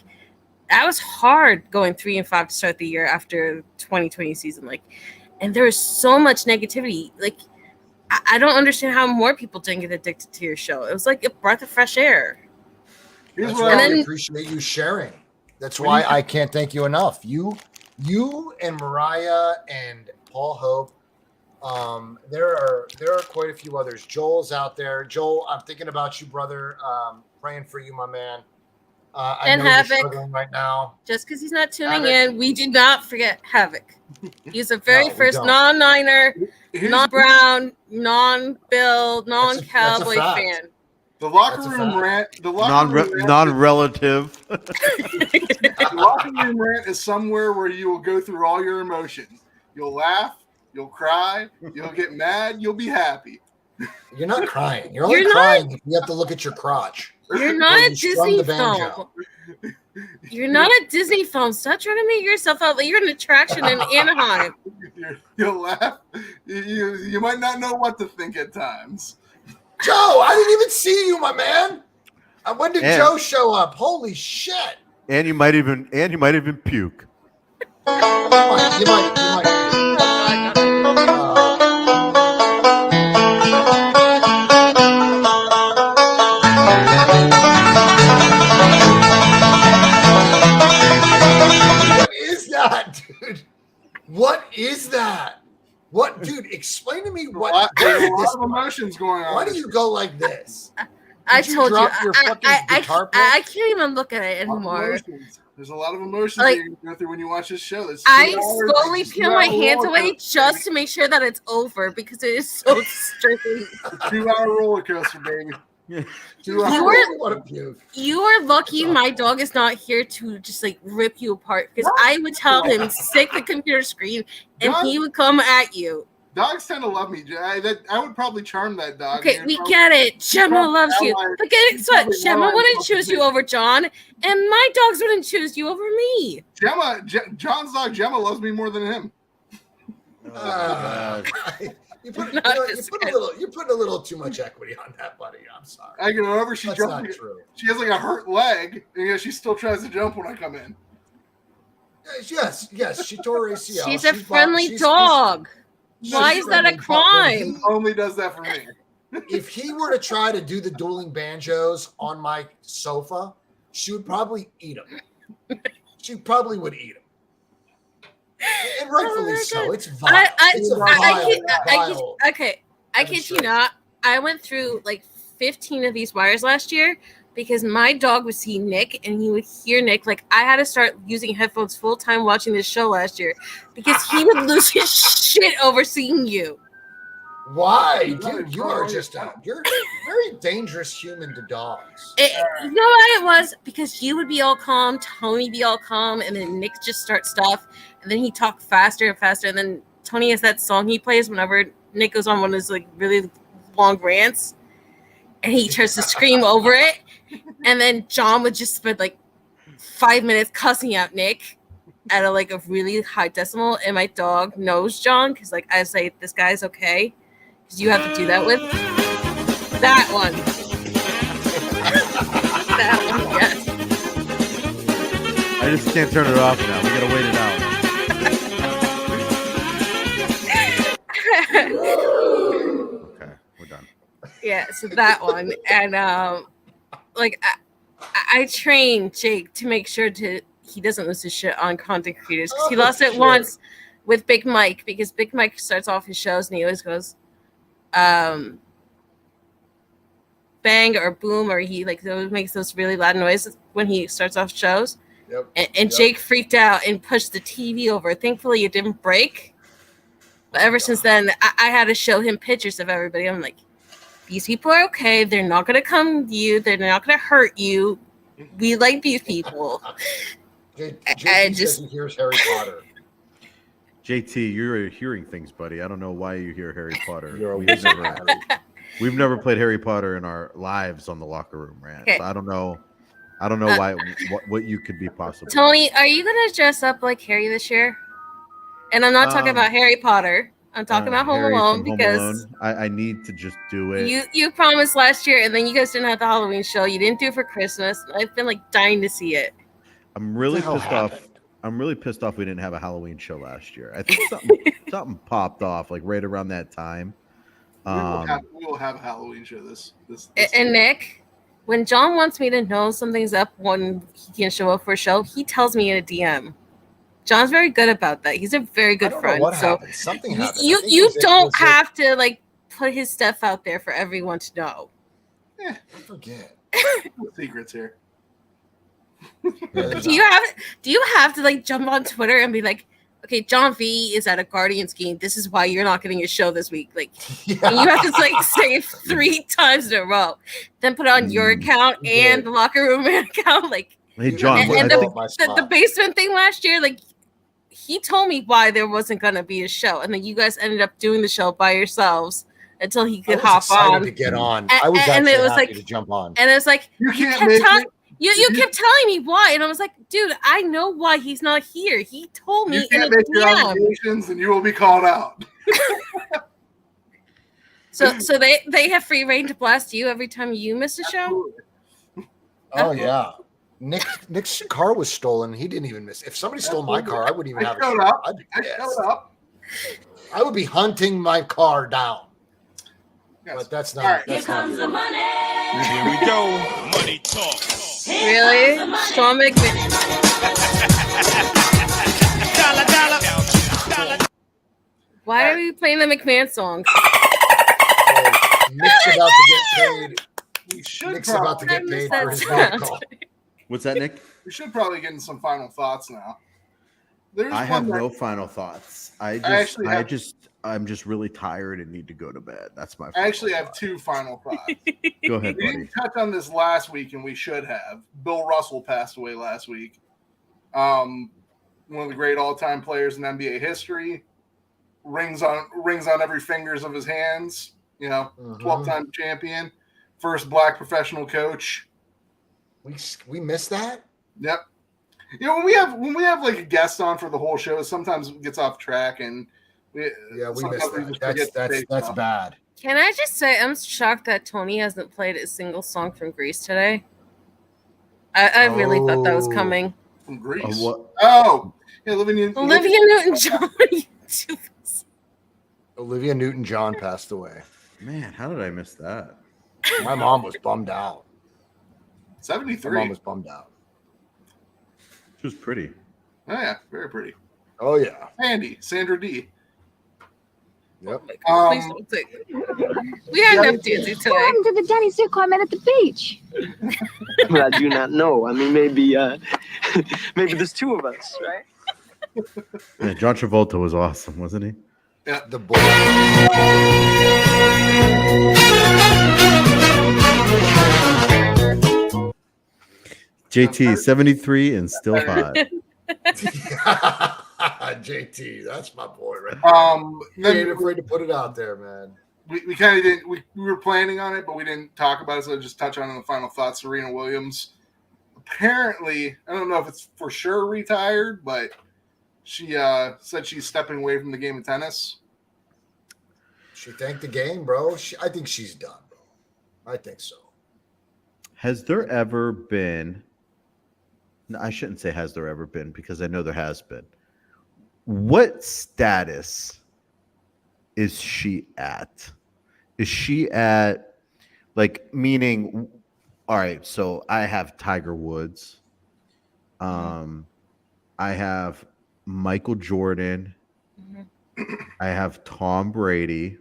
that was hard going 3-5 to start the year after 2020 season. Like, and there was so much negativity. Like, I don't understand how more people didn't get addicted to your show. It was like a breath of fresh air. Here's That's what why I I appreciate you sharing. That's why I can't thank you enough. You and Mariah and Paul Hope. There are quite a few others. Joel's out there. Joel, I'm thinking about you, brother. Praying for you, my man. I And know you're Havoc. struggling right now. Just because he's not tuning Havoc. in, we do not forget Havoc. He's the very No, we first don't. non-Niner, Here's non-Brown, non-Bill, That's a non-Cowboy fact. fan. the locker That's a room fact. rant. The locker room rant. Non-relative. The locker room rant is somewhere where you will go through all your emotions. You'll laugh, you'll cry, you'll get mad, you'll be happy. You're not crying. You're only You're not- crying if you have to look at your crotch. You're not When a you strum Disney the banjo. film. You're not a Disney film. Stop trying to make yourself out like you're an attraction in Anaheim. You'll laugh. You might not know what to think at times. Joe, I didn't even see you, my man. When did And- Joe show up? Holy shit! And you might even puke. You might. What is that, dude? What is that? What, dude? Explain to me what. There's a lot this- of emotions going on. Why do you go like this? I Did you told you. drop your fucking guitar pick? I can't even look at it A lot of anymore. emotions. There's a lot of emotions Like, that you go through when you watch this show. It's I 2 hours, slowly it's peel 2 my hour hands roller away coaster, just baby. to make sure that it's over because it is so stressing. 2 hour roller coaster, baby. 2 hour. You I were- really want to puke. You are lucky my dog is not here to just like rip you apart because I would tell him stick the computer screen and Dog- he would come at you. Dogs tend to love me. I would probably charm that dog. Okay, You'd we probably- get it. Gemma probably loves you. ally- But guess what? probably Gemma ally wouldn't yourself choose with you me. over John, and my dogs wouldn't choose you over me. John's dog Gemma loves me more than him. You put, Not this you're putting a little too much equity on that, buddy. I'm sorry. I get over. She That's jumps. not true. She has like a hurt leg, and yet she still tries to jump when I come in. Yes. She tore her ACL. She's a friendly dog. Why is that a crime? He only does that for me. If he were to try to do the dueling banjos on my sofa, she would probably eat him. She probably would eat him. And rightfully my so. God. It's vile. It's a vile. Okay, I kid you not. I went through like 15 of these wires last year because my dog would see Nick and he would hear Nick. Like I had to start using headphones full time watching this show last year because he would lose his shit over seeing you. Why, dude? You are you're a very dangerous human to dogs. You know what it was? Because you would be all calm, Tony be all calm, and then Nick just starts stuff, and then he talked faster and faster, and then Tony has that song he plays whenever Nick goes on one of his like really long rants, and he tries to scream over it, and then John would just spend like 5 minutes cussing out Nick at a really high decimal, and my dog knows John because like I say this guy's okay. Because you have to do that with that one. That one, yes. I just can't turn it off now. We gotta wait it out. Okay, we're done. Yeah, so that one. And I train Jake to make sure he doesn't lose his shit on content creators. Because he lost it once with Big Mike, because Big Mike starts off his shows and he always goes bang or boom, or he always makes those really loud noises when he starts off shows. Yep. And Jake freaked out and pushed the TV over. Thankfully, it didn't break. But ever since then, I had to show him pictures of everybody. I'm like, these people are okay. They're not going to come to you. They're not going to hurt you. We like these people. JT says he hears Harry Potter. JT, you're hearing things, buddy. I don't know why you hear Harry Potter. You're a We've never played Harry Potter in our lives on the locker room rant. Okay. So I don't know why what you could be possible. Tony, are you going to dress up like Harry this year? And I'm not talking about Harry Potter. I'm talking about Home Harry Alone from Home because Alone. I need to just do it. you promised last year, and then you guys didn't have the Halloween show. You didn't do it for Christmas. I've been dying to see it. I'm really hell pissed off. happened? I'm really pissed off we didn't have a Halloween show last year. I think something popped off like right around that time. We will have a Halloween show this And Nick, when John wants me to know something's up when he can't show up for a show, he tells me in a DM. John's very good about that. He's a very good friend. What so happened? Something happened. You don't have to like put his stuff out there for everyone to know. I forget. No secrets here. Do you have to like jump on Twitter and be like, okay, John V is at a Guardians game. This is why you're not getting a show this week. Like, and you have to like say 3 times in a row. Then put it on your account and the locker room account. Like, hey John, and the basement thing last year, like he told me why there wasn't gonna be a show, and then you guys ended up doing the show by yourselves until he could hop on to get on. I was actually it was happy like to jump on. And it was like you kept you kept telling me why, and I was like, dude, I know why he's not here. He told me. You can't make your obligations, and you will be called out. So they have free reign to blast you every time you miss a show. Oh yeah, Nick's car was stolen. He didn't even miss. If somebody stole my car, I wouldn't even have a show. I showed up. I would be hunting my car down. Yes. But that's not. Here That's comes not the money. Here we go. Money talk. Really? Sean McMahon. Why are we playing the McMahon song? Nick's about to get paid. Nick's about to get paid for his phone call. What's that, Nick? We should probably get in some final thoughts now. I have no final thoughts. I'm just really tired and need to go to bed. That's my. I actually have 2 final thoughts. Go ahead, We buddy. didn't touch on this last week, and we should have. Bill Russell passed away last week. One of the great all-time players in NBA history. Rings on every fingers of his hands. 12-time champion, first black professional coach. We missed that. Yep. When we have like a guest on for the whole show, sometimes it gets off track, and we missed that. That's bad. Can I just say I'm shocked that Tony hasn't played a single song from Greece today. I really thought that was coming. From Greece. What? Oh, yeah, Olivia Newton-John. Olivia Newton-John passed away. Man, how did I miss that? My mom was bummed out. 73. My mom was bummed out. She was pretty. Oh yeah, very pretty. Oh yeah. Sandra D. Yep. Please don't take it. We had enough dancing today. What happened to the Danny Zuko I met at the beach? Well, I do not know. I mean, maybe there's 2 of us, right? Yeah, John Travolta was awesome, wasn't he? Yeah. The boy. JT 73 and still hot. JT, that's my boy, right? He ain't afraid to put it out there, man. We kind of didn't. We were planning on it, but we didn't talk about it. So I'll just touch on it in the final thoughts. Serena Williams, apparently, I don't know if it's for sure retired, but she said she's stepping away from the game of tennis. She thanked the game, bro. I think she's done, bro. I think so. Has there ever been? No, I shouldn't say has there ever been, because I know there has been. What status is she at? Is she at, like, meaning, all right, so I have Tiger Woods. I have Michael Jordan. I have Tom Brady.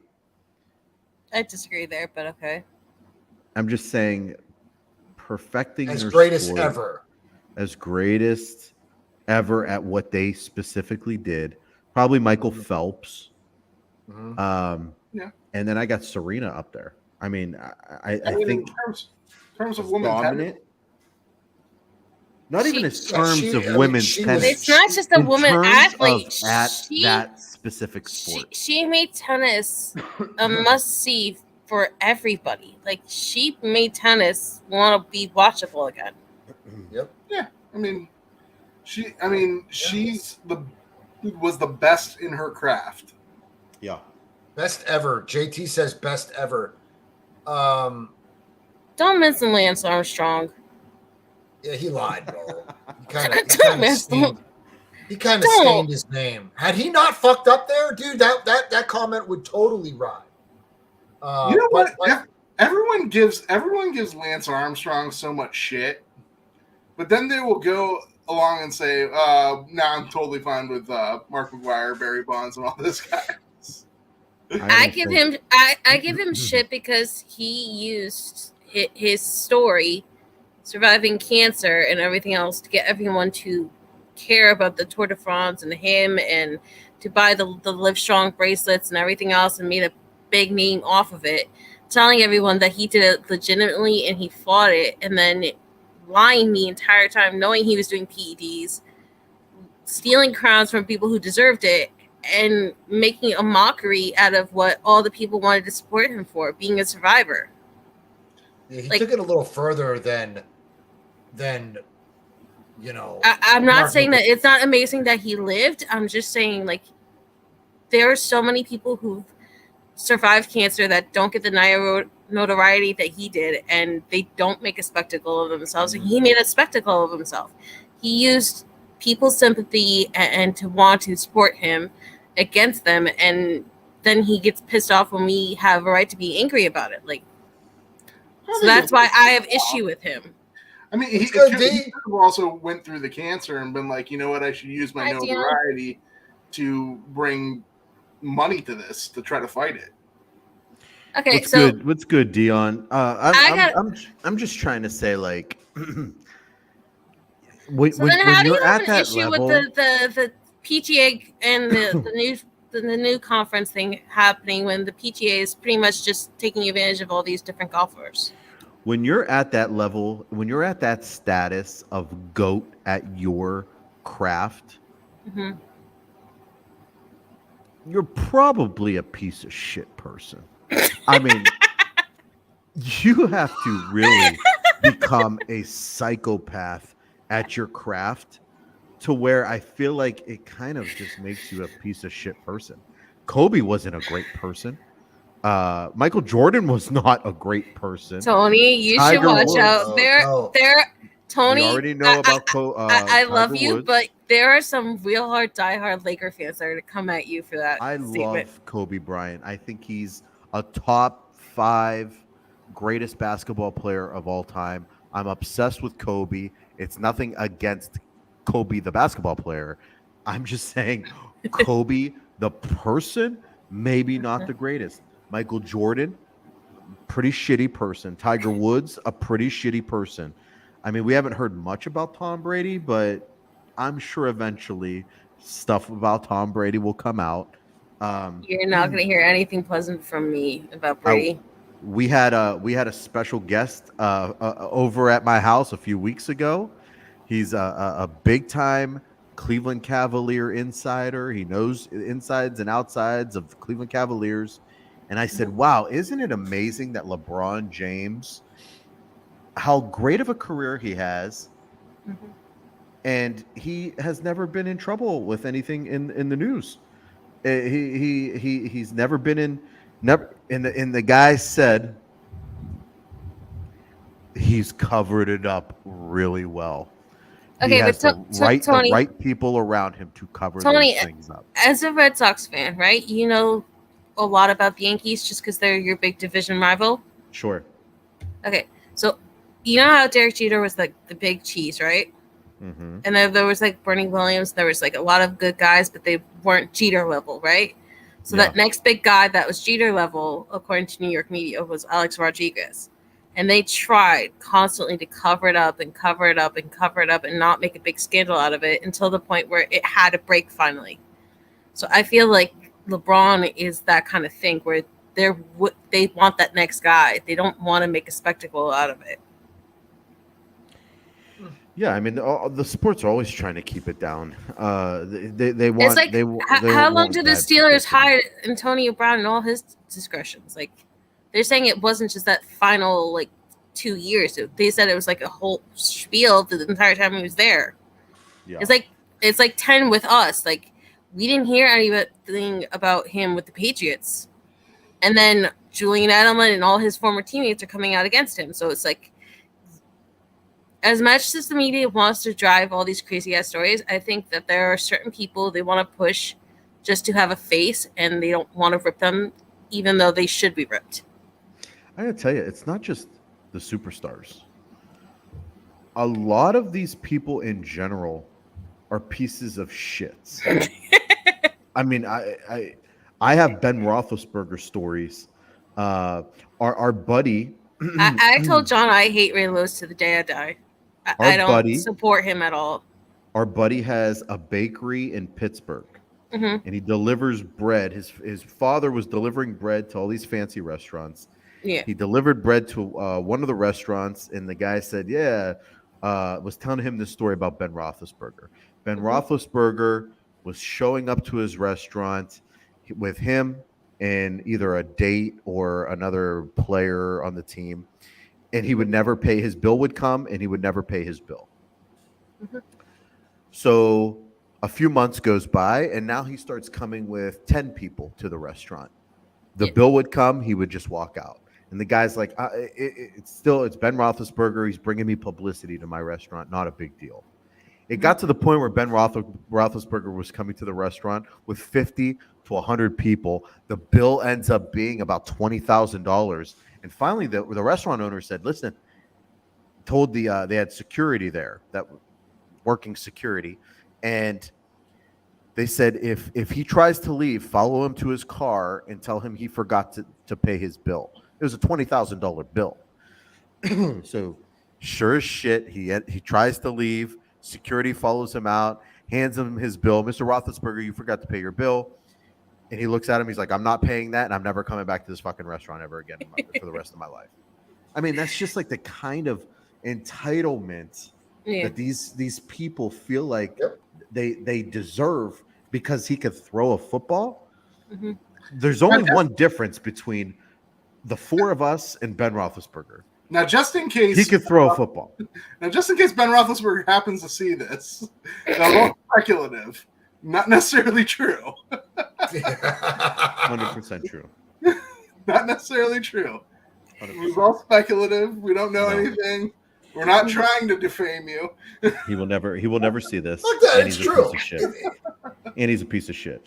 I disagree there, but okay. I'm just saying, perfecting as their greatest sport, ever. As greatest ever at what they specifically did. Probably Michael Phelps. Mm-hmm. Yeah. And then I got Serena up there. I mean, I think in terms of women's dominant. Not even in She- terms of women's tennis. It's not just a In woman terms athlete. of at She- that specific sport. She made tennis a must-see for everybody. Like, she made tennis want to be watchable again. Yep. Yeah, I mean, she was the best in her craft. Yeah. Best ever. JT says best ever. Don't mention Lance Armstrong. Yeah, he lied, bro. He kind of stained his name. Had he not fucked up there, dude, that comment would totally ride. You know what? Everyone gives Lance Armstrong so much shit, but then they will go along and say, "Now I'm totally fine with Mark McGwire, Barry Bonds, and all this guys." I give him shit because he used his story, surviving cancer and everything else, to get everyone to care about the Tour de France and him, and to buy the Live Strong bracelets and everything else, and made a big name off of it, telling everyone that he did it legitimately and he fought it, and then lying the entire time, knowing he was doing PEDs, stealing crowns from people who deserved it, and making a mockery out of what all the people wanted to support him for, being a survivor. Yeah, he took it a little further than I'm not saying that it's not amazing that he lived. I'm just saying, like, there are so many people who've survived cancer that don't get the notoriety that he did, and they don't make a spectacle of themselves. And he made a spectacle of himself. He used people's sympathy and to want to support him against them, and then he gets pissed off when we have a right to be angry about it. Like, so that's why I have issue with him. I mean, he could have also went through the cancer and been like, you know what, I should use my notoriety to bring money to this, to try to fight it. Okay, what's good, Dion? I'm just trying to say, like, when how do you you're have at an that issue level, with the PGA and the new conference thing happening, when the PGA is pretty much just taking advantage of all these different golfers? when you're at that level, when you're at that status of GOAT at your craft, you're probably a piece of shit person. I mean, you have to really become a psychopath at your craft to where I feel like it kind of just makes you a piece of shit person. Kobe wasn't a great person. Michael Jordan was not a great person. Tony, you should watch out. Tony, we already know about I love Tiger you, Woods. but there are some real diehard Laker fans that are to come at you for that. I statement. love Kobe Bryant. I think he's a top 5 greatest basketball player of all time. I'm obsessed with Kobe. It's nothing against Kobe, the basketball player. I'm just saying Kobe, the person, maybe not the greatest. Michael Jordan, pretty shitty person. Tiger Woods, a pretty shitty person. I mean, we haven't heard much about Tom Brady, but I'm sure eventually stuff about Tom Brady will come out. You're not going to hear anything pleasant from me about Brady. We had a special guest over at my house a few weeks ago. He's a big time Cleveland Cavalier insider. He knows insides and outsides of the Cleveland Cavaliers. And I said, wow, isn't it amazing that LeBron James, how great of a career he has, and he has never been in trouble with anything in the news. He's never been in. The guy said he's covered it up really well. Okay, he has Tony, the right people around him to cover those things up. As a Red Sox fan, right? You know a lot about the Yankees just because they're your big division rival. Sure. Okay, so you know how Derek Jeter was like the big cheese, right? Mm-hmm. And then there was like Bernie Williams. There was like a lot of good guys, but they weren't Jeter level, right? So that next big guy that was Jeter level, according to New York media, was Alex Rodriguez. And they tried constantly to cover it up and cover it up and cover it up and not make a big scandal out of it until the point where it had to break finally. So I feel like LeBron is that kind of thing where they want that next guy. They don't want to make a spectacle out of it. Yeah, I mean, the sports are always trying to keep it down. They want. It's like, how long did the Steelers hide Antonio Brown and all his discretions? Like, they're saying it wasn't just that final 2 years. They said it was like a whole spiel the entire time he was there. Yeah. It's like 10 with us. Like, we didn't hear anything about him with the Patriots, and then Julian Edelman and all his former teammates are coming out against him. So it's like, as much as the media wants to drive all these crazy ass stories, I think that there are certain people they want to push just to have a face, and they don't want to rip them, even though they should be ripped. I gotta tell you, it's not just the superstars. A lot of these people in general are pieces of shits. I mean, I have Ben Roethlisberger stories. Our buddy. I told John I hate Ray Lewis to the day I die. I don't support him at all. Our buddy has a bakery in Pittsburgh, and he delivers bread. His father was delivering bread to all these fancy restaurants. Yeah, he delivered bread to one of the restaurants, and the guy said, was telling him this story about Ben Roethlisberger. Ben Roethlisberger was showing up to his restaurant with him and either a date or another player on the team, and he would never pay. His bill would come, and he would never pay his bill. So a few months goes by, and now he starts coming with 10 people to the restaurant. The bill would come, he would just walk out. And the guy's like, it's Ben Roethlisberger. He's bringing me publicity to my restaurant. Not a big deal. It got to the point where Ben Roethlisberger was coming to the restaurant with 50 to 100 people. The bill ends up being about $20,000. And finally, the restaurant owner said, listen, told they had security there, that working security. And they said, if he tries to leave, follow him to his car and tell him he forgot to pay his bill. It was a $20,000 bill. So sure as shit, he tries to leave. Security follows him out, hands him his bill. Mr. Roethlisberger, you forgot to pay your bill. And he looks at him. He's like, I'm not paying that, and I'm never coming back to this fucking restaurant ever again for the rest of my life. I mean, that's just like the kind of entitlement that these people feel like they deserve because he could throw a football. There's only one difference between the four of us and Ben Roethlisberger. Now, just in case he could throw a football. Now, just in case Ben Roethlisberger happens to see this, now, speculative, not necessarily true. 100% true. Not necessarily true. 100%. It was all speculative. We don't know anything. We're not trying to defame you. He will never see this. Look, that and it's he's true. A piece of shit. And he's a piece of shit.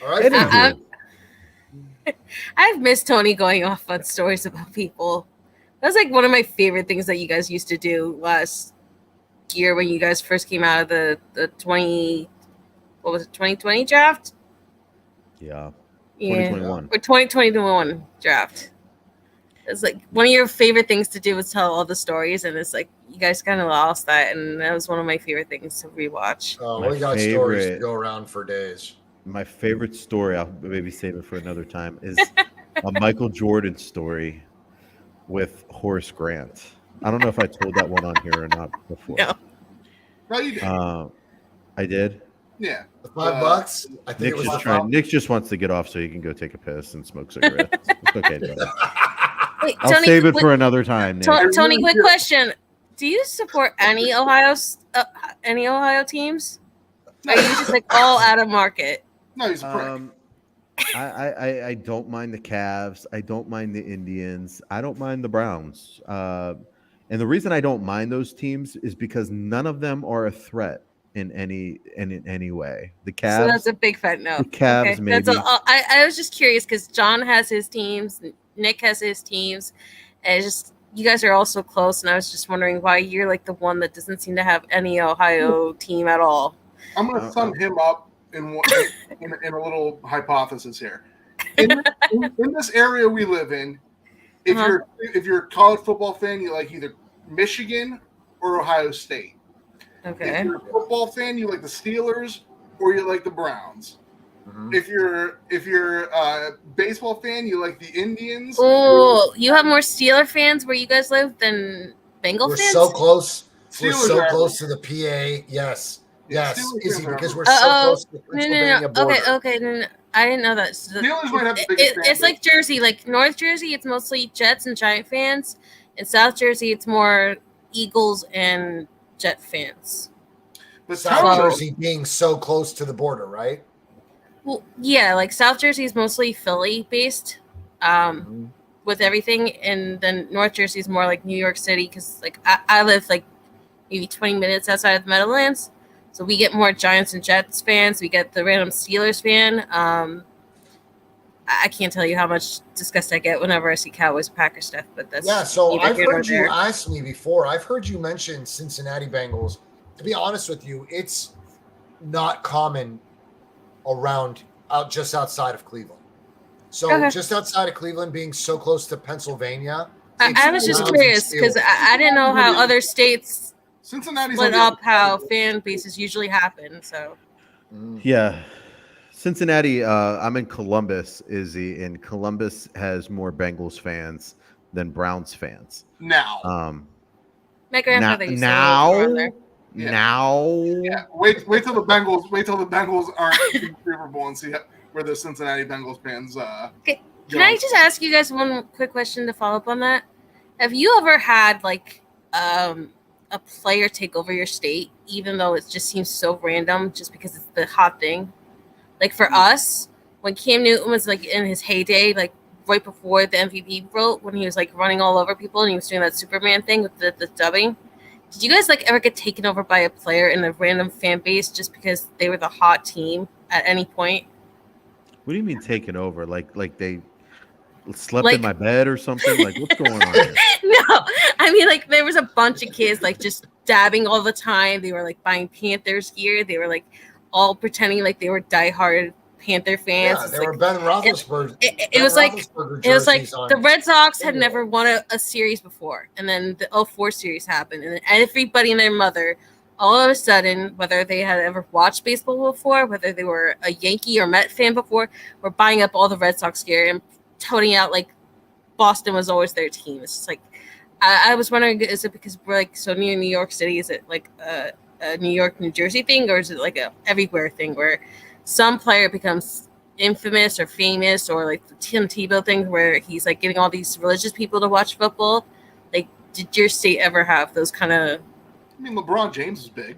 All right. I've missed Tony going off on stories about people. That's like one of my favorite things that you guys used to do last year when you guys first came out of the 2020 draft? Yeah. 2021. Or 2021 draft. It's like one of your favorite things to do is tell all the stories, and it's like you guys kind of lost that, and that was one of my favorite things to rewatch. Oh, we got stories to go around for days. My favorite story, I'll maybe save it for another time, is a Michael Jordan story with Horace Grant. I don't know if I told that one on here or not before. No, you did. I did? Yeah. The $5? I think Nick just wants to get off so he can go take a piss and smoke cigarettes. It's okay, brother. Wait, I'll Tony, save it for another time. Nick. Tony, quick question: do you support any Ohio teams? Or are you just like all out of market? No, he's a prick. I don't mind the Cavs. I don't mind the Indians. I don't mind the Browns. And the reason I don't mind those teams is because none of them are a threat in any way. The Cavs. So that's a big fat no. The Cavs, maybe. I was just curious because John has his teams, Nick has his teams, and it's just you guys are all so close, and I was just wondering why you're like the one that doesn't seem to have any Ohio team at all. I'm going to sum him up in a little hypothesis here. In this area we live in, if you're a college football fan, you like either Michigan or Ohio State. Okay. If you're a football fan, you like the Steelers or you like the Browns. Mm-hmm. If you're a baseball fan, you like the Indians. Oh, you have more Steeler fans where you guys live than Bengal fans? We're so close. We're Steelers so close to the PA. Yes. Yes, easy, because we're so close to the Pennsylvania border. Okay. No, I didn't know that. So Steelers might have the biggest fan it's like Jersey. Like North Jersey, it's mostly Jets and Giant fans. In South Jersey, it's more Eagles and Jet fans. But South Jersey being so close to the border, right? Well, yeah, like South Jersey is mostly Philly based. with everything, and then North Jersey is more like New York City because like I live like maybe 20 minutes outside of the Meadowlands, so we get more Giants and Jets fans. We get the random Steelers fan. I can't tell you how much disgust I get whenever I see Cowboys Packers stuff, but that's Yeah, so neither I've here nor heard you there. ask me before. I've heard you mention Cincinnati Bengals. To be honest with you, it's not common around just outside of Cleveland. So Okay. just outside of Cleveland, being so close to Pennsylvania, I was just curious because I didn't know how other states Cincinnati's split on the up other how side. fan bases usually happen. So Yeah. Cincinnati, I'm in Columbus, Izzy, and Columbus has more Bengals fans than Browns fans. Now. my grandfather used to live now, around there. Yeah. Wait till the Bengals aren't in the Super Bowl and see where the Cincinnati Bengals fans Okay. Can I just ask you guys one quick question to follow up on that? Have you ever had like a player take over your state, even though it just seems so random, just because it's the hot thing? Like for us, when Cam Newton was like in his heyday, like right before the MVP vote, when he was like running all over people and he was doing that Superman thing with the dubbing. Did you guys like ever get taken over by a player in a random fan base just because they were the hot team at any point? What do you mean taken over? Like they slept Like- in my bed or something? Like what's going on here? No, I mean like there was a bunch of kids like just dabbing all the time. They were like buying Panthers gear. They were like all pretending like they were diehard Panther fans. yeah, It's they like, were Ben Roethlisberger. it was like the Red Sox had never won a series before, and then the 04 series happened, and then everybody and their mother, all of a sudden, whether they had ever watched baseball before, whether they were a Yankee or Met fan before, were buying up all the Red Sox gear and toting out like Boston was always their team. It's just like I was wondering, is it because we're like so near New York City? Is it like a New York, New Jersey thing, or is it like a everywhere thing where some player becomes infamous or famous, or like the Tim Tebow thing where he's like getting all these religious people to watch football? Like, did your state ever have those kind of I mean, LeBron James is big.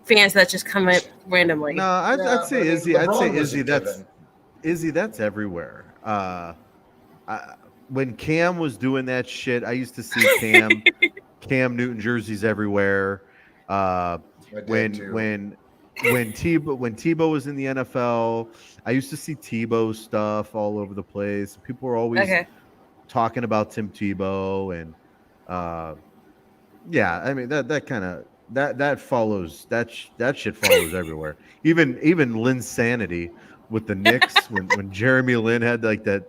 fans that just come in randomly? No, I'd say Izzy. I'd say Izzy. Given. That's everywhere. When Cam was doing that shit, I used to see Cam Newton jerseys everywhere. When Tebow was in the NFL, I used to see Tebow stuff all over the place. People were always talking about Tim Tebow, and yeah, I mean that follows that shit follows everywhere. Even Linsanity with the Knicks when Jeremy Lin had like that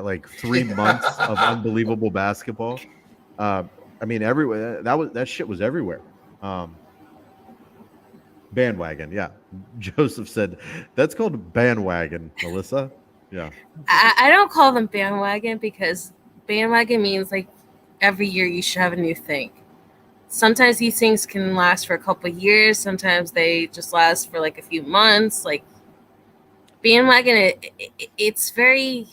like 3 months of unbelievable basketball. I mean everywhere that shit was everywhere. Bandwagon, yeah. Joseph said that's called bandwagon, Melissa. Yeah. I don't call them bandwagon because bandwagon means like every year you should have a new thing. Sometimes these things can last for a couple of years. Sometimes they just last for like a few months. Like bandwagon, it's very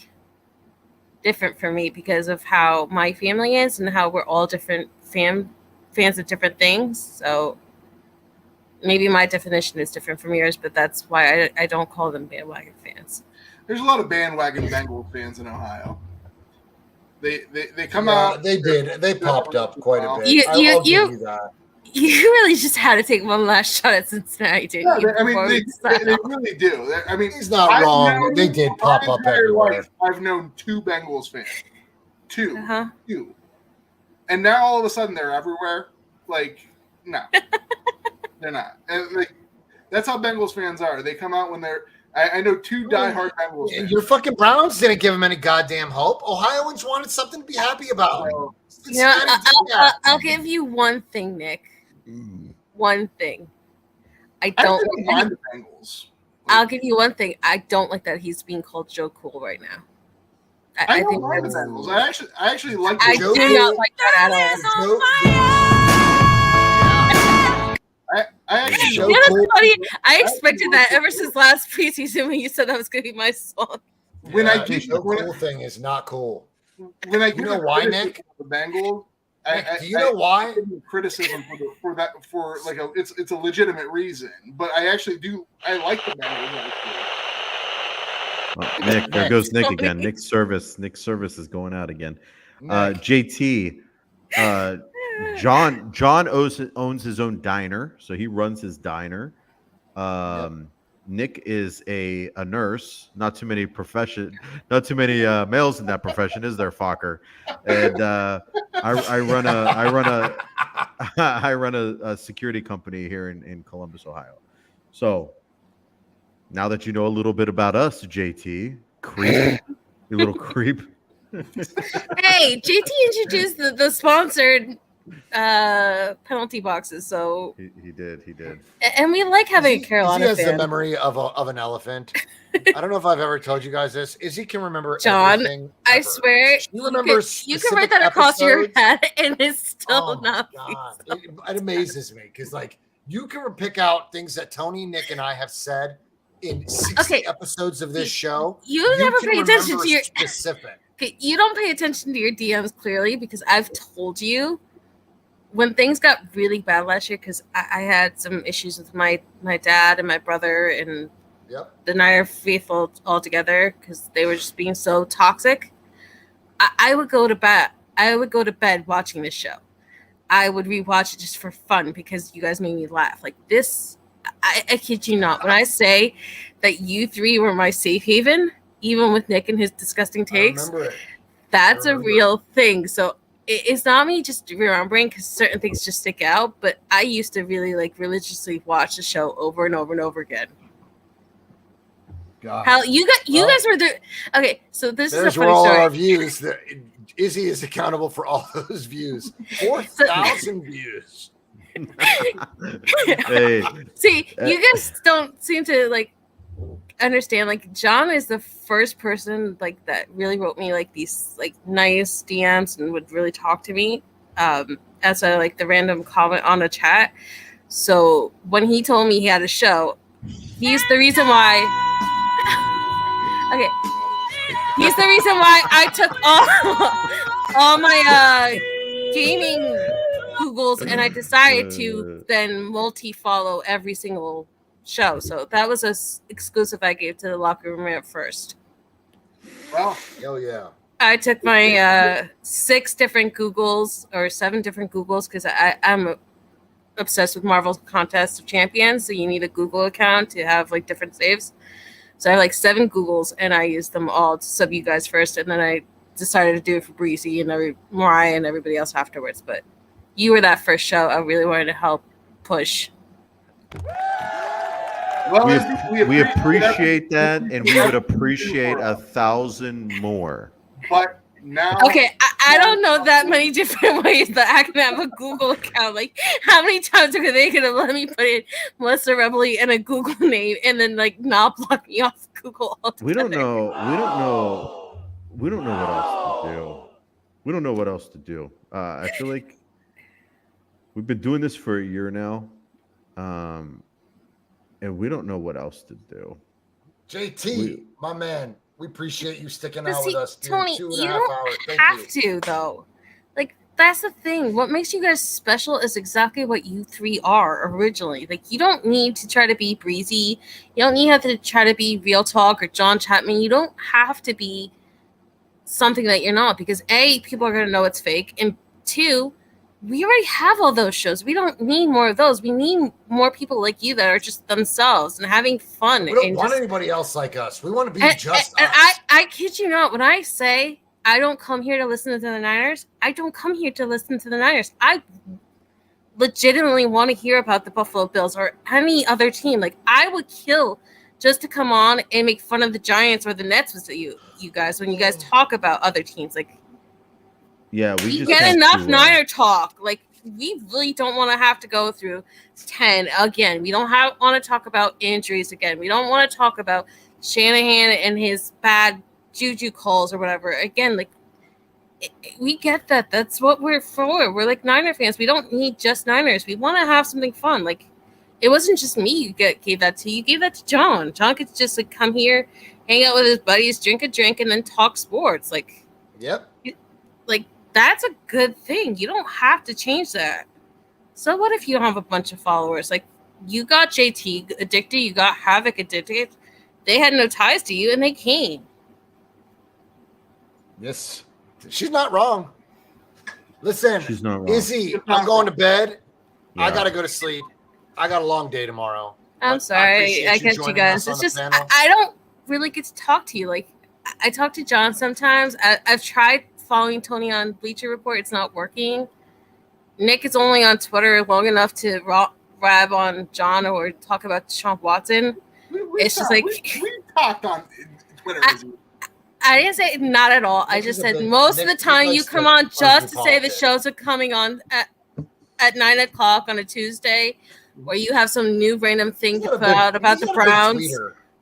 different for me because of how my family is and how we're all different fans of different things. So maybe my definition is different from yours, but that's why I don't call them bandwagon fans. There's a lot of bandwagon Bengals fans in Ohio. They come out. They did. They popped up quite a bit. I'll give you that. You really just had to take one last shot at Cincinnati, didn't you? I mean, they really do. I mean, he's not wrong. They did pop up everywhere. I've known 2 Bengals fans. Two. And now all of a sudden they're everywhere. Like, no. They're not. And like, that's how Bengals fans are. They come out when they're. I know 2 diehard Bengals fans. Your fucking Browns didn't give them any goddamn hope. Ohioans wanted something to be happy about. You know, I'll give you one thing, Nick. One thing. I don't mind the Bengals. I'll give you one thing. I don't like that he's being called Joe Cool right now. I think like the Bengals. I actually like. I do not like that at all. I actually you know what's funny? I expected that ever since last preseason when you said that was going to be my song. When I do the cool thing is not cool. When I you know why, Nick? The Bengals. Do you know why? Criticism for like it's a legitimate reason, but I actually do. I like the Bengals. Nick, there goes Nick again. Nick Service is going out again. JT, John owns his own diner, so he runs his diner. Nick is a nurse. Not too many males in that profession, is there, Fokker? And I run a security company here in Columbus, Ohio. So now that you know a little bit about us, JT, creep, you little creep. Hey, JT introduced the sponsored penalty boxes, so he did, and we like having a Carolina Izzy has fan. the memory of an elephant. I don't know if I've ever told you guys this. Izzy can remember John, everything. I ever. swear, She remembers. you can write that across your episodes. head, and it's still not. God. It amazes me because like you can pick out things that Tony, Nick, and I have said in 60 episodes of this show. You never can pay attention remember to your specific. Okay, you don't pay attention to your DMs clearly because I've told you when things got really bad last year because I had some issues with my dad and my brother and the Niner faithful all together because they were just being so toxic. I would go to bed. I would go to bed watching this show. I would rewatch it just for fun because you guys made me laugh. Like this, I kid you not. When I say that you three were my safe haven, even with Nick and his disgusting takes, that's a real thing. So it's not me just remembering because certain things just stick out. But I used to really like religiously watch the show over and over and over again. God. How you guys were there? Okay, so this is a funny all story. our views. Izzy is accountable for all those views. 4,000 views. Hey, see, you guys don't seem to like understand. Like John is the first person like that really wrote me like these like nice DMs and would really talk to me as a like the random comment on a chat. So when he told me he had a show, he's the reason why. Okay, he's the reason why I took all my gaming Googles and I decided to then multi-follow every single show. So that was a exclusive I gave to the locker room at first. Well, oh yeah. I took my 6 different Googles or 7 different Googles because I'm obsessed with Marvel's Contest of Champions. So you need a Google account to have like different saves. So I have like 7 Googles and I used them all to sub you guys first. And then I decided to do it for Breezy and Mariah and everybody else afterwards. But you were that first show I really wanted to help push. Well, we appreciate that, and we would appreciate 1,000 more. But now, okay, I don't know that many different ways that I can have a Google account. Like, how many times are they gonna let me put in Melissa Rebelly and a Google name, and then like not block me off Google altogether? We don't know what else to do. We don't know what else to do. I feel like we've been doing this for a year now. And we don't know what else to do. JT, my man, we appreciate you sticking out with us, dude. Tony, 2.5 you hours. don't Thank have you. to, though. Like, that's the thing. What makes you guys special is exactly what you 3 are originally. Like, you don't need to try to be Breezy. You don't need to try to be Real Talk or John Chapman. You don't have to be something that you're not because, A, people are going to know it's fake. And 2, we already have all those shows. We don't need more of those. We need more people like you that are just themselves and having fun. We don't want anybody else like us. We want to be just and us. I kid you not. When I say I don't come here to listen to the Niners, I don't come here to listen to the Niners. I legitimately want to hear about the Buffalo Bills or any other team. Like, I would kill just to come on and make fun of the Giants or the Nets with you guys when you guys talk about other teams. Like, yeah, we just get enough Niner talk. Like, we really don't want to have to go through 10 again. We don't want to talk about injuries again. We don't want to talk about Shanahan and his bad juju calls or whatever. Again, like, we get that. That's what we're for. We're like Niner fans. We don't need just Niners. We want to have something fun. Like, it wasn't just me you gave that to. You gave that to John. John could just like come here, hang out with his buddies, drink a drink, and then talk sports. Like, yep. That's a good thing. You don't have to change that. So what if you don't have a bunch of followers? Like, you got JT addicted, you got Havoc addicted. They had no ties to you, and they came. Yes, she's not wrong. Listen, She's not wrong. Izzy, I'm going to bed. I Yeah. gotta go to sleep. I got a long day tomorrow. I'm sorry. I get you guys. It's just I don't really get to talk to you. Like I talk to John sometimes. I've tried following Tony on Bleacher Report. It's not working. Nick is only on Twitter long enough to rab on John or talk about Deshaun Watson. It's just like we talked on Twitter. I didn't say not at all. I just said most of the time you come on just to say the shows are coming on at 9 o'clock on a Tuesday, where you have some new random thing to put out about the Browns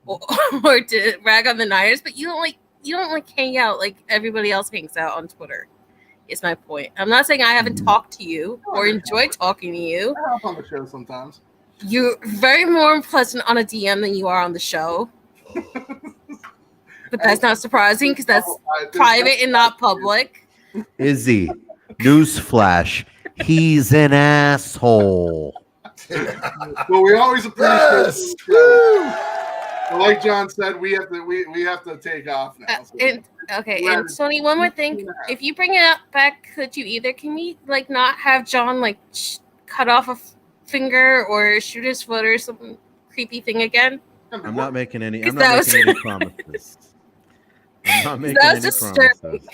or to rag on the Niners, but you don't like hang out like everybody else hangs out on Twitter. Is my point. I'm not saying I haven't talked to you or enjoyed talking to you. I hop on the show sometimes. You're very more pleasant on a DM than you are on the show. But that's not surprising because that's private and not public. Izzy, newsflash, he's an asshole. Well, we always appreciate like John said, we have to take off now. So. And Tony, one more thing. If you bring it up back, can we like not have John like cut off a finger or shoot his foot or some creepy thing again? I'm not making any promises. I'm not making any promises.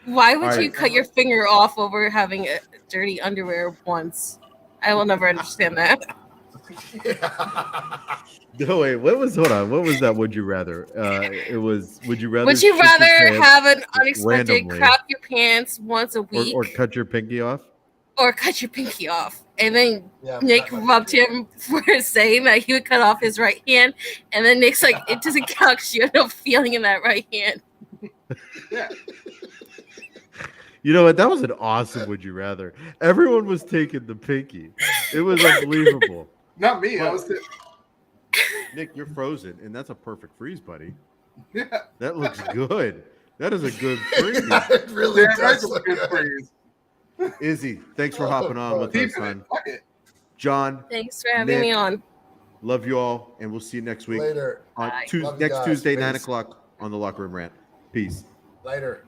Why would you cut your finger off over having a dirty underwear once? I will never understand that. No, wait, hold on. What was that? Would you rather? It was, would you rather have an unexpected crap your pants once a week? Or cut your pinky off? Or cut your pinky off. And then Nick rubbed him for saying that he would cut off his right hand. And then Nick's like, it doesn't count because you have no feeling in that right hand. Yeah. You know what? That was an awesome would you rather. Everyone was taking the pinky. It was unbelievable. Not me. I was Nick, you're frozen, and that's a perfect freeze, buddy. Yeah. That looks good. That is a good freeze. It really does a good freeze. Izzy, thanks for hopping on with us, son. John, thanks for having me on. Love you all, and we'll see you next week. Later. On next Tuesday, 9 o'clock on the Locker Room Rant. Peace. Later.